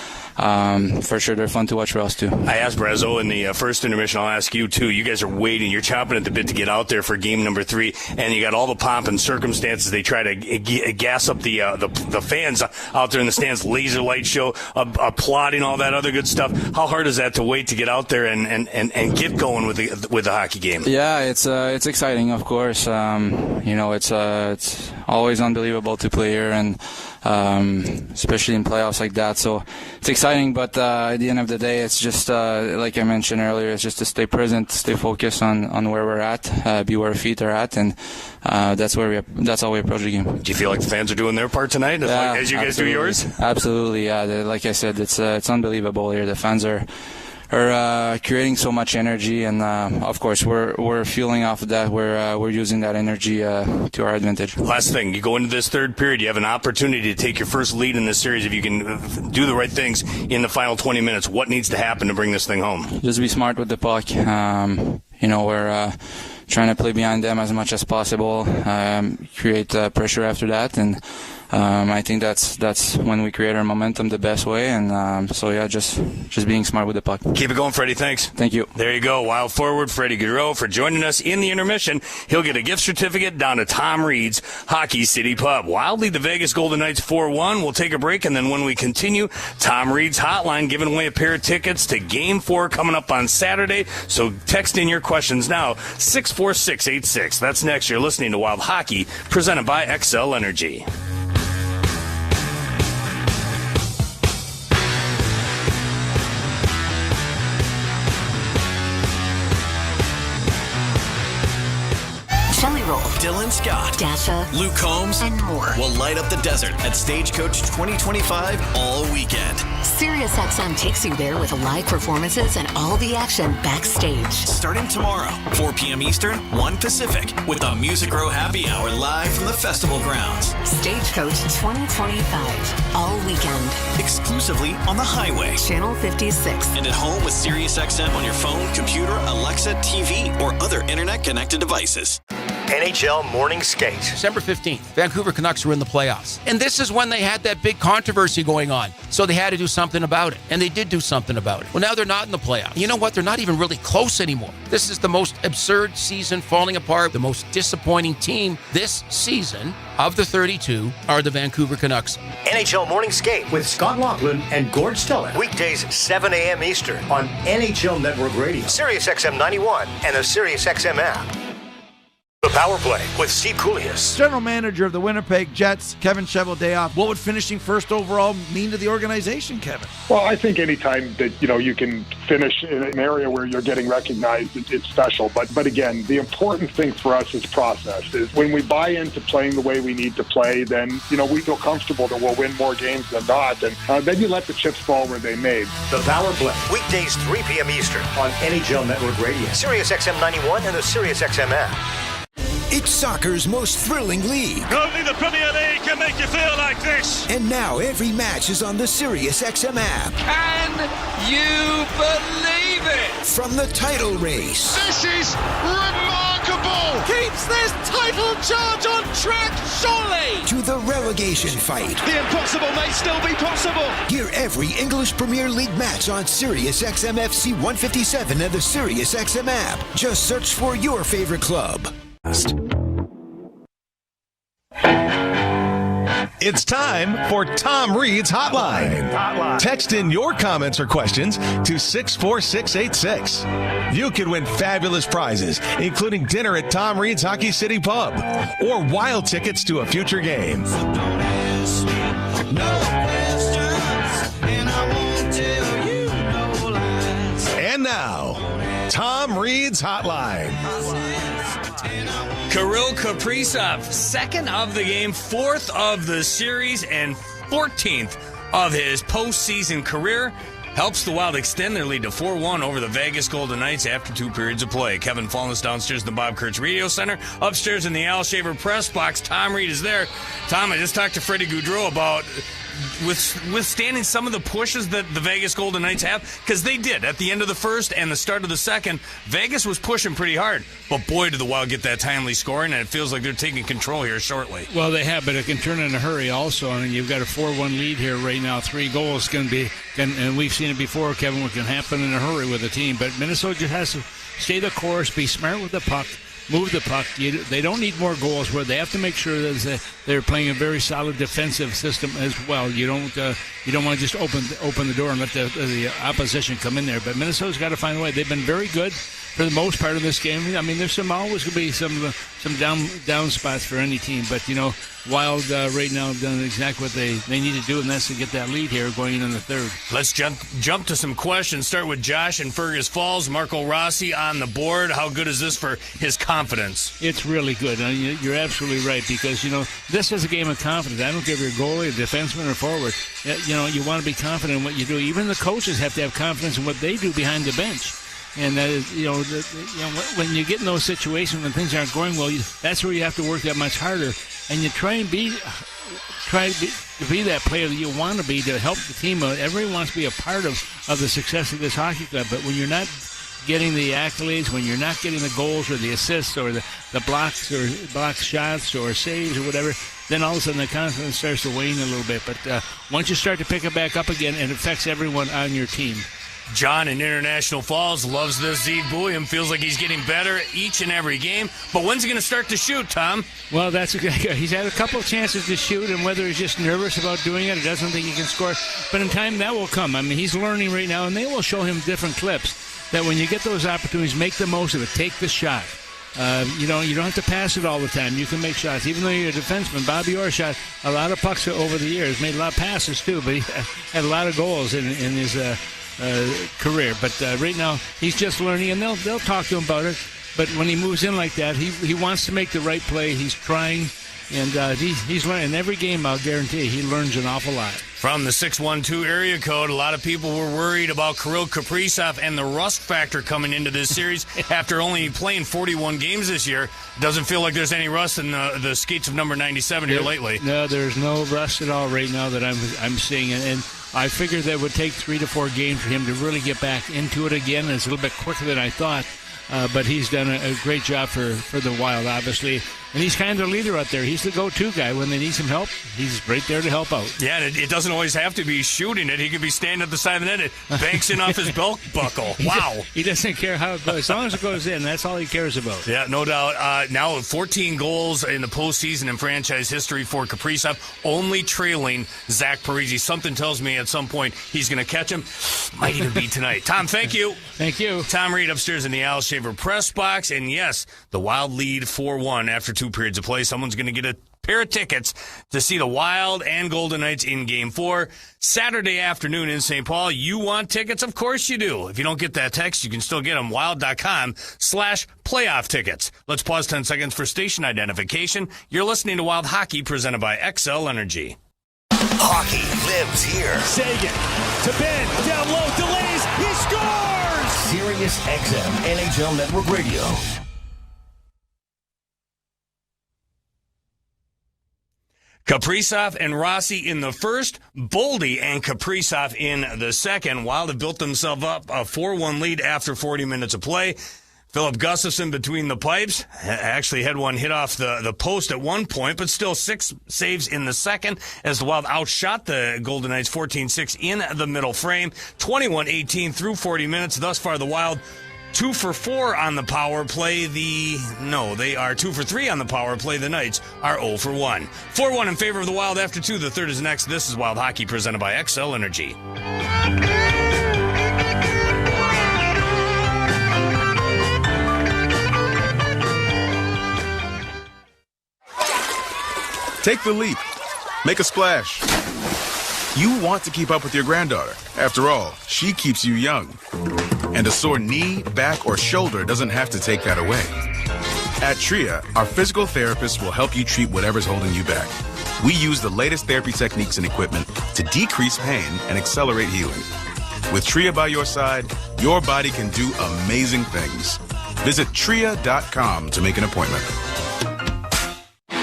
for sure they're fun to watch for us too. I asked Brazo in the first intermission. I'll ask you too. You guys are waiting. You're chomping at the bit to get out there for game number 3, and you got all the pomp and circumstances. They try to gas up the fans out there in the stands, laser light show, applauding, all that other good stuff. How hard is that to wait to get out there and get going with the hockey game? Yeah, it's exciting, of course. It's always unbelievable to play here, and especially in playoffs like that. So it's exciting, but at the end of the day, it's just like I mentioned earlier, it's just to stay present, stay focused on where we're at, be where our feet are at, and that's how we approach the game. Do you feel like the fans are doing their part tonight, as you guys do yours? Absolutely, yeah. Like I said, it's unbelievable here. The fans are creating so much energy, and of course we're fueling off of that. We're using that energy to our advantage. Last thing, you go into this third period, you have an opportunity to take your first lead in this series. If you can do the right things in the final 20 minutes, what needs to happen to bring this thing home? Just be smart with the puck. We're trying to play behind them as much as possible, create pressure after that, and I think that's when we create our momentum the best way, and just being smart with the puck. Keep it going, Freddie. Thanks. Thank you. There you go. Wild forward Freddie Gaudreau for joining us in the intermission. He'll get a gift certificate down to Tom Reed's Hockey City Pub. Wild lead the Vegas Golden Knights 4-1. We'll take a break, and then when we continue, Tom Reed's hotline giving away a pair of tickets to Game 4 coming up on Saturday. So text in your questions now, 64686. That's next. You're listening to Wild Hockey, presented by XL Energy. Jelly Roll, Dylan Scott, Dasha, Luke Combs, and more will light up the desert at Stagecoach 2025 all weekend. SiriusXM takes you there with live performances and all the action backstage. Starting tomorrow, 4 p.m. Eastern, 1 Pacific, with the Music Row Happy Hour live from the festival grounds. Stagecoach 2025 all weekend. Exclusively on the highway. Channel 56. And at home with SiriusXM on your phone, computer, Alexa, TV, or other internet-connected devices. NHL Morning Skate. December 15th, Vancouver Canucks were in the playoffs. And this is when they had that big controversy going on. So they had to do something about it. And they did do something about it. Well, now they're not in the playoffs. You know what? They're not even really close anymore. This is the most absurd season falling apart. The most disappointing team this season of the 32 are the Vancouver Canucks. NHL Morning Skate with Scott Laughlin and Gord Stellick. Weekdays 7 a.m. Eastern on NHL Network Radio, SiriusXM 91, and the SiriusXM app. The Power Play with Steve Koulias. General manager of the Winnipeg Jets, Kevin Cheveldayoff. What would finishing first overall mean to the organization, Kevin? Well, I think anytime that you can finish in an area where you're getting recognized, it's special. But again, the important thing for us is process. Is when we buy into playing the way we need to play, then we feel comfortable that we'll win more games than not, and then you let the chips fall where they may. The Power Play, weekdays 3 p.m. Eastern on NHL Network Radio, SiriusXM 91, and the SiriusXM app. It's soccer's most thrilling league. Only the Premier League can make you feel like this. And now every match is on the SiriusXM app. Can you believe it? From the title race. This is remarkable. Keeps this title charge on track, surely. To the relegation fight. The impossible may still be possible. Hear every English Premier League match on SiriusXM FC 157 and the SiriusXM app. Just search for your favorite club. It's time for Tom Reed's Hotline. Text in your comments or questions to 64686. You can win fabulous prizes, including dinner at Tom Reed's Hockey City Pub or wild tickets to a future game. And now, Tom Reed's Hotline. Kirill Kaprizov, second of the game, fourth of the series, and 14th of his postseason career. helps the Wild extend their lead to 4-1 over the Vegas Golden Knights after 2 periods of play. Kevin Fallen is downstairs in the Bob Kurtz Radio Center. Upstairs in the Al Shaver press box, Tom Reed is there. Tom, I just talked to Freddie Gaudreau about withstanding some of the pushes that the Vegas Golden Knights have, because they did at the end of the first and the start of the second. Vegas was pushing pretty hard, but boy, did the Wild get that timely scoring, and it feels like they're taking control here shortly. Well, they have, but it can turn in a hurry also. I mean, you've got a 4-1 lead here right now. 3 goals can be, and we've seen it before, Kevin, what can happen in a hurry with a team. But Minnesota just has to stay the course, be smart with the puck, move the puck. They don't need more goals. Where they have to make sure that they're playing a very solid defensive system as well. You don't want to just open the door and let the opposition come in there. But Minnesota's got to find a way. They've been very good for the most part of this game. I mean, there's always going to be some down spots for any team. But Wild right now have done exactly what they need to do, and that's to get that lead here going in the third. Let's jump to some questions. Start with Josh in Fergus Falls. Marco Rossy on the board. How good is this for his confidence? It's really good. You're absolutely right, because this is a game of confidence. I don't care if you're a goalie, a defenseman, or forward. You want to be confident in what you do. Even the coaches have to have confidence in what they do behind the bench. And that is, when you get in those situations when things aren't going well, that's where you have to work that much harder. And you try to be that player that you want to be to help the team out. Everyone wants to be a part of the success of this hockey club. But when you're not getting the accolades, when you're not getting the goals or the assists or the blocks or block shots or saves or whatever, then all of a sudden the confidence starts to wane a little bit. But once you start to pick it back up again, it affects everyone on your team. John in International Falls loves this. Zeev Buium feels like he's getting better each and every game. But when's he going to start to shoot, Tom? Well, he's had a couple of chances to shoot, and whether he's just nervous about doing it or doesn't think he can score. But in time, that will come. I mean, he's learning right now, and they will show him different clips that when you get those opportunities, make the most of it. Take the shot. You don't have to pass it all the time. You can make shots. Even though you're a defenseman, Bobby Orr shot a lot of pucks over the years, made a lot of passes too, but he had a lot of goals in his career. But right now, he's just learning, and they'll talk to him about it. But when he moves in like that, he wants to make the right play. He's trying, and he's learning. In every game, I'll guarantee he learns an awful lot. From the 612 area code, a lot of people were worried about Kirill Kaprizov and the rust factor coming into this series after only playing 41 games this year. Doesn't feel like there's any rust in the skates of number 97 here lately. No, there's no rust at all right now that I'm seeing. And I figured that it would take 3 to 4 games for him to really get back into it again. It's a little bit quicker than I thought. But he's done a great job for the Wild, obviously. And he's kind of the leader out there. He's the go-to guy. When they need some help, he's right there to help out. Yeah, and it doesn't always have to be shooting it. He could be standing at the side of the net. It banks in off his belt buckle. Wow. He doesn't care how it goes. As long as it goes in, that's all he cares about. Yeah, no doubt. Now 14 goals in the postseason in franchise history for Kaprizov, only trailing Zach Parise. Something tells me at some point he's going to catch him. Might even be tonight. Tom, thank you. Thank you. Tom Reed upstairs in the Al Shaver press box. And yes, the Wild lead 4-1 after 2 periods of play. Someone's going to get a pair of tickets to see the Wild and Golden Knights in Game 4 Saturday afternoon in St. Paul. You want tickets? Of course you do. If you don't get that text, you can still get them. Wild.com/playoff tickets. Let's pause 10 seconds for station identification. You're listening to Wild Hockey presented by XL Energy. Hockey lives here. Sagan to Ben, down low, delays, he scores! Sirius XM NHL Network Radio. Kaprizov and Rossy in the first, Baldi and Kaprizov in the second. Wild have built themselves up a 4-1 lead after 40 minutes of play. Philip Gustafsson between the pipes actually had one hit off the post at one point, but still 6 saves in the second as the Wild outshot the Golden Knights 14-6 in the middle frame. 21-18 through 40 minutes. Thus far, the Wild 2 for 4 on the power play. They are 2 for 3 on the power play. The Knights are 0 for 1. 4-1 in favor of the Wild after 2. The third is next. This is Wild Hockey presented by XL Energy. Take the leap. Make a splash. You want to keep up with your granddaughter. After all, she keeps you young. And a sore knee, back, or shoulder doesn't have to take that away. At TRIA, our physical therapists will help you treat whatever's holding you back. We use the latest therapy techniques and equipment to decrease pain and accelerate healing. With Tria by your side, your body can do amazing things. Visit Tria.com to make an appointment.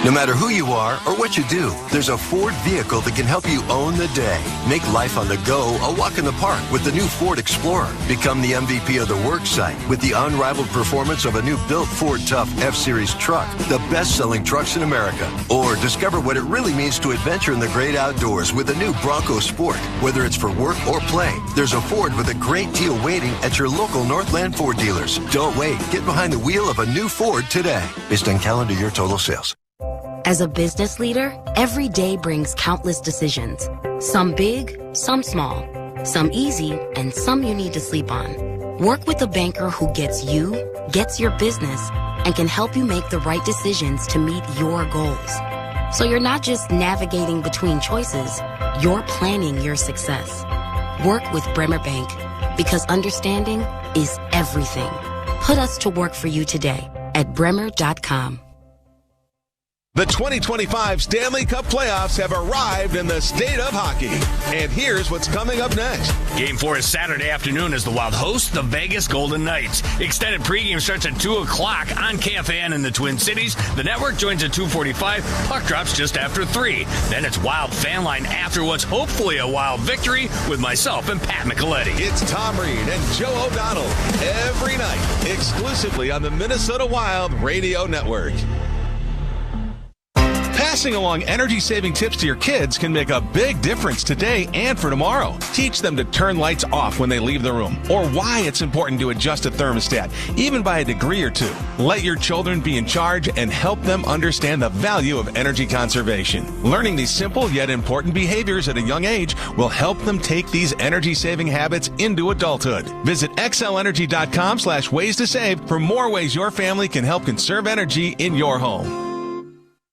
No matter who you are or what you do, there's a Ford vehicle that can help you own the day. Make life on the go a walk in the park with the new Ford Explorer. Become the MVP of the work site with the unrivaled performance of a new built Ford Tough F-Series truck, the best-selling trucks in America. Or discover what it really means to adventure in the great outdoors with the new Bronco Sport. Whether it's for work or play, there's a Ford with a great deal waiting at your local Northland Ford dealers. Don't wait. Get behind the wheel of a new Ford today. Based on calendar year total sales. As a business leader, every day brings countless decisions. Some big, some small, some easy, and some you need to sleep on. Work with a banker who gets you, gets your business, and can help you make the right decisions to meet your goals. So you're not just navigating between choices, you're planning your success. Work with Bremer Bank, because understanding is everything. Put us to work for you today at bremer.com. The 2025 Stanley Cup playoffs have arrived in the state of hockey. And here's what's coming up next. Game 4 is Saturday afternoon as the Wild host the Vegas Golden Knights. Extended pregame starts at 2 o'clock on KFAN in the Twin Cities. The network joins at 2:45. Puck drops just after 3. Then it's Wild Fan Line after what's hopefully a Wild victory with myself and Pat Micheletti. It's Tom Reed and Joe O'Donnell every night, exclusively on the Minnesota Wild Radio Network. Passing along energy-saving tips to your kids can make a big difference today and for tomorrow. Teach them to turn lights off when they leave the room, or why it's important to adjust a thermostat, even by a degree or two. Let your children be in charge and help them understand the value of energy conservation. Learning these simple yet important behaviors at a young age will help them take these energy-saving habits into adulthood. Visit xlenergy.com/ways to save for more ways your family can help conserve energy in your home.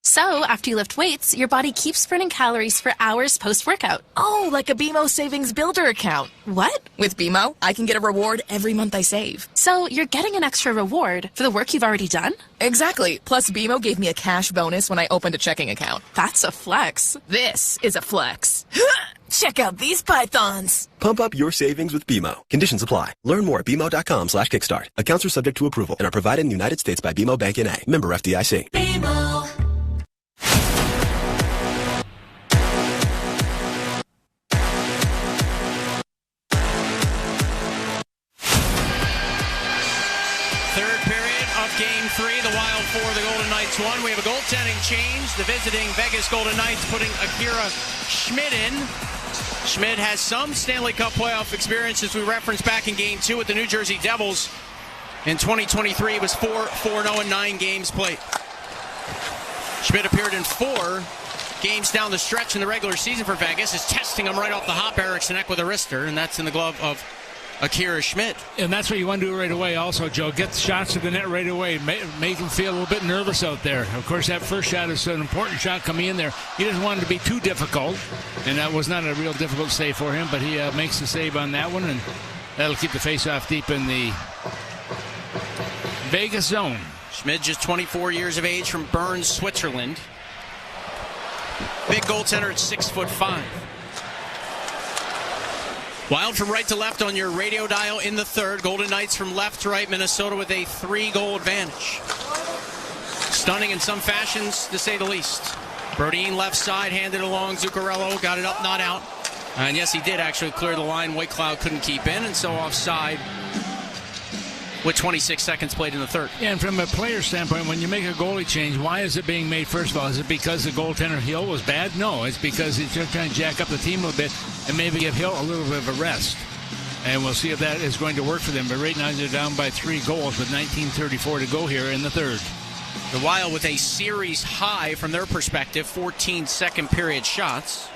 So, after you lift weights, your body keeps burning calories for hours post-workout. Oh, like a BMO Savings Builder account. What? With BMO, I can get a reward every month I save. So, you're getting an extra reward for the work you've already done? Exactly. Plus, BMO gave me a cash bonus when I opened a checking account. That's a flex. This is a flex. Check out these pythons. Pump up your savings with BMO. Conditions apply. Learn more at BMO.com/kickstart. Accounts are subject to approval and are provided in the United States by BMO Bank N.A. Member FDIC. BMO. Game 3, the Wild 4, the Golden Knights 1. We have a goaltending change. The visiting Vegas Golden Knights putting Akira Schmid in. Schmid has some Stanley Cup playoff experience, as we referenced back in Game 2 with the New Jersey Devils. In 2023, he was 4-0 in 9 games played. Schmid appeared in 4 games down the stretch in the regular season for Vegas. Is testing him right off the hop, Eriksson Ek with a wrister, and that's in the glove of Akira Schmid. And that's what you want to do right away also, Joe. Get the shots to the net right away. Make them feel a little bit nervous out there. Of course, that first shot is an important shot coming in there. He doesn't want it to be too difficult, and that was not a real difficult save for him, but he makes the save on that one, and that'll keep the faceoff deep in the Vegas zone. Schmid, just 24 years of age, from Bern, Switzerland. Big goaltender at 6'5". Wild from right to left on your radio dial in the third. Golden Knights from left to right. Minnesota with a 3-goal advantage. Stunning in some fashions, to say the least. Brodin left side, handed along. Zuccarello got it up, not out. And yes, he did actually clear the line. White Cloud couldn't keep in, and so offside with 26 seconds played in the third. Yeah, and from a player standpoint, when you make a goalie change, why is it being made first of all? Is it because the goaltender Hill was bad? No, it's because he's just trying to jack up the team a little bit and maybe give Hill a little bit of a rest. And we'll see if that is going to work for them. But right now they're down by 3 goals with 19:34 to go here in the third. The Wild with a series high from their perspective, 14 second period shots.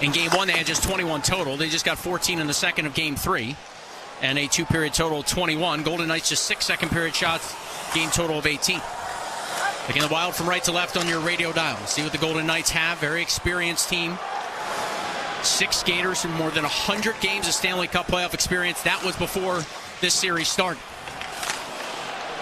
In Game 1 they had just 21 total. They just got 14 in the second of Game 3. And a 2-period total of 21. Golden Knights just 6 second period shots, game total of 18. Again, the Wild from right to left on your radio dial. See what the Golden Knights have. Very experienced team. 6 skaters from more than 100 games of Stanley Cup playoff experience. That was before this series started.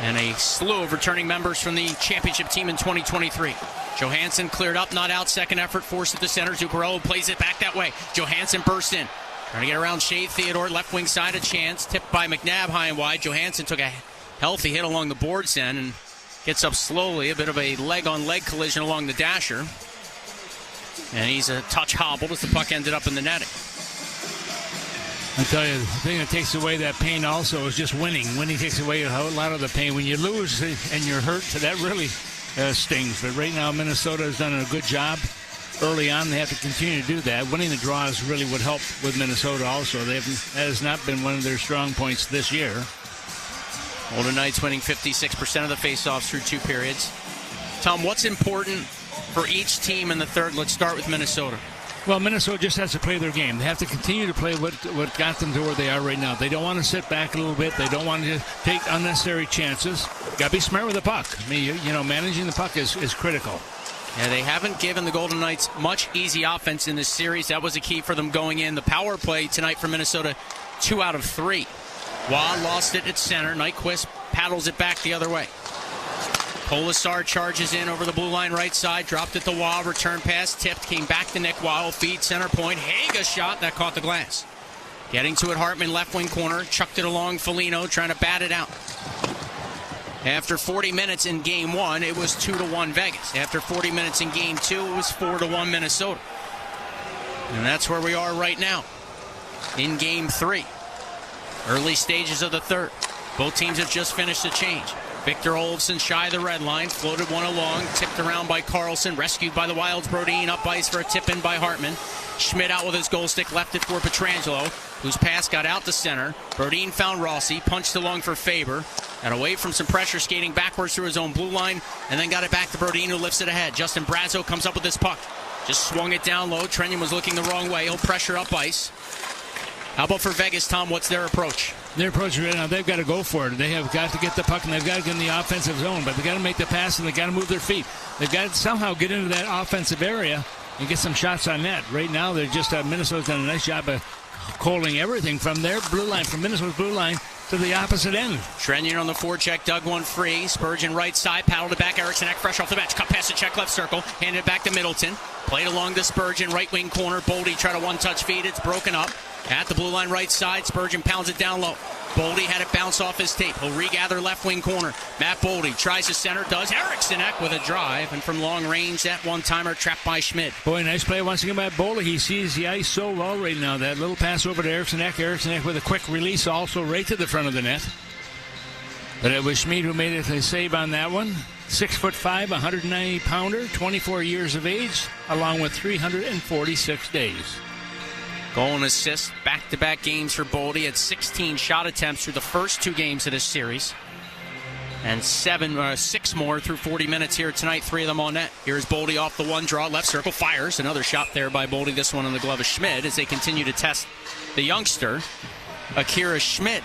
And a slew of returning members from the championship team in 2023. Johansson cleared up, not out. Second effort, forced at the center. Zuccarello plays it back that way. Johansson bursts in. Trying to get around Shea Theodore, left wing side, a chance. Tipped by McNabb high and wide. Johansson took a healthy hit along the boards end and gets up slowly. A bit of a leg-on-leg collision along the dasher. And he's a touch hobbled as the puck ended up in the netting. I tell you, the thing that takes away that pain also is just winning. Winning takes away a lot of the pain. When you lose and you're hurt, that really stings. But right now, Minnesota has done a good job. Early on, they have to continue to do that. Winning the draws really would help with Minnesota also. That has not been one of their strong points this year. Golden Knights winning 56% of the faceoffs through 2 periods. Tom, what's important for each team in the third? Let's start with Minnesota. Well, Minnesota just has to play their game. They have to continue to play what got them to where they are right now. They don't want to sit back a little bit. They don't want to take unnecessary chances. Got to be smart with the puck. I mean, managing the puck is critical. Yeah, they haven't given the Golden Knights much easy offense in this series. That was a key for them going in. The power play tonight for Minnesota, 2 out of 3. Waugh lost it at center. Nyquist paddles it back the other way. Polisar charges in over the blue line right side, dropped it to Waugh, return pass, tipped, came back to Nick Waugh, feed center point, Haga shot, that caught the glass. Getting to it, Hartman, left wing corner, chucked it along Felino, trying to bat it out. After 40 minutes in Game 1, it was 2-1 Vegas. After 40 minutes in Game 2, it was 4-1 Minnesota. And that's where we are right now in Game 3. Early stages of the third. Both teams have just finished a change. Victor Olofsson shy of the red line, floated one along, tipped around by Carlson, rescued by the Wild's Brodin, up ice for a tip-in by Hartman. Schmidt out with his goal stick, left it for Pietrangelo, whose pass got out to center. Brodin found Rossy, punched along for Faber, got away from some pressure, skating backwards through his own blue line, and then got it back to Brodin, who lifts it ahead. Justin Brazeau comes up with this puck. Just swung it down low. Trenyon was looking the wrong way. He'll pressure up ice. How about for Vegas, Tom? What's their approach? Their approach right now, they've got to go for it. They have got to get the puck, and they've got to get in the offensive zone, but they've got to make the pass, and they've got to move their feet. They've got to somehow get into that offensive area and get some shots on net. Right now, they're just Minnesota's done a nice job of calling everything from their blue line, from Minnesota's blue line to the opposite end. Trenyon on the forecheck, dug one free. Spurgeon right side, paddled it back. Eriksson fresh off the bench. Cut past the check left circle. Handed it back to Middleton. Played along to Spurgeon, right wing corner. Baldi tried a one-touch feed. It's broken up. At the blue line right side, Spurgeon pounds it down low. Baldi had it bounce off his tape. He'll regather left wing corner. Matt Baldi tries to center, does. Eriksson with a drive, and from long range, that one-timer trapped by Schmidt. Boy, nice play once again by Baldi. He sees the ice so well right now. That little pass over to Eriksson with a quick release also right to the front of the net. But it was Schmidt who made it a save on that one. 6'5", 190-pounder, 24 years of age, along with 346 days. Goal and assist, back-to-back games for Baldi. Had 16 shot attempts through the first 2 games of this series. And 6 more through 40 minutes here tonight, 3 of them on net. Here's Baldi off the one draw, left circle, fires. Another shot there by Baldi, this one on the glove of Schmidt, as they continue to test the youngster, Akira Schmidt.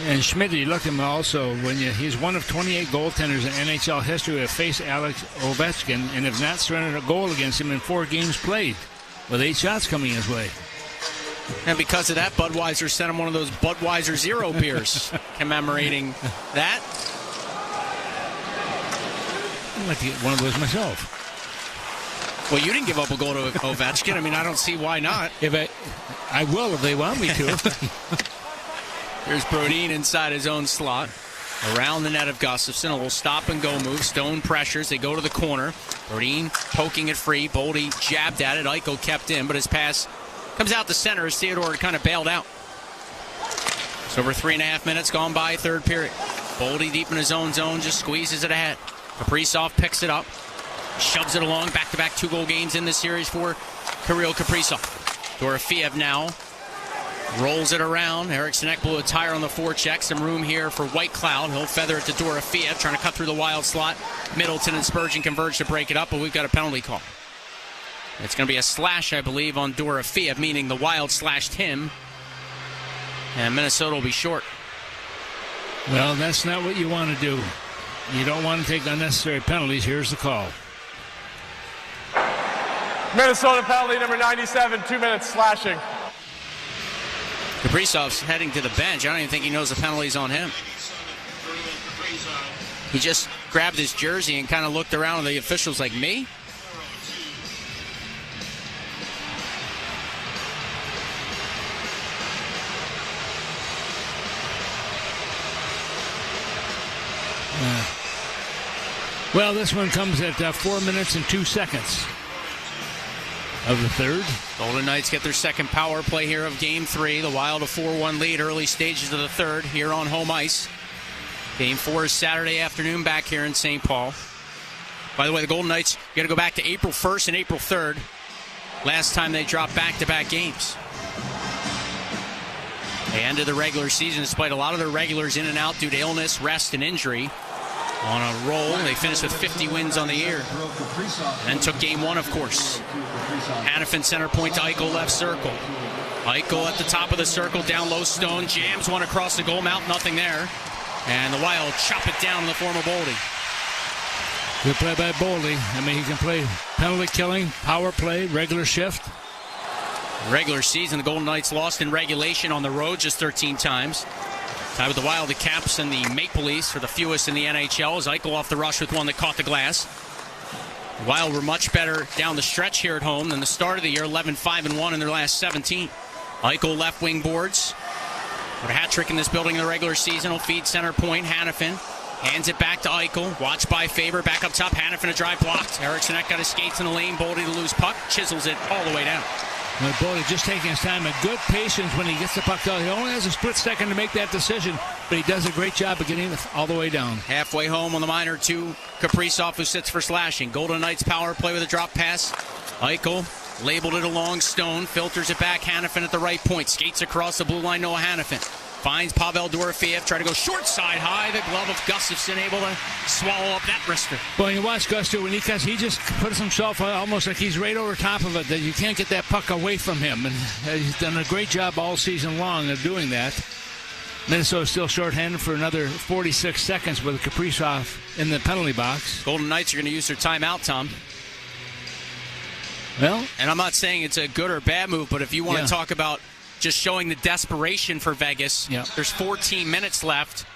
And Schmidt, you look at him also, he's one of 28 goaltenders in NHL history who have faced Alex Ovechkin and have not surrendered a goal against him in 4 games played, with 8 shots coming his way. And because of that, Budweiser sent him one of those Budweiser Zero beers commemorating that. I'd like to get one of those myself. Well, you didn't give up a goal to Ovechkin. I mean, I don't see why not. I will if they want me to. Here's Brodin inside his own slot. Around the net of Gustafsson. A little stop and go move. Stone pressures. They go to the corner. Brodin poking it free. Baldi jabbed at it. Eichel kept in, but his pass comes out the center as Theodore kind of bailed out. It's over 3.5 minutes gone by, third period. Baldi deep in his own zone, just squeezes it ahead. Kaprizov picks it up. Shoves it along. Back-to-back 2-goal games in this series for Kirill Kaprizov. Dorofeev now rolls it around. Eriksson blew a tire on the forecheck. Some room here for White Cloud. He'll feather it to Dorofeev, trying to cut through the Wild slot. Middleton and Spurgeon converge to break it up, but we've got a penalty call. It's going to be a slash, I believe, on Dorofeev, meaning the Wild slashed him. And Minnesota will be short. Well, that's not what you want to do. You don't want to take unnecessary penalties. Here's the call. Minnesota penalty number 97, 2 minutes slashing. Kaprizov's heading to the bench. I don't even think he knows the penalty's on him. He just grabbed his jersey and kind of looked around at the officials like, me? Well, this one comes at 4 minutes and 2 seconds of the third. Golden Knights get their second power play here of Game 3. The Wild a 4-1 lead early stages of the third here on home ice. Game 4 is Saturday afternoon back here in St. Paul. By the way, the Golden Knights, you got to go back to April 1st and April 3rd. Last time they dropped back-to-back games. They ended the regular season despite a lot of their regulars in and out due to illness, rest, and injury. On a roll, they finished with 50 wins on the year. And then took Game 1, of course. Hanifin center point to Eichel left circle. Eichel at the top of the circle, down low, Stone jams one across the goal mouth, nothing there. And the Wild chop it down in the form of Baldi. Good play by Baldi. I mean, he can play penalty killing, power play, regular shift. Regular season, the Golden Knights lost in regulation on the road just 13 times. Tied with the Wild, the Caps, and the Maple Leafs for the fewest in the NHL. As Eichel off the rush with one that caught the glass. The Wild were much better down the stretch here at home than the start of the year, 11-5-1 in their last 17. Eichel left wing boards. With a hat trick in this building in the regular season. Will feed center point, Hanifin. Hands it back to Eichel. Watched by Faber. Back up top. Hanifin a drive blocked. Eriksson got his skates in the lane. Baldi to lose puck. Chisels it all the way down. Baldi just taking his time. A good patience when he gets the puck down. He only has a split second to make that decision, but he does a great job of getting it all the way down. Halfway home on the minor to Kaprizov, who sits for slashing. Golden Knights power play with a drop pass. Eichel labeled it along Stone. Filters it back. Hanifin at the right point. Skates across the blue line. Noah Hanifin. Finds Pavel Dorofeev, try to go short side high. The glove of Gustafsson able to swallow up that wrister. Well, you watch Gusto when he just puts himself almost like he's right over top of it, that you can't get that puck away from him. And he's done a great job all season long of doing that. Minnesota's still shorthanded for another 46 seconds with Kaprizov in the penalty box. Golden Knights are going to use their timeout, Tom. Well, and I'm not saying it's a good or bad move, but if you want to talk about just showing the desperation for Vegas. Yep. There's 14 minutes left.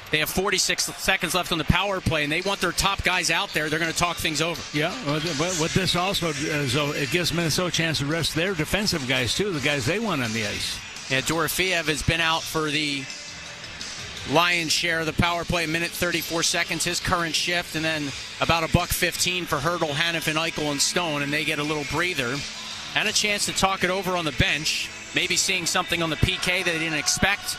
They have 46 seconds left on the power play, and they want their top guys out there. They're going to talk things over. Yeah, but what this also is, it gives Minnesota a chance to rest their defensive guys, too, the guys they want on the ice. Yeah, Dorofeev has been out for the lion's share of the power play, a minute 34 seconds, his current shift, and then about $1.15 for Hertl, Hanifin, Eichel, and Stone, and they get a little breather. And a chance to talk it over on the bench. Maybe seeing something on the PK that they didn't expect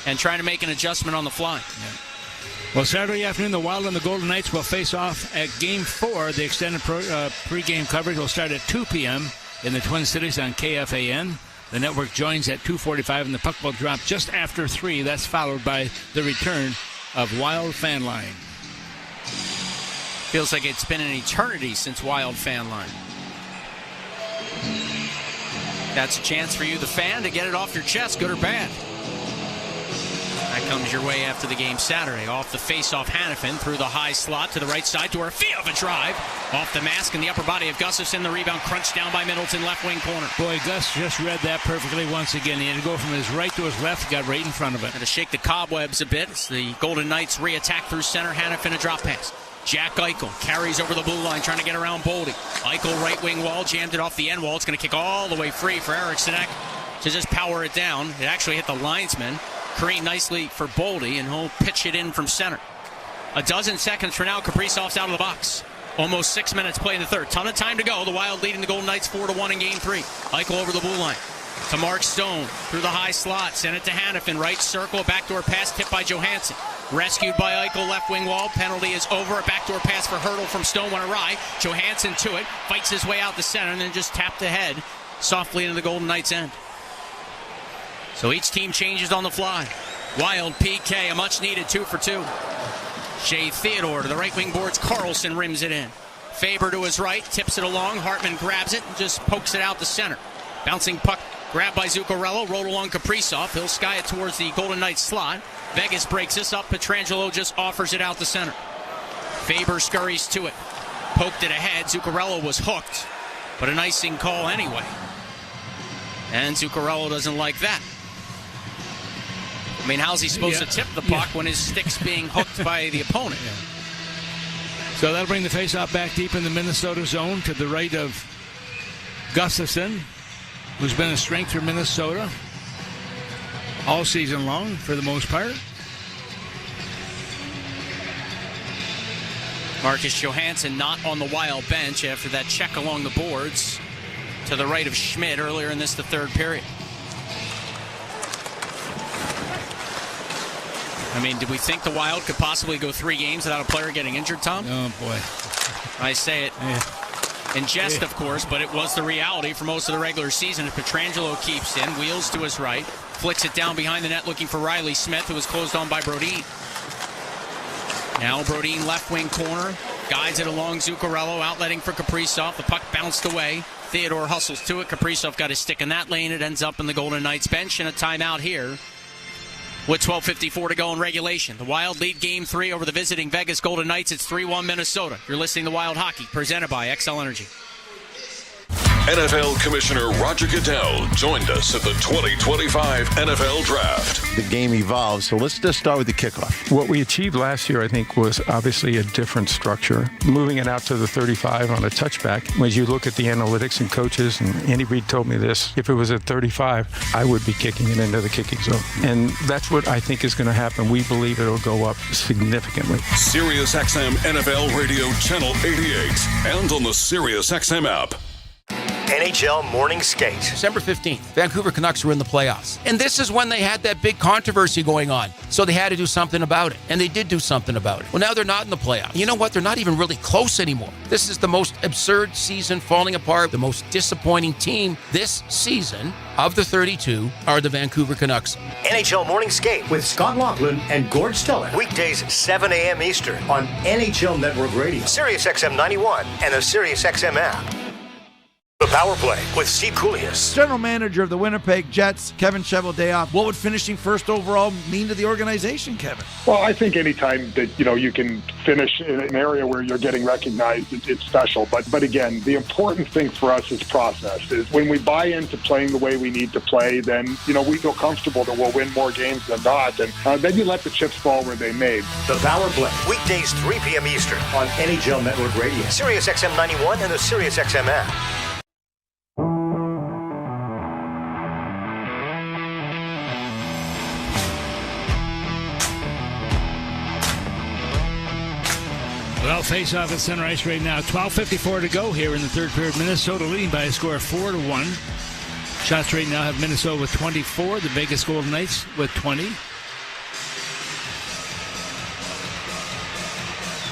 and trying to make an adjustment on the fly. Yeah. Well, Saturday afternoon, the Wild and the Golden Knights will face off at Game 4. The extended pregame coverage will start at 2 p.m. in the Twin Cities on KFAN. The network joins at 2:45, and the puck will drop just after 3. That's followed by the return of Wild Fan Line. Feels like it's been an eternity since Wild Fan Line. That's a chance for you, the fan, to get it off your chest, good or bad. That comes your way after the game Saturday. Off the face-off, Hanifin through the high slot to the right side. Dorofeev a drive. Off the mask and the upper body of Gustafsson. The rebound crunched down by Middleton, left wing corner. Boy, Gus just read that perfectly once again. He had to go from his right to his left. Got right in front of it. And to shake the cobwebs a bit, as the Golden Knights re-attack through center. Hanifin a drop pass. Jack Eichel carries over the blue line, trying to get around Baldi. Eichel right wing wall, jammed it off the end wall. It's going to kick all the way free for Eriksson to just power it down. It actually hit the linesman. Careen nicely for Baldi, and he'll pitch it in from center. A dozen seconds for now. Kaprizov's out of the box. Almost 6 minutes play in the third. Ton of time to go. The Wild leading the Golden Knights 4-1 in Game 3. Eichel over the blue line to Mark Stone through the high slot. Send it to Hanifin. Right circle. Backdoor pass tipped by Johansson. Rescued by Eichel, left wing wall. Penalty is over. A backdoor pass for Hertl from Stone went awry. Johansson to it. Fights his way out the center and then just tapped ahead softly into the Golden Knights' end. So each team changes on the fly. Wild PK, a much needed 2 for 2. Shea Theodore to the right wing boards. Carlson rims it in. Faber to his right, tips it along. Hartman grabs it and just pokes it out the center. Bouncing puck grabbed by Zuccarello, rolled along Kaprizov. He'll sky it towards the Golden Knights slot. Vegas breaks this up. Pietrangelo just offers it out the center. Faber scurries to it. Poked it ahead. Zuccarello was hooked, but an icing call anyway. And Zuccarello doesn't like that. I mean, how's he supposed to tip the puck when his stick's being hooked by the opponent? So that'll bring the faceoff back deep in the Minnesota zone to the right of Gustafsson, who's been a strength for Minnesota all season long for the most part. Marcus Johansson not on the Wild bench after that check along the boards to the right of Schmidt earlier in the third period. I mean, did we think the Wild could possibly go 3 games without a player getting injured, Tom? Oh, boy. I say it in jest, of course, but it was the reality for most of the regular season. If Pietrangelo keeps in, wheels to his right, flicks it down behind the net looking for Riley Smith, who was closed on by Brodin. Now Brodin left wing corner, guides it along Zuccarello, outletting for Kaprizov. The puck bounced away. Theodore hustles to it. Kaprizov got his stick in that lane. It ends up in the Golden Knights bench, and a timeout here with 12:54 to go in regulation. The Wild lead Game 3 over the visiting Vegas Golden Knights. It's 3-1 Minnesota. You're listening to Wild Hockey, presented by XL Energy. NFL Commissioner Roger Goodell joined us at the 2025 NFL Draft. The game evolves, so let's just start with the kickoff. What we achieved last year, I think, was obviously a different structure. Moving it out to the 35 on a touchback, when you look at the analytics and coaches, and Andy Reid told me this, if it was at 35, I would be kicking it into the kicking zone. And that's what I think is going to happen. We believe it'll go up significantly. Sirius XM NFL Radio Channel 88 and on the Sirius XM app. NHL Morning Skate. December 15th, Vancouver Canucks were in the playoffs. And this is when they had that big controversy going on. So they had to do something about it. And they did do something about it. Well, now they're not in the playoffs. You know what? They're not even really close anymore. This is the most absurd season falling apart. The most disappointing team this season of the 32 are the Vancouver Canucks. NHL Morning Skate with Scott Laughlin and Gord Stellick. Weekdays 7 a.m. Eastern on NHL Network Radio, Sirius XM 91, and the Sirius XM app. The Power Play with Steve Koulias. General manager of the Winnipeg Jets, Kevin Cheveldayoff. What would finishing first overall mean to the organization, Kevin? Well, I think anytime that, you can finish in an area where you're getting recognized, it's special. But again, the important thing for us is process. Is when we buy into playing the way we need to play, then, we feel comfortable that we'll win more games than not. And then you let the chips fall where they may. The Power Play, weekdays 3 p.m. Eastern on NHL Network Radio, Sirius XM 91, and the Sirius XM app. Well, face-off at center ice right now. 12:54 to go here in the third period. Minnesota leading by a score of 4-1. Shots right now have Minnesota with 24. The Vegas Golden Knights with 20.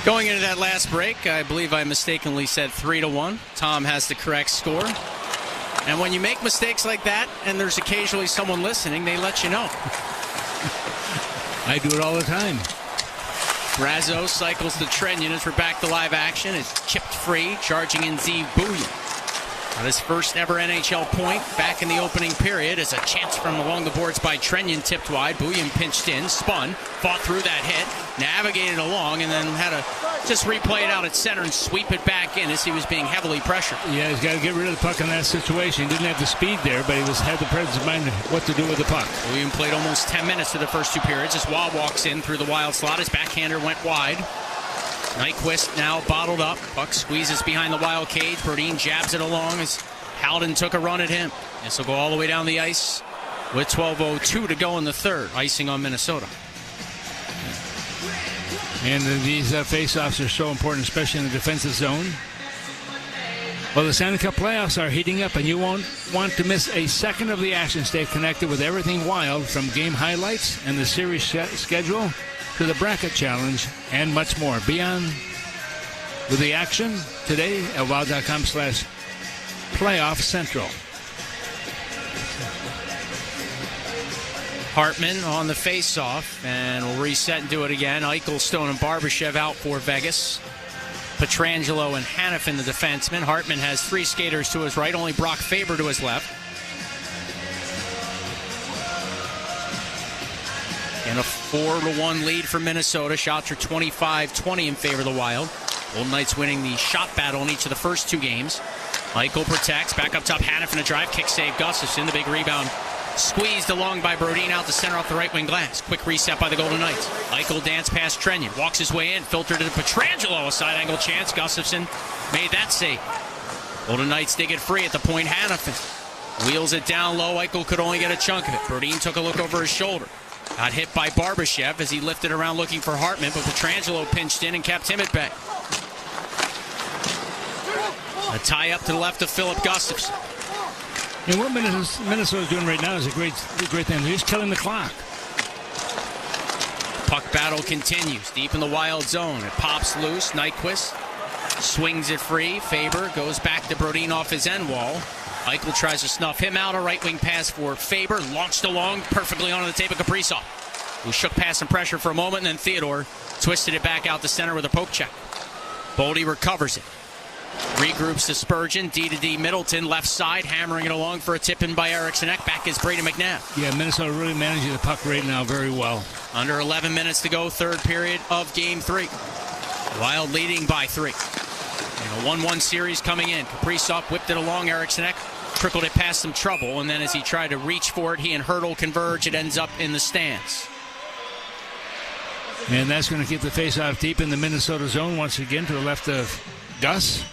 Going into that last break, I believe I mistakenly said 3-1. Tom has the correct score. And when you make mistakes like that, and there's occasionally someone listening, they let you know. I do it all the time. Brazo cycles to Trenyon as we're back to live action. It's chipped free, charging in Z Bouillon. On his first ever NHL point back in the opening period as a chance from along the boards by Trenyon tipped wide. Bouillon pinched in, spun, fought through that hit, navigated along, and then had to just replay it out at center and sweep it back in as he was being heavily pressured. Yeah, he's got to get rid of the puck in that situation. He didn't have the speed there, but he had the presence of mind of what to do with the puck. Bouillon played almost 10 minutes to the first 2 periods as Waugh walks in through the Wild slot. His backhander went wide. Nyquist now bottled up. Puck squeezes behind the Wild cage. Brodin jabs it along as Howden took a run at him. This will go all the way down the ice with 12:02 to go in the third. Icing on Minnesota. And these face-offs are so important, especially in the defensive zone. Well, the Stanley Cup playoffs are heating up, and you won't want to miss a second of the action. Stay connected with everything Wild, from game highlights and the series schedule to the bracket challenge and much more. Be on with the action today at wild.com/playoff central. Hartman on the face-off, and we'll reset and do it again. Eichel, Stone, and Barbashev out for Vegas. Pietrangelo and Hanifin, the defenseman. Hartman has 3 skaters to his right, only Brock Faber to his left. And a 4-1 lead for Minnesota. Shots are 25-20 in favor of the Wild. Golden Knights winning the shot battle in each of the first 2 games. Eichel protects. Back up top, Hanifin a drive. Kick save, Gustafsson. The big rebound squeezed along by Brodin out the center off the right wing glass. Quick reset by the Golden Knights. Eichel dance past Trenyon. Walks his way in. Filtered to Pietrangelo. A side angle chance. Gustafsson made that save. Golden Knights dig it free at the point. Hanifin wheels it down low. Eichel could only get a chunk of it. Brodin took a look over his shoulder. Got hit by Barbashev as he lifted around looking for Hartman, but Pietrangelo pinched in and kept him at bay. A tie up to the left of Philip Gustafsson. And what Minnesota's doing right now is a great thing. They're just killing the clock. Puck battle continues deep in the Wild zone. It pops loose. Nyquist swings it free. Faber goes back to Brodin off his end wall. Eichel tries to snuff him out. A right wing pass for Faber. Launched along perfectly onto the tape of Kaprizov, who shook past some pressure for a moment, and then Theodore twisted it back out to center with a poke check. Baldi recovers it. Regroups to Spurgeon. D-to-D Middleton, left side, hammering it along for a tip-in by Eriksson Ek. Back is Brady McNabb. Yeah, Minnesota really managing the puck right now very well. Under 11 minutes to go, third period of Game 3. Wild leading by 3. And a 1-1 series coming in. Kaprizov whipped it along. Eriksson Ek trickled it past some trouble, and then as he tried to reach for it, he and Hertl converge. It ends up in the stands. And that's going to keep the face-off deep in the Minnesota zone once again to the left of Gus.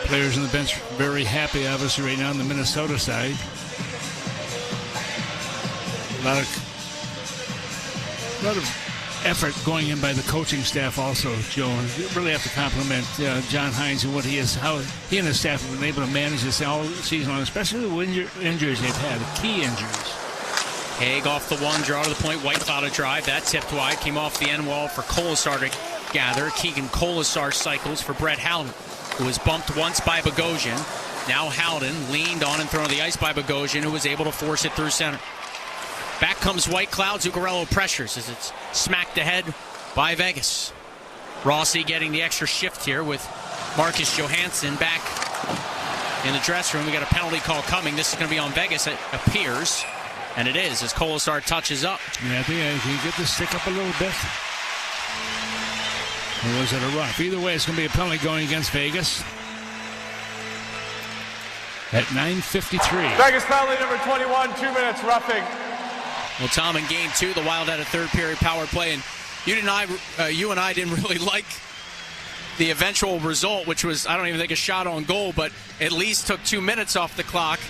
Players on the bench very happy, obviously, right now on the Minnesota side. A lot of effort going in by the coaching staff also, Joe. You really have to compliment John Hines and what he is, how he and his staff have been able to manage this all season long, especially the injuries they've had, the key injuries. Haig off the one, draw to the point. White without a drive. That tipped wide, came off the end wall for Kolasar to gather. Keegan Kolasar cycles for Brett Howden, who was bumped once by Bogosian. Now Howden leaned on and thrown to the ice by Bogosian, who was able to force it through center. Back comes White Cloud. Zuccarello pressures as it's smacked ahead by Vegas. Rossy getting the extra shift here with Marcus Johansson back in the dressing room. We got a penalty call coming. This is going to be on Vegas, it appears. And it is, as Kolasar touches up. Yeah, I think he can get the stick up a little bit. Or was it a rough? Either way, it's going to be a penalty going against Vegas. At 9:53. Vegas penalty number 21, 2 minutes, roughing. Well, Tom, in Game 2, the Wild had a third period power play, and you and I didn't really like the eventual result, which was, I don't even think a shot on goal, but at least took 2 minutes off the clock.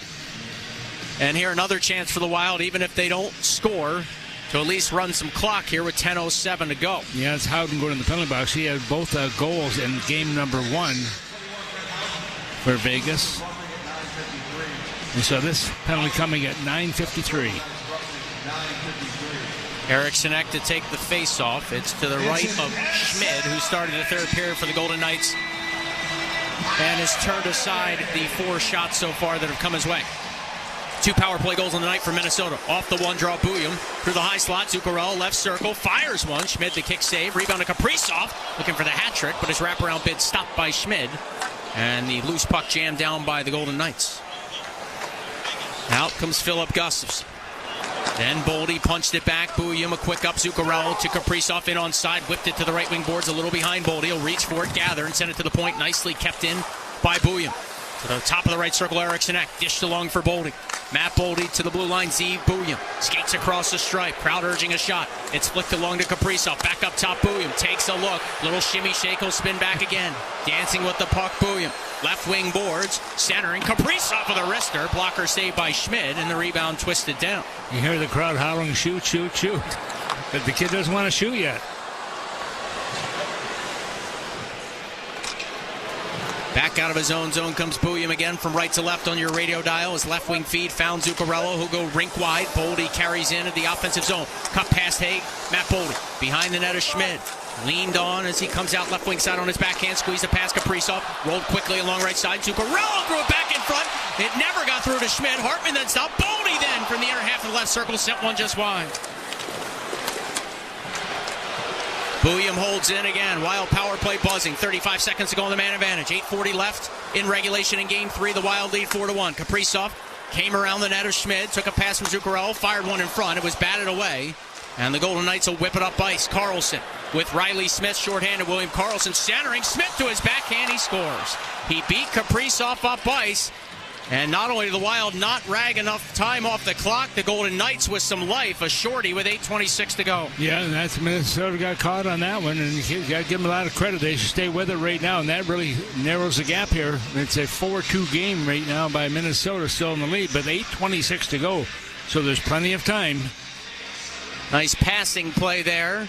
And here another chance for the Wild, even if they don't score, to at least run some clock here with 10:07 to go. Yeah, it's Howden going in the penalty box. He had both goals in game number 1 for Vegas. And so this penalty coming at 9:53. Eriksson Ek to take the face-off. It's to the right of Schmid, who started the third period for the Golden Knights and has turned aside the 4 shots so far that have come his way. 2 power play goals on the night for Minnesota. Off the one draw, Bouillon through the high slot. Zuccarello left circle, fires one. Schmid the kick save. Rebound to Kaprizov, looking for the hat trick, but his wraparound bid stopped by Schmid. And the loose puck jammed down by the Golden Knights. Out comes Philip Gustafsson. Then Baldi punched it back. Bouillon a quick up. Zuccarello to Kaprizov in on side. Whipped it to the right wing boards a little behind Baldi. He'll reach for it, gather, and send it to the point. Nicely kept in by Bouillon. To the top of the right circle, Eriksson Ek dished along for Baldi. Matt Baldi to the blue line. Zeev Bouillon skates across the stripe. Crowd urging a shot. It's flicked along to Kaprizov. Back up top, Bouillon takes a look. Little shimmy shake. He'll spin back again. Dancing with the puck, Bouillon. Left wing boards. Centering. Kaprizov with a wrister. Blocker saved by Schmid, and the rebound twisted down. You hear the crowd hollering, shoot, shoot, shoot. But the kid doesn't want to shoot yet. Back out of his own zone comes Bouillon again from right to left on your radio dial. His left wing feed found Zuccarello, who'll go rink wide. Baldi carries in at the offensive zone. Cut past Haig. Matt Baldi behind the net of Schmid. Leaned on as he comes out left wing side on his backhand. Squeezed the pass Kaprizov. Rolled quickly along right side. Zuccarello threw it back in front. It never got through to Schmid. Hartman then stopped. Baldi then from the inner half of the left circle sent one just wide. Bouillon holds in again. Wild power play buzzing. 35 seconds to go on the man advantage. 8:40 left in regulation in Game 3. The Wild lead 4-1. Kaprizov came around the net of Schmid. Took a pass from Zuccarello. Fired one in front. It was batted away. And the Golden Knights will whip it up ice. Carlson with Riley Smith shorthanded. William Karlsson centering. Smith to his backhand. He scores. He beat Kaprizov up ice. And not only did the Wild not rag enough time off the clock, the Golden Knights with some life, a shorty with 8:26 to go. Yeah, and that's Minnesota got caught on that one, and you got to give them a lot of credit. They should stay with it right now, and that really narrows the gap here. It's a 4-2 game right now by Minnesota, still in the lead, but 8:26 to go, so there's plenty of time. Nice passing play there.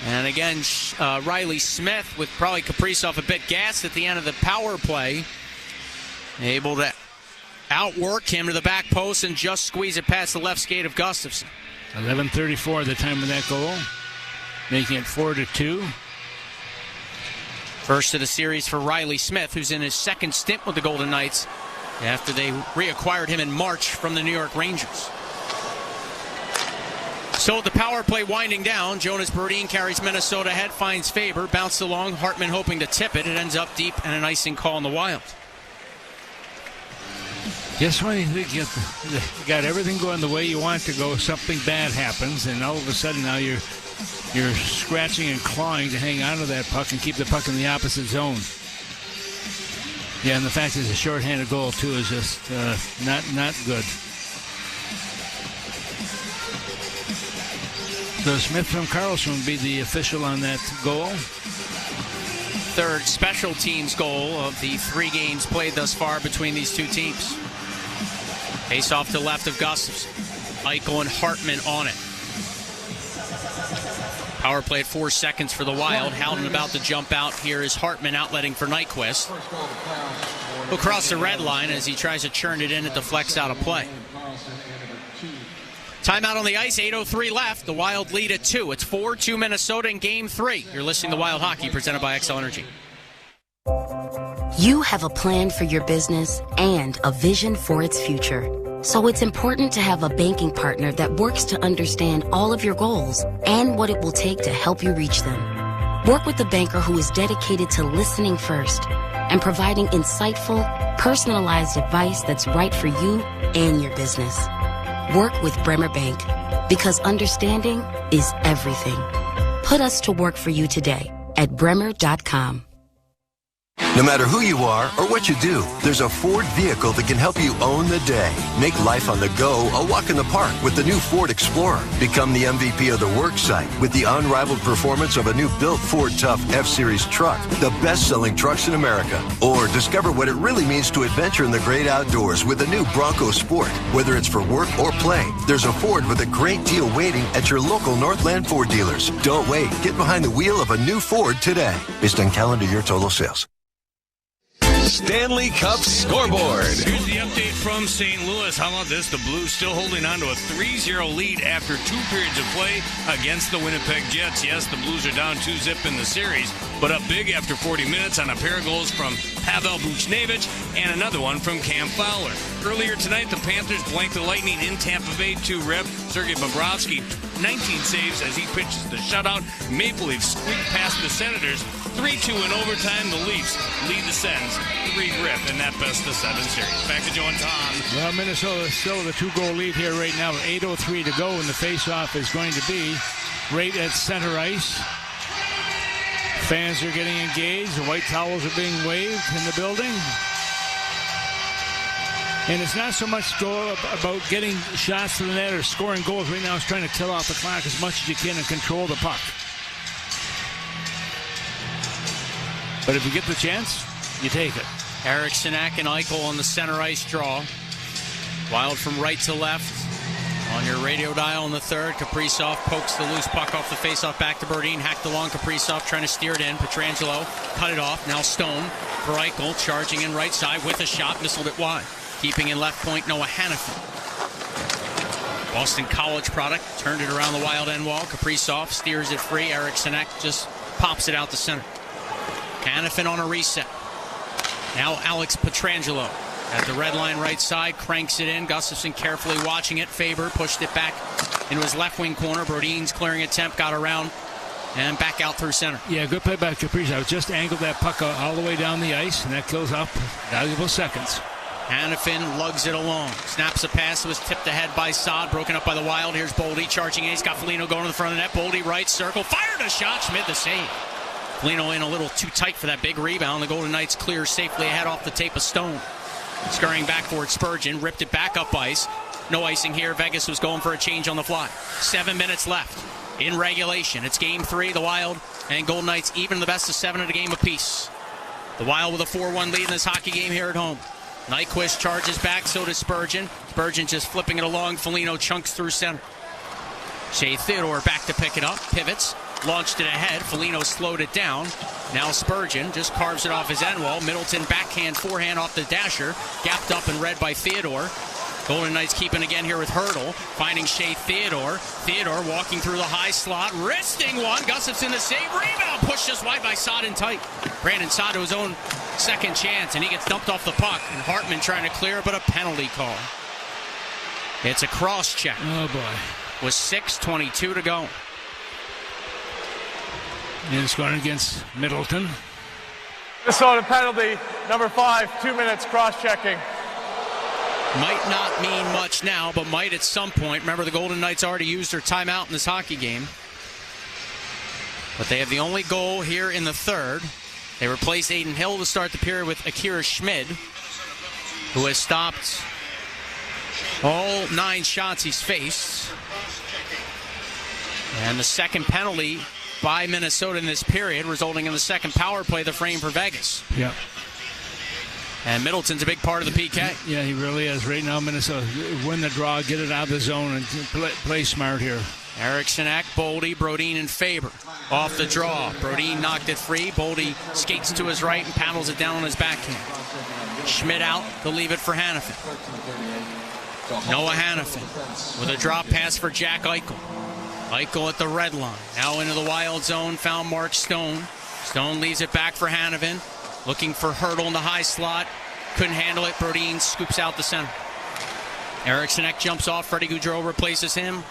And again, Riley Smith with probably Kaprizov a bit gassed at the end of the power play. Able to outwork him to the back post and just squeeze it past the left skate of Gustafsson. 11:34 the time of that goal, making it 4-2. First of the series for Riley Smith, who's in his second stint with the Golden Knights after they reacquired him in March from the New York Rangers. So with the power play winding down, Jonas Brodin carries Minnesota ahead, finds Faber, bounced along, Hartman hoping to tip it. It ends up deep and an icing call on the Wild. Just when you think you got everything going the way you want to go, something bad happens, and all of a sudden now you're scratching and clawing to hang on to that puck and keep the puck in the opposite zone. Yeah, and the fact it's a shorthanded goal too is just not good. So Smith from Carlson would be the official on that goal. Third special teams goal of the 3 games played thus far between these two teams. Face off to left of Gustafsson. Eichel and Hartman on it. Power play at 4 seconds for the Wild. Howden about to jump out. Here is Hartman outletting for Nyquist. He'll cross the red line as he tries to churn it in. It deflects out of play. Timeout on the ice, 8:03 left. The Wild lead at 2. It's 4-2 Minnesota in Game 3. You're listening to Wild Hockey, presented by XL Energy. You have a plan for your business and a vision for its future. So it's important to have a banking partner that works to understand all of your goals and what it will take to help you reach them. Work with a banker who is dedicated to listening first and providing insightful, personalized advice that's right for you and your business. Work with Bremer Bank, because understanding is everything. Put us to work for you today at bremer.com. No matter who you are or what you do, there's a Ford vehicle that can help you own the day. Make life on the go a walk in the park with the new Ford Explorer. Become the MVP of the work site with the unrivaled performance of a new built Ford Tough F-Series truck, the best-selling trucks in America. Or discover what it really means to adventure in the great outdoors with the new Bronco Sport. Whether it's for work or play, there's a Ford with a great deal waiting at your local Northland Ford dealers. Don't wait. Get behind the wheel of a new Ford today. Based on calendar year total sales. Stanley Cup scoreboard. Here's the update from St. Louis. How about this? The Blues still holding on to a 3-0 lead after 2 periods of play against the Winnipeg Jets. Yes, the Blues are down 2-0 in the series, but up big after 40 minutes on a pair of goals from Pavel Buchnevich and another one from Cam Fowler. Earlier tonight, the Panthers blanked the Lightning in Tampa Bay 2-Rev. Sergei Bobrovsky, 19 saves as he pitches the shutout. Maple Leafs squeaked past the Senators 3-2 in overtime. The Leafs lead the Sens 3-rip in that best-of-7 series. Back to Joe and Tom. Well, Minnesota still with a 2-goal lead here right now. 8:03 to go, and the face-off is going to be right at center ice. Fans are getting engaged. The white towels are being waved in the building. And it's not so much about getting shots to the net or scoring goals. Right now it's trying to kill off the clock as much as you can and control the puck. But if you get the chance, you take it. Eriksson and Eichel on the center ice draw. Wild from right to left. On your radio dial in the third, Kaprizov pokes the loose puck off the faceoff back to Brodin. Hacked along Kaprizov, trying to steer it in. Pietrangelo cut it off. Now Stone for Eichel, charging in right side with a shot, missiled it wide. Keeping in left point, Noah Hanifin. Boston College product, turned it around the Wild end wall. Kaprizov steers it free. Eriksson just pops it out the center. Hanifin on a reset. Now Alex Pietrangelo at the red line right side, cranks it in. Gustafsson carefully watching it. Faber pushed it back into his left wing corner. Brodin's clearing attempt, got around and back out through center. Yeah, good play by Kaprizov. Just angled that puck all the way down the ice, and that kills up valuable seconds. Hanifin lugs it along. Snaps a pass that was tipped ahead by Saad. Broken up by the Wild. Here's Baldi charging in. He's got Felino going to the front of the net. Baldi right circle. Fired a shot. Schmidt the save. Felino in a little too tight for that big rebound. The Golden Knights clear safely ahead off the tape of Stone. Scurrying back for it, Spurgeon ripped it back up ice. No icing here. Vegas was going for a change on the fly. 7 minutes left in regulation. It's Game 3. The Wild and Golden Knights even the best of 7 at a game apiece. The Wild with a 4-1 lead in this hockey game here at home. Nyquist charges back, so does Spurgeon. Spurgeon just flipping it along. Felino chunks through center. Shea Theodore back to pick it up. Pivots. Launched it ahead. Felino slowed it down. Now Spurgeon just carves it off his end wall. Middleton backhand, forehand off the dasher. Gapped up and read by Theodore. Golden Knights keeping again here with Hurdle. Finding Shea Theodore. Theodore walking through the high slot. Wristing one. Gustafson the save. Rebound. Pushed just wide by Saad and tight. Brandon Saad to his own second chance. And he gets dumped off the puck. And Hartman trying to clear, but a penalty call. It's a cross check. Oh, boy. With 6:22 to go. And it's going against Middleton. Minnesota penalty, number 5, 2 minutes cross-checking. Might not mean much now, but might at some point. Remember, the Golden Knights already used their timeout in this hockey game. But they have the only goal here in the third. They replaced Aiden Hill to start the period with Akira Schmid, who has stopped all 9 shots he's faced. And the second penalty by Minnesota in this period, resulting in the second power play, the frame for Vegas. Yeah. And Middleton's a big part of the PK. Yeah, he really is. Right now, Minnesota win the draw, get it out of the zone, and play smart here. Eriksson, Baldi, Brodin, and Faber off the draw. Brodin knocked it free. Baldi skates to his right and paddles it down on his backhand. Schmidt out to leave it for Hanifin. Noah Hanifin with a drop pass for Jack Eichel. Eichel at the red line. Now into the Wild zone, found Mark Stone. Stone leaves it back for Hanifin. Looking for Hurdle in the high slot. Couldn't handle it. Brodin scoops out the center. Eriksson jumps off. Freddie Gaudreau replaces him.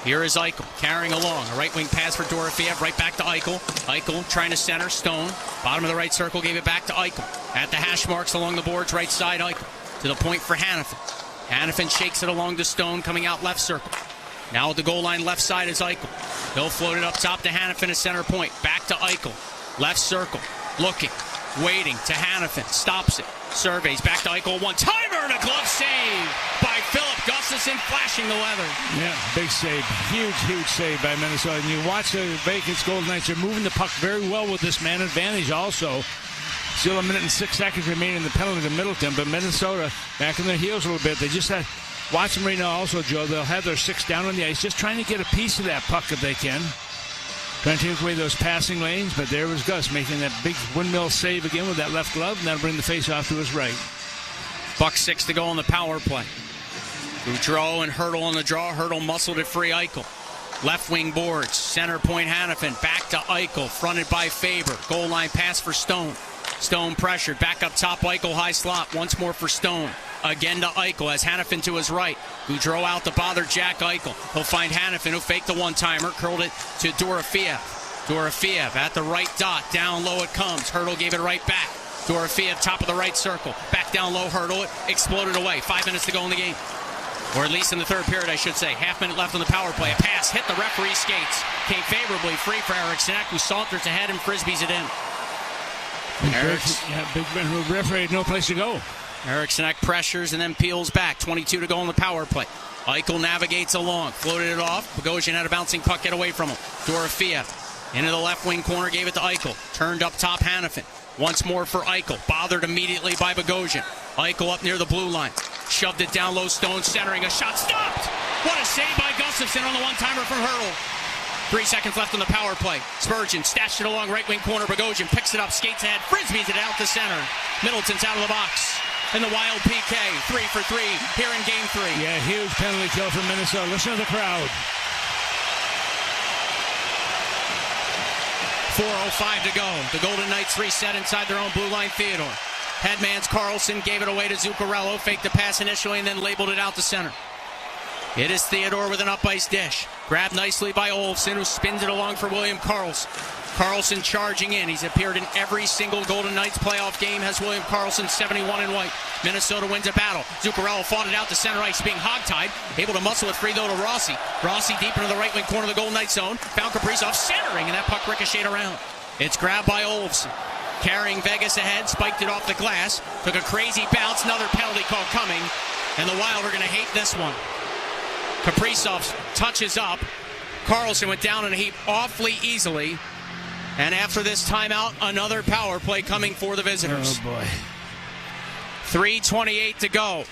Here is Eichel carrying along. A right wing pass for Dorofeev. Right back to Eichel. Eichel trying to center. Stone. Bottom of the right circle. Gave it back to Eichel. At the hash marks along the boards. Right side Eichel. To the point for Hanifin. Hanifin shakes it along to Stone. Coming out left circle. Now at the goal line left side is Eichel. He'll float it up top to Hanifin at center point. Back to Eichel. Left circle. Looking. Waiting to Hanifin. Stops it. Surveys. Back to Eichel. One-timer and a glove save by Philip Gustafson, flashing the weather. Yeah, big save. Huge save by Minnesota. And you watch the Vegas Golden Knights. They're moving the puck very well with this man advantage also. Still 1 minute and 6 seconds remaining in the penalty to Middleton. But Minnesota back on their heels a little bit. They just had... Watch them right now also, Joe. They'll have their 6 down on the ice, just trying to get a piece of that puck if they can. Trying to take away those passing lanes, but there was Gus making that big windmill save again with that left glove, and that'll bring the face-off to his right. $1:06 to go on the power play. Gaudreau and Hurdle on the draw. Hurdle muscled it free Eichel. Left wing boards. Center point Hanifin. Back to Eichel. Fronted by Faber. Goal line pass for Stone. Stone pressured. Back up top Eichel. High slot. Once more for Stone. Again to Eichel as Hanifin to his right. Gaudreau out to bother Jack Eichel. He'll find Hanifin, who faked the one-timer. Curled it to Dorofeev. Dorofeev at the right dot. Down low it comes. Hurdle gave it right back. Dorofeev top of the right circle. Back down low. Hurdle it. Exploded away. 5 minutes to go in the game. Or at least in the third period, I should say. Half minute left on the power play. A pass hit the referee's skates. Came favorably free for Eriksson, who saunters ahead and frisbees it in. Big referee, no place to go. Eriksson pressures and then peels back. 22 to go on the power play. Eichel navigates along. Floated it off. Bogosian had a bouncing puck get away from him. Dorofeev into the left wing corner. Gave it to Eichel. Turned up top Hanifin. Once more for Eichel. Bothered immediately by Bogosian. Eichel up near the blue line. Shoved it down low. Stone centering. A shot stopped. What a save by Gustafson on the one-timer from Hurdle. 3 seconds left on the power play. Spurgeon stashed it along right wing corner. Bogosian picks it up. Skates ahead. Frisbees it out to center. Middleton's out of the box. And the Wild PK, 3 for 3 here in Game 3. Yeah, huge penalty kill from Minnesota. Listen to the crowd. 4:05 to go. The Golden Knights reset inside their own blue line. Theodore. Headman's Carlson gave it away to Zuccarello. Faked the pass initially and then labeled it out to center. It is Theodore with an up-ice dish. Grabbed nicely by Olofsson, who spins it along for William Karlsson. Karlsson charging in. He's appeared in every single Golden Knights playoff game. Has William Karlsson 71 in white. Minnesota wins a battle. Zuccarello fought it out to center ice, being hogtied. Able to muscle it free, though, to Rossy. Rossy deep into the right wing corner of the Golden Knights zone. Found Kaprizov centering, and that puck ricocheted around. It's grabbed by Olofsson. carrying Vegas ahead, spiked it off the glass, took a crazy bounce, another penalty call coming, and the Wild are going to hate this one. Kaprizov touches up. Carlson went down in a heap awfully easily, and after this timeout, another power play coming for the visitors. Oh, boy. 3:28 to go.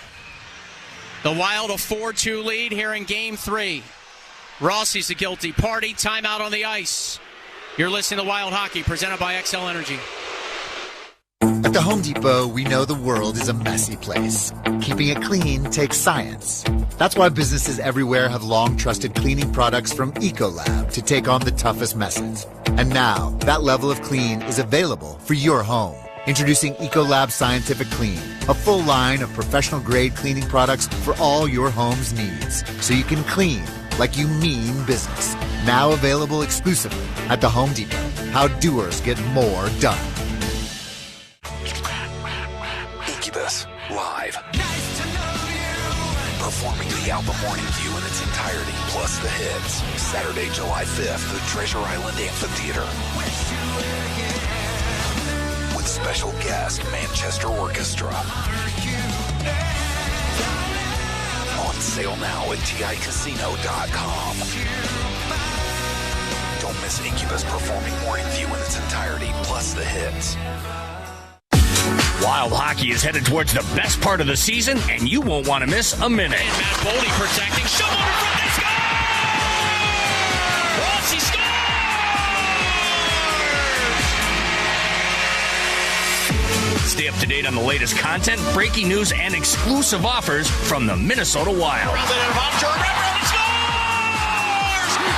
The Wild a 4-2 lead here in Game 3. Rossy's a guilty party. Timeout on the ice. You're listening to Wild Hockey, presented by XL Energy. At the Home Depot, we know the world is a messy place. Keeping it clean takes science. That's why businesses everywhere have long trusted cleaning products from Ecolab to take on the toughest messes. And now, that level of clean is available for your home. Introducing Ecolab Scientific Clean, a full line of professional-grade cleaning products for all your home's needs, so you can clean like you mean business. Now available exclusively at the Home Depot. How doers get more done. Incubus, live. Performing the album Morning View in its entirety, plus the hits. Saturday, July 5th, the Treasure Island Amphitheater. With special guest, Manchester Orchestra. On sale now at TICasino.com. Don't miss Incubus performing Morning View in its entirety, plus the hits. Wild Hockey is headed towards the best part of the season, and you won't want to miss a minute. And Matt Baldi protecting. Shovel in front. They score! Rossy scores! Stay up to date on the latest content, breaking news, and exclusive offers from the Minnesota Wild.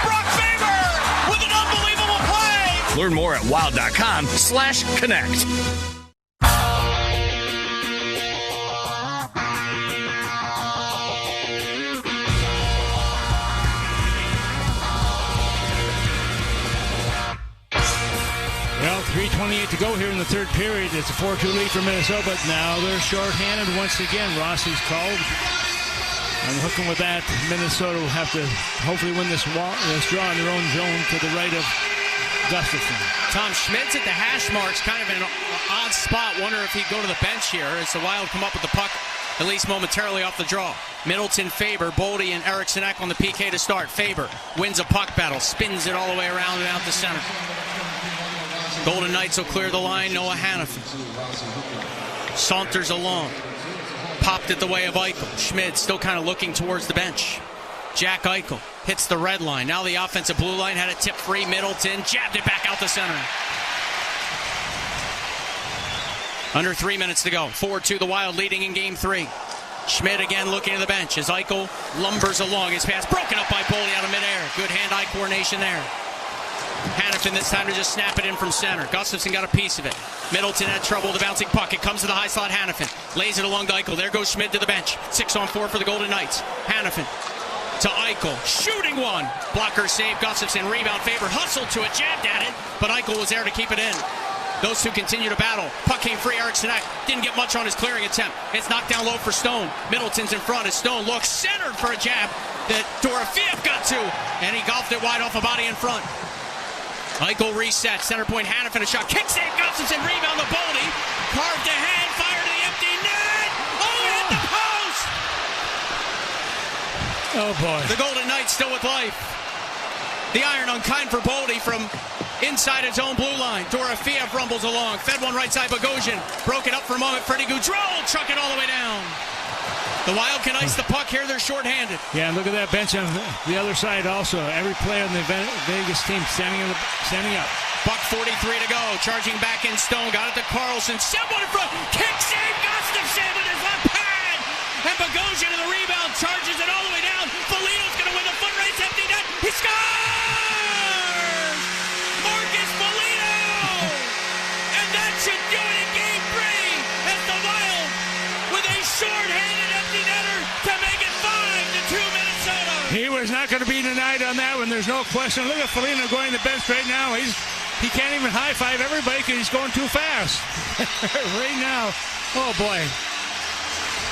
Brock Faber with an unbelievable play! Learn more at wild.com/connect. Well, 3:28 to go here in the third period. It's a 4-2 lead for Minnesota, but now they're shorthanded once again. Rossy's called. And hooking with that, Minnesota will have to hopefully win this draw in their own zone to the right of Gustafsson. Tom Schmidt's at the hash marks, kind of in an odd spot. Wonder if he'd go to the bench here as the Wild come up with the puck, at least momentarily off the draw. Middleton, Faber, Baldi, and Eriksson Ek on the PK to start. Faber wins a puck battle, spins it all the way around and out the center. Golden Knights will clear the line. Noah Hannafin saunters along. Popped it the way of Eichel. Schmidt still kind of looking towards the bench. Jack Eichel hits the red line. Now the offensive blue line had a tip free. Middleton jabbed it back out the center. Under 3 minutes to go. 4-2 the Wild leading in Game 3. Schmidt again looking to the bench as Eichel lumbers along. His pass broken up by Baldi out of midair. Good hand-eye coordination there. Hannafin this time to just snap it in from center. Gustafsson got a piece of it. Middleton had trouble with the bouncing puck. It comes to the high slot. Hannafin lays it along to Eichel. There goes Schmidt to the bench. 6-on-4 for the Golden Knights. Hannafin to Eichel. Shooting one. Blocker save. Gustafsson rebound. Faber hustled to it. Jabbed at it. But Eichel was there to keep it in. Those two continue to battle. Puck came free. Eriksson Ek didn't get much on his clearing attempt. It's knocked down low for Stone. Middleton's in front as Stone looks centered for a jab that Dorofeev got to. And he golfed it wide off a body in front. Eichel resets. Center point. Hannafin a shot. Kick save. Gustafsson rebound to Baldi. Carved ahead. Fire to the empty net. Oh, it hit the post. Oh, boy. The Golden Knights still with life. The iron unkind for Baldi from inside his own blue line. Dorofeev rumbles along. Fed one right side. Bogosian broke it up for a moment. Freddie Gaudreau truck it all the way down. The Wild can ice the puck here. They're shorthanded. Yeah, and look at that bench on the other side also. Every player on the Vegas team standing up. Buck 43 to go. Charging back in Stone. Got it to Carlson. Someone in front. Kick save. Gustafsson with his left pad. And Bogosian in the rebound. Charges it all the way down. Felino's going to win the foot race. Empty net. He scores! Marcus Felino! And that should do it in Game 3 as the Wild with a short-handed empty netter to make it 5-2 Minnesota. He was not going to be denied on that one. There's no question. Look at Felino going to the bench right now. He can't even high-five everybody because he's going too fast. Right now. Oh, boy.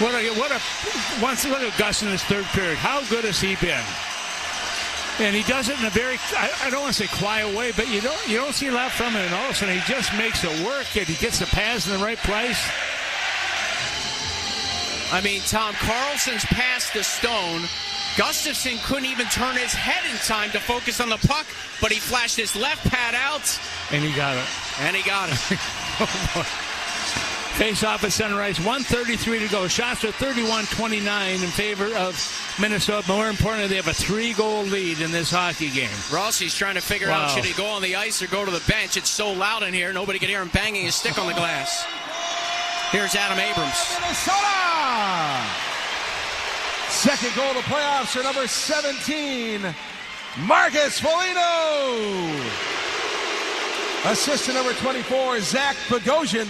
Look at Gus in this third period. How good has he been? And he does it in a very, I don't want to say quiet way, but you don't see a lot from him. And all of a sudden, he just makes it work, and he gets the pass in the right place. I mean, Tom, Carlson's pass to Stone. Gustafson couldn't even turn his head in time to focus on the puck, but he flashed his left pad out. And he got it. Oh, boy. Face off at center ice, 1:33 to go. Shots are 31-29 in favor of Minnesota. More importantly, they have a 3-goal lead in this hockey game. Rossy's trying to figure out, should he go on the ice or go to the bench? It's so loud in here, nobody can hear him banging his stick on the glass. Here's Adam Abrams. Minnesota! Second goal of the playoffs for number 17, Marcus Felino. Assist to number 24, Zach Bogosian.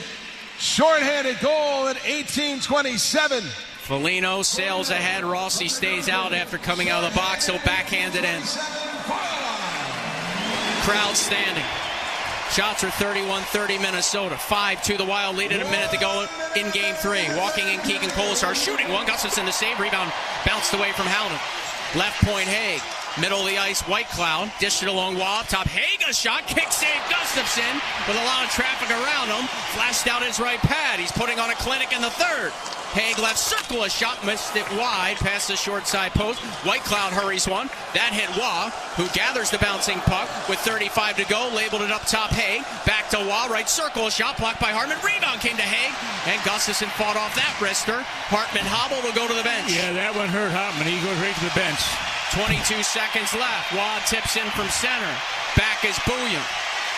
Shorthanded goal at 18:27. Felino sails ahead. Rossy stays out after coming out of the box. He'll backhand it in. Crowd standing. Shots are 31-30 Minnesota. 5-2 the Wild lead at a minute to go in Game 3. Walking in Keegan Colasar, shooting one. Gustafson to save. Rebound bounced away from Howden. Left point Haig. Middle of the ice, White Cloud. Dished it along wall up top. Haig a shot. Kick save Gustafson with a lot of traffic around him. Flashed out his right pad. He's putting on a clinic in the third. Haig left circle a shot. Missed it wide past the short side post. White Cloud hurries one. That hit Waugh, who gathers the bouncing puck with 35 to go. Labeled it up top Haig. Back to Waugh. Right circle a shot. Blocked by Hartman. Rebound came to Haig. And Gustafson fought off that wrister. Hartman hobbled to go to the bench. Yeah, that one hurt Hartman. He goes right to the bench. 22 seconds left. Waugh tips in from center. Back is Bouillon.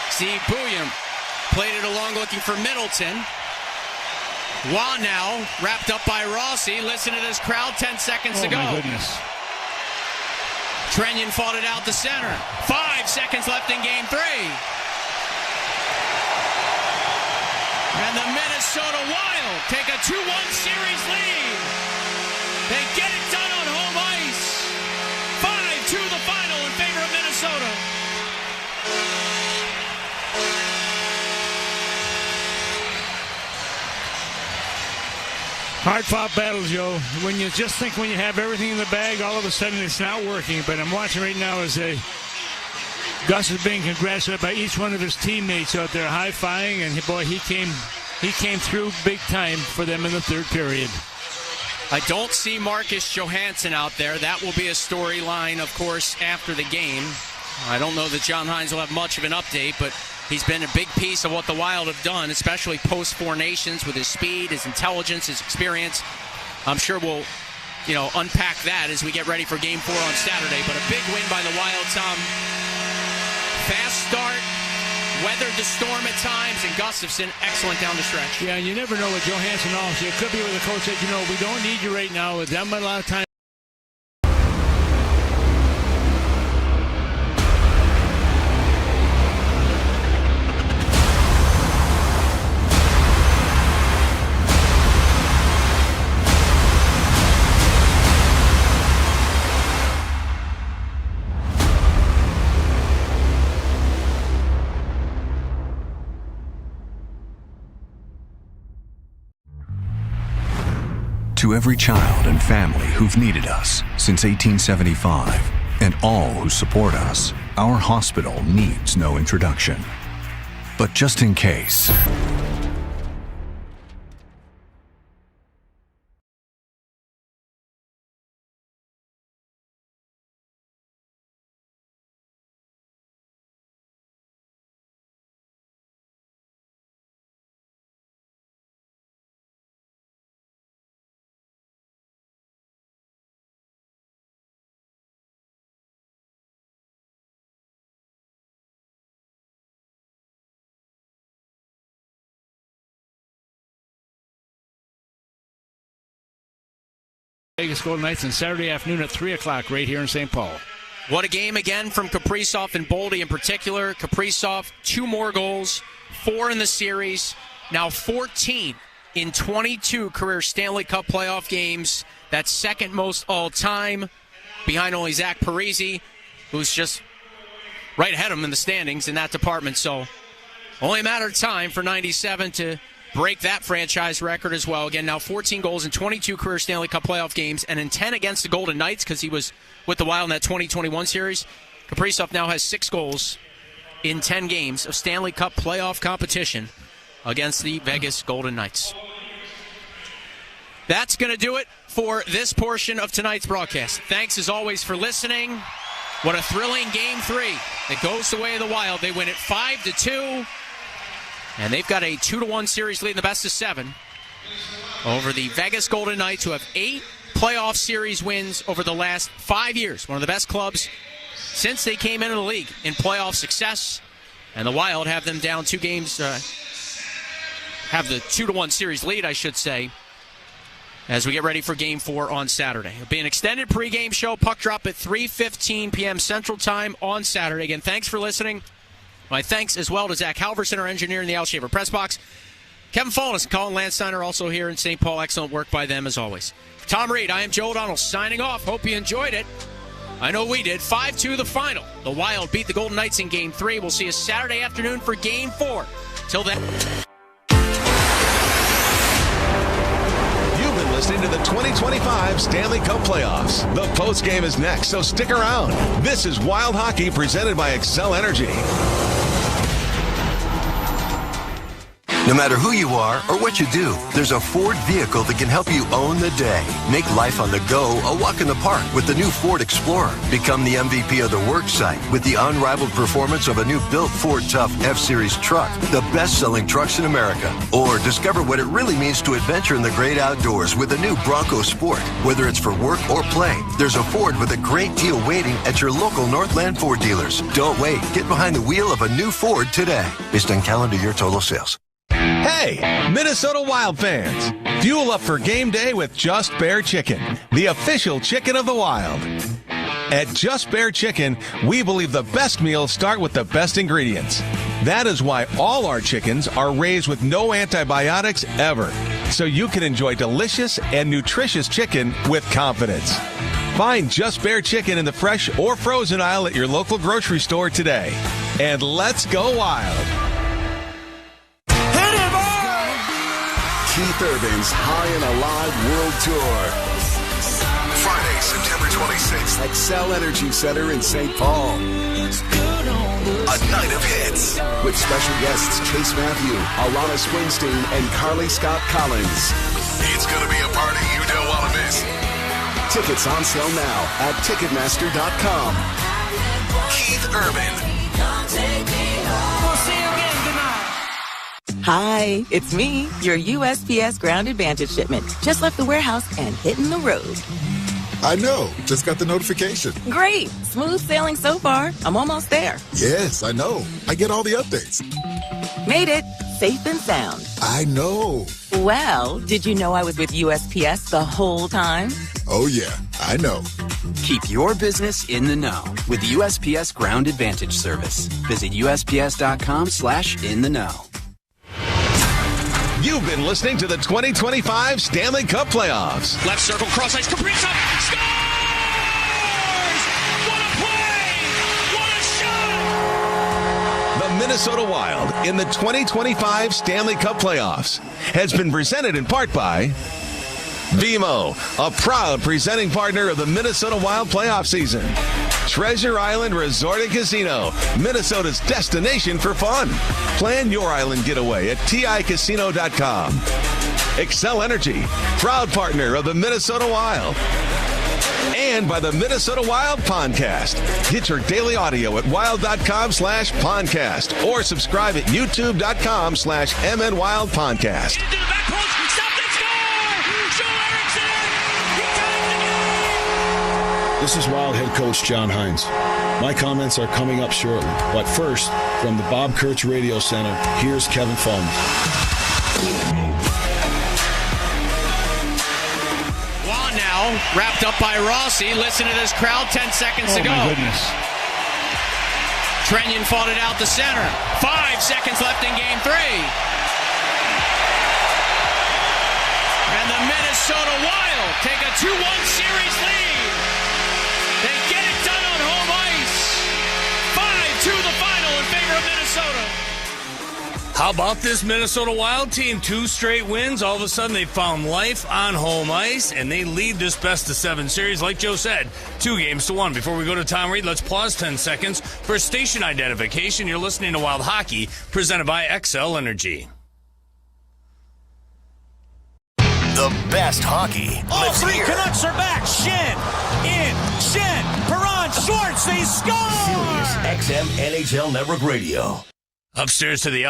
Steve Bouillon played it along looking for Middleton. Waugh now wrapped up by Rossy. Listen to this crowd. 10 seconds to go. Oh, my goodness. Trenyon fought it out to center. 5 seconds left in Game 3. And the Minnesota Wild take a 2-1 series lead. They get it done on home ice. 5-2 the final in favor of Minnesota. Hard-fought battle, Joe. When you just think when you have everything in the bag, all of a sudden it's not working. But I'm watching right now as Gus is being congratulated by each one of his teammates out there high-fiving, and boy, he came through big time for them in the third period. I don't see Marcus Johansson out there. That will be a storyline, of course, after the game. I don't know that John Hines will have much of an update, but he's been a big piece of what the Wild have done, especially post-Four Nations with his speed, his intelligence, his experience. I'm sure we'll, unpack that as we get ready for Game 4 on Saturday. But a big win by the Wild, Tom. Fast start, weathered the storm at times, and Gustafson, excellent down the stretch. Yeah, and you never know what Johansson also. It could be where the coach said, we don't need you right now. With that much a lot of time. To every child and family who've needed us since 1875, and all who support us, our hospital needs no introduction. But just in case, Vegas Golden Knights on Saturday afternoon at 3 o'clock right here in St. Paul. What a game again from Kaprizov and Baldi in particular. Kaprizov, 2 more goals, 4 in the series, now 14 in 22 career Stanley Cup playoff games. That's second most all time, behind only Zach Parise, who's just right ahead of him in the standings in that department. So only a matter of time for 97 to break that franchise record as well. Again, now 14 goals in 22 career Stanley Cup playoff games and in 10 against the Golden Knights because he was with the Wild in that 2021 series. Kaprizov now has 6 goals in 10 games of Stanley Cup playoff competition against the Vegas Golden Knights. That's going to do it for this portion of tonight's broadcast. Thanks, as always, for listening. What a thrilling Game 3. It goes the way of the Wild. They win it 5-2, and they've got a 2-1 series lead in the best of 7 over the Vegas Golden Knights, who have 8 playoff series wins over the last 5 years. One of the best clubs since they came into the league in playoff success. And the Wild have them down 2 games, have the 2-1 series lead, I should say, as we get ready for Game 4 on Saturday. It'll be an extended pregame show. Puck drop at 3:15 p.m. Central Time on Saturday. Again, thanks for listening. My thanks as well to Zach Halverson, our engineer in the Al Shaver Press Box. Kevin Follis and Colin Landsteiner also here in St. Paul. Excellent work by them as always. For Tom Reed, I am Joe O'Donnell signing off. Hope you enjoyed it. I know we did. 5-2 the final. The Wild beat the Golden Knights in Game 3. We'll see you Saturday afternoon for Game 4. Till then. Listening to the 2025 Stanley Cup Playoffs. The postgame is next, so stick around. This is Wild Hockey presented by Excel Energy. No matter who you are or what you do, there's a Ford vehicle that can help you own the day. Make life on the go a walk in the park with the new Ford Explorer. Become the MVP of the work site with the unrivaled performance of a new built Ford Tough F-Series truck, the best-selling trucks in America. Or discover what it really means to adventure in the great outdoors with the new Bronco Sport. Whether it's for work or play, there's a Ford with a great deal waiting at your local Northland Ford dealers. Don't wait. Get behind the wheel of a new Ford today. Based on calendar year total sales. Hey, Minnesota Wild fans, fuel up for game day with Just Bear Chicken, the official chicken of the Wild. At Just Bear Chicken, we believe the best meals start with the best ingredients. That is why all our chickens are raised with no antibiotics ever, so you can enjoy delicious and nutritious chicken with confidence. Find Just Bear Chicken in the fresh or frozen aisle at your local grocery store today. And let's go Wild. Keith Urban's High and Alive World Tour. Friday, September 26th, at Excel Energy Center in St. Paul. A night of hits with special guests Chase Matthew, Alana Springsteen, and Carly Scott Collins. It's going to be a party you don't want to miss. Tickets on sale now at Ticketmaster.com. Keith Urban. We'll see you again tonight. Hi, it's me, your USPS Ground Advantage shipment. Just left the warehouse and hitting the road. I know. Just got the notification. Great. Smooth sailing so far. I'm almost there. Yes, I know. I get all the updates. Made it. Safe and sound. I know. Well, did you know I was with USPS the whole time? Oh, yeah. I know. Keep your business in the know with the USPS Ground Advantage service. Visit USPS.com/in-the-know. You've been listening to the 2025 Stanley Cup Playoffs. Left circle, cross ice, Kaprizov scores! What a play! What a shot! The Minnesota Wild in the 2025 Stanley Cup Playoffs has been presented in part by Vimo, a proud presenting partner of the Minnesota Wild playoff season. Treasure Island Resort and Casino, Minnesota's destination for fun. Plan your island getaway at TICasino.com. Excel Energy, proud partner of the Minnesota Wild. And by the Minnesota Wild Podcast. Get your daily audio at wild.com/podcast or subscribe at youtube.com/MNWildPodcast. This is Wild head coach John Hines. My comments are coming up shortly. But first, from the Bob Kurtz Radio Center, here's Kevin Follis. Juan now, wrapped up by Rossy. Listen to this crowd, 10 seconds to go. Oh, my goodness. Trenyon fought it out the center. 5 seconds left in Game 3. And the Minnesota Wild take a 2-1 series lead. They get it done on home ice. 5-2 the final in favor of Minnesota. How about this Minnesota Wild team? 2 straight wins. All of a sudden, they found life on home ice, and they lead this best-of-7 series. Like Joe said, 2-1. Before we go to Tom Reed, let's pause 10 seconds for station identification. You're listening to Wild Hockey, presented by XL Energy. The best hockey. All 3 Canucks are back. Shen, Perron, Schwartz, they score! Sirius XM NHL Network Radio. Upstairs to the